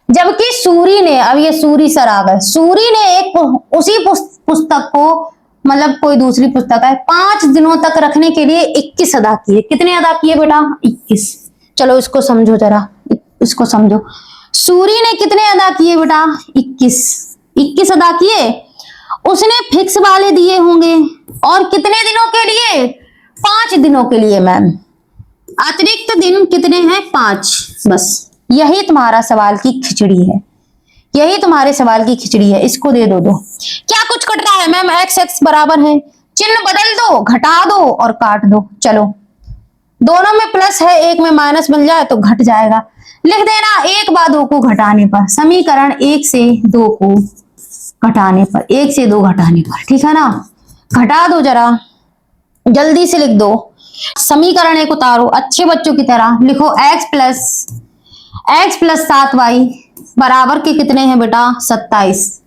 जबकि सूरी ने, अब ये सूरी सर आ गए, सूरी ने एक उसी पुस्तक को, मतलब कोई दूसरी पुस्तक है, 5 दिनों तक रखने के लिए 21 अदा किए। कितने अदा किए बेटा, 21। चलो इसको समझो जरा, इसको समझो। सूरी ने कितने अदा किए बेटा, 21 अदा किए। उसने फिक्स वाले दिए होंगे और कितने दिनों के लिए, 5 दिनों के लिए मैम। अतिरिक्त दिन कितने हैं, 5। बस यही तुम्हारा सवाल की खिचड़ी है, यही तुम्हारे सवाल की खिचड़ी है। इसको दे दो। क्या कुछ कट रहा है मैम, x बराबर है, चिन्ह बदल दो, घटा दो और काट दो। चलो दोनों में प्लस है, एक में माइनस बन जाए तो घट जाएगा। लिख देना 1 व 2 को घटाने पर, समीकरण 1 से 2 को घटाने पर, 1 से 2 घटाने पर, ठीक है ना। घटा दो जरा, जल्दी से लिख दो। समीकरण 1 उतारो अच्छे बच्चों की तरह, लिखो x प्लस 7y बराबर के कितने हैं बेटा, 27।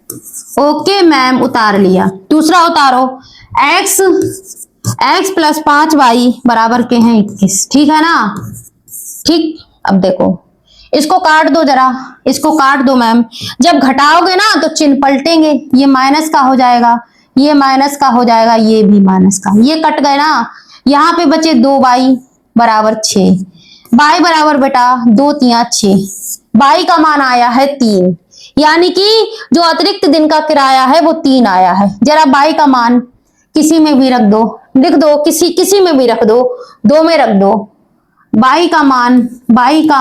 ओके मैम उतार लिया। दूसरा उतारो, x प्लस 5y बराबर के हैं 21, ठीक है ना। ठीक, अब देखो इसको काट दो जरा, इसको काट दो मैम। जब घटाओगे ना तो चिन्ह पलटेंगे, ये माइनस का हो जाएगा, ये माइनस का हो जाएगा, ये भी माइनस का, ये कट गए ना। यहाँ पे बचे 2y बराबर 6, y बराबर बेटा 2 3 6, y का मान आया है 3, यानी कि जो अतिरिक्त दिन का किराया है वो 3 आया है। जरा y का मान किसी में भी रख दो, लिख दो, किसी में भी रख दो, 2 में रख दो। y का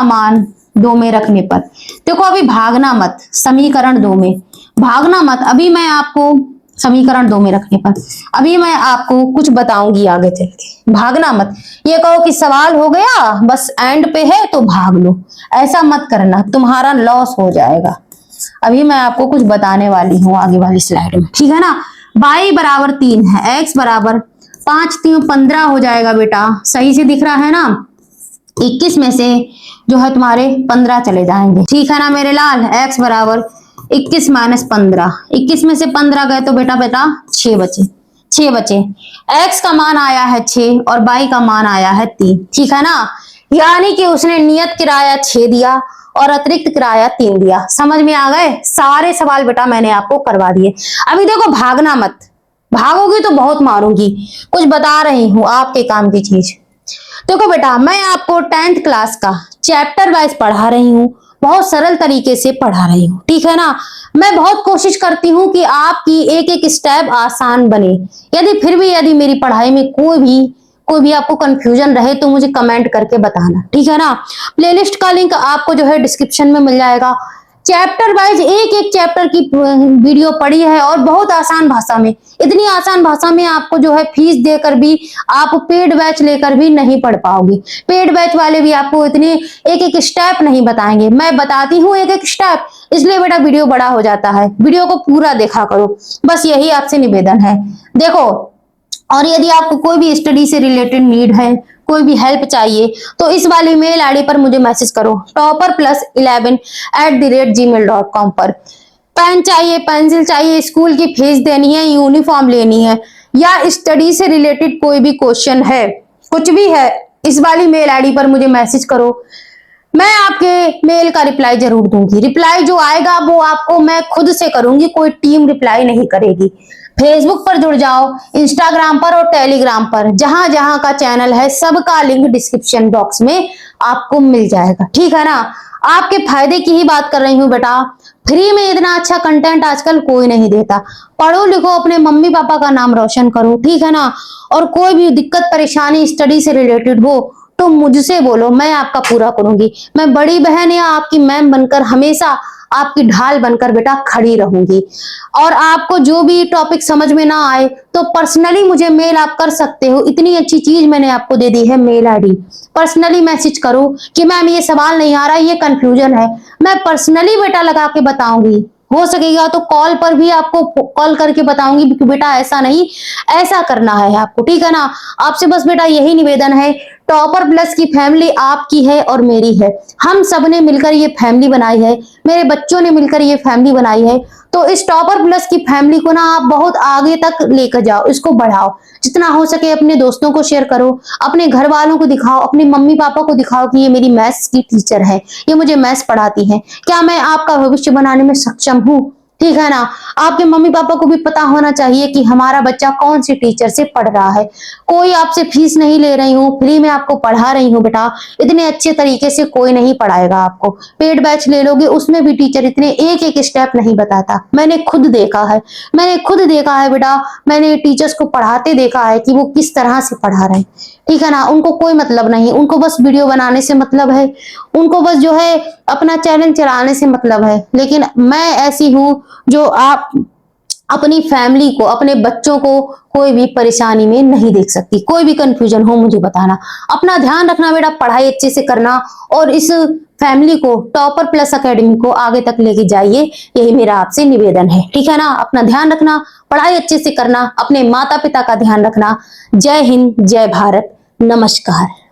मान 2 में रखने पर देखो, अभी भागना मत, समीकरण 2 में भागना मत। अभी मैं आपको समीकरण 2 में रखने पर अभी मैं आपको कुछ बताऊंगी आगे चल के, भागना मत। ये कहो कि सवाल हो गया बस एंड पे है तो भाग लो, ऐसा मत करना, तुम्हारा लॉस हो जाएगा। अभी मैं आपको कुछ बताने वाली हूँ आगे वाली स्लाइड में, ठीक है ना। y बराबर 3 है, x बराबर 5 3 15 हो जाएगा बेटा, सही से दिख रहा है ना। 21 में से जो है तुम्हारे 15 चले जाएंगे, ठीक है ना मेरे लाल। x बराबर 21 माइनस 15, 21 में से 15 गए तो बेटा 6 बचे। x का मान आया है 6 और y का मान आया है 3, ठीक है ना। यानी कि उसने नियत किराया 6 दिया और अतिरिक्त किराया 3 दिया। समझ में आ गए सारे सवाल बेटा, मैंने आपको करवा दिए। अभी देखो भागना मत, भागोगी तो बहुत मारूंगी, कुछ बता रही हूं आपके काम की चीज। देखो बेटा, मैं आपको 10th क्लास का चैप्टर वाइज पढ़ा रही हूँ, बहुत सरल तरीके से पढ़ा रही हूँ, ठीक है ना। मैं बहुत कोशिश करती हूँ कि आपकी एक एक स्टेप आसान बने। यदि मेरी पढ़ाई में कोई भी आपको कंफ्यूजन रहे तो मुझे कमेंट करके बताना, ठीक है ना। प्लेलिस्ट का लिंक आपको जो है डिस्क्रिप्शन में मिल जाएगा। चैप्टर वाइज एक एक चैप्टर की वीडियो पड़ी है और बहुत आसान भाषा में, इतनी आसान भाषा में आपको जो है फीस देकर भी आप पेड बैच लेकर भी नहीं पढ़ पाओगे। पेड बैच वाले भी आपको इतने एक एक स्टेप नहीं बताएंगे, मैं बताती हूँ एक एक स्टेप, इसलिए बेटा वीडियो बड़ा हो जाता है। वीडियो को पूरा देखा करो, बस यही आपसे निवेदन है। देखो, और यदि आपको कोई भी स्टडी से रिलेटेड नीड है, कोई भी हेल्प चाहिए तो इस वाली मेल आईडी पर मुझे मैसेज करो, topper11@gmail.com पर। पेन चाहिए, पेंसिल चाहिए, स्कूल की फीस देनी है, यूनिफॉर्म लेनी है, या स्टडी से रिलेटेड कोई भी क्वेश्चन है, कुछ भी है, इस वाली मेल आईडी पर मुझे मैसेज करो। मैं आपके मेल का रिप्लाई जरूर दूंगी। रिप्लाई जो आएगा वो आपको मैं खुद से करूंगी, कोई टीम रिप्लाई नहीं करेगी। फेसबुक पर जुड़ जाओ, इंस्टाग्राम पर और टेलीग्राम पर, जहां जहां का चैनल है सबका लिंक डिस्क्रिप्शन बॉक्स में आपको मिल जाएगा, ठीक है ना। आपके फायदे की ही बात कर रही हूँ बेटा। फ्री में इतना अच्छा कंटेंट आजकल कोई नहीं देता। पढ़ो लिखो, अपने मम्मी पापा का नाम रोशन करो, ठीक है ना। और कोई भी दिक्कत परेशानी स्टडी से रिलेटेड हो तो मुझसे बोलो, मैं आपका पूरा करूंगी। मैं बड़ी बहन या आपकी मैम बनकर हमेशा आपकी ढाल बनकर बेटा खड़ी रहूंगी। और आपको जो भी टॉपिक समझ में ना आए तो पर्सनली मुझे मेल आप कर सकते हो। इतनी अच्छी चीज मैंने आपको दे दी है, मेल आईडी। पर्सनली मैसेज करो कि मैम ये सवाल नहीं आ रहा, ये कंफ्यूजन है, मैं पर्सनली बेटा लगा के बताऊंगी। हो सकेगा तो कॉल पर भी आपको कॉल करके बताऊंगी कि बेटा ऐसा नहीं, ऐसा करना है आपको, ठीक है ना। आपसे बस बेटा यही निवेदन है, टॉपर प्लस की फैमिली आपकी है और मेरी है। हम सब ने मिलकर ये फैमिली बनाई है, मेरे बच्चों ने मिलकर ये फैमिली बनाई है। तो इस टॉपर प्लस की फैमिली को ना आप बहुत आगे तक लेकर जाओ, इसको बढ़ाओ, जितना हो सके अपने दोस्तों को शेयर करो, अपने घर वालों को दिखाओ, अपने मम्मी पापा को दिखाओ कि ये मेरी मैथ्स की टीचर है, ये मुझे मैथ्स पढ़ाती है, क्या मैं आपका भविष्य बनाने में सक्षम हूँ, ठीक है ना। आपके मम्मी पापा को भी पता होना चाहिए कि हमारा बच्चा कौन सी टीचर से पढ़ रहा है। कोई आपसे फीस नहीं ले रही हूँ, फ्री में आपको पढ़ा रही हूँ बेटा। इतने अच्छे तरीके से कोई नहीं पढ़ाएगा आपको। पेड बैच ले लोगे उसमें भी टीचर इतने एक एक स्टेप नहीं बताता। मैंने खुद देखा है बेटा। मैंने टीचर्स को पढ़ाते देखा है कि वो किस तरह से पढ़ा रहे हैं, ठीक है ना। उनको कोई मतलब नहीं, उनको बस वीडियो बनाने से मतलब है, उनको बस जो है अपना चैनल चलाने से मतलब है। लेकिन मैं ऐसी हूं जो आप अपनी फैमिली को, अपने बच्चों को कोई भी परेशानी में नहीं देख सकती। कोई भी कंफ्यूजन हो मुझे बताना। अपना ध्यान रखना बेटा, पढ़ाई अच्छे से करना और इस फैमिली को, टॉपर प्लस एकेडमी को आगे तक लेके जाइए, यही मेरा आपसे निवेदन है, ठीक है ना। अपना ध्यान रखना, पढ़ाई अच्छे से करना, अपने माता पिता का ध्यान रखना। जय हिंद, जय भारत, नमस्कार।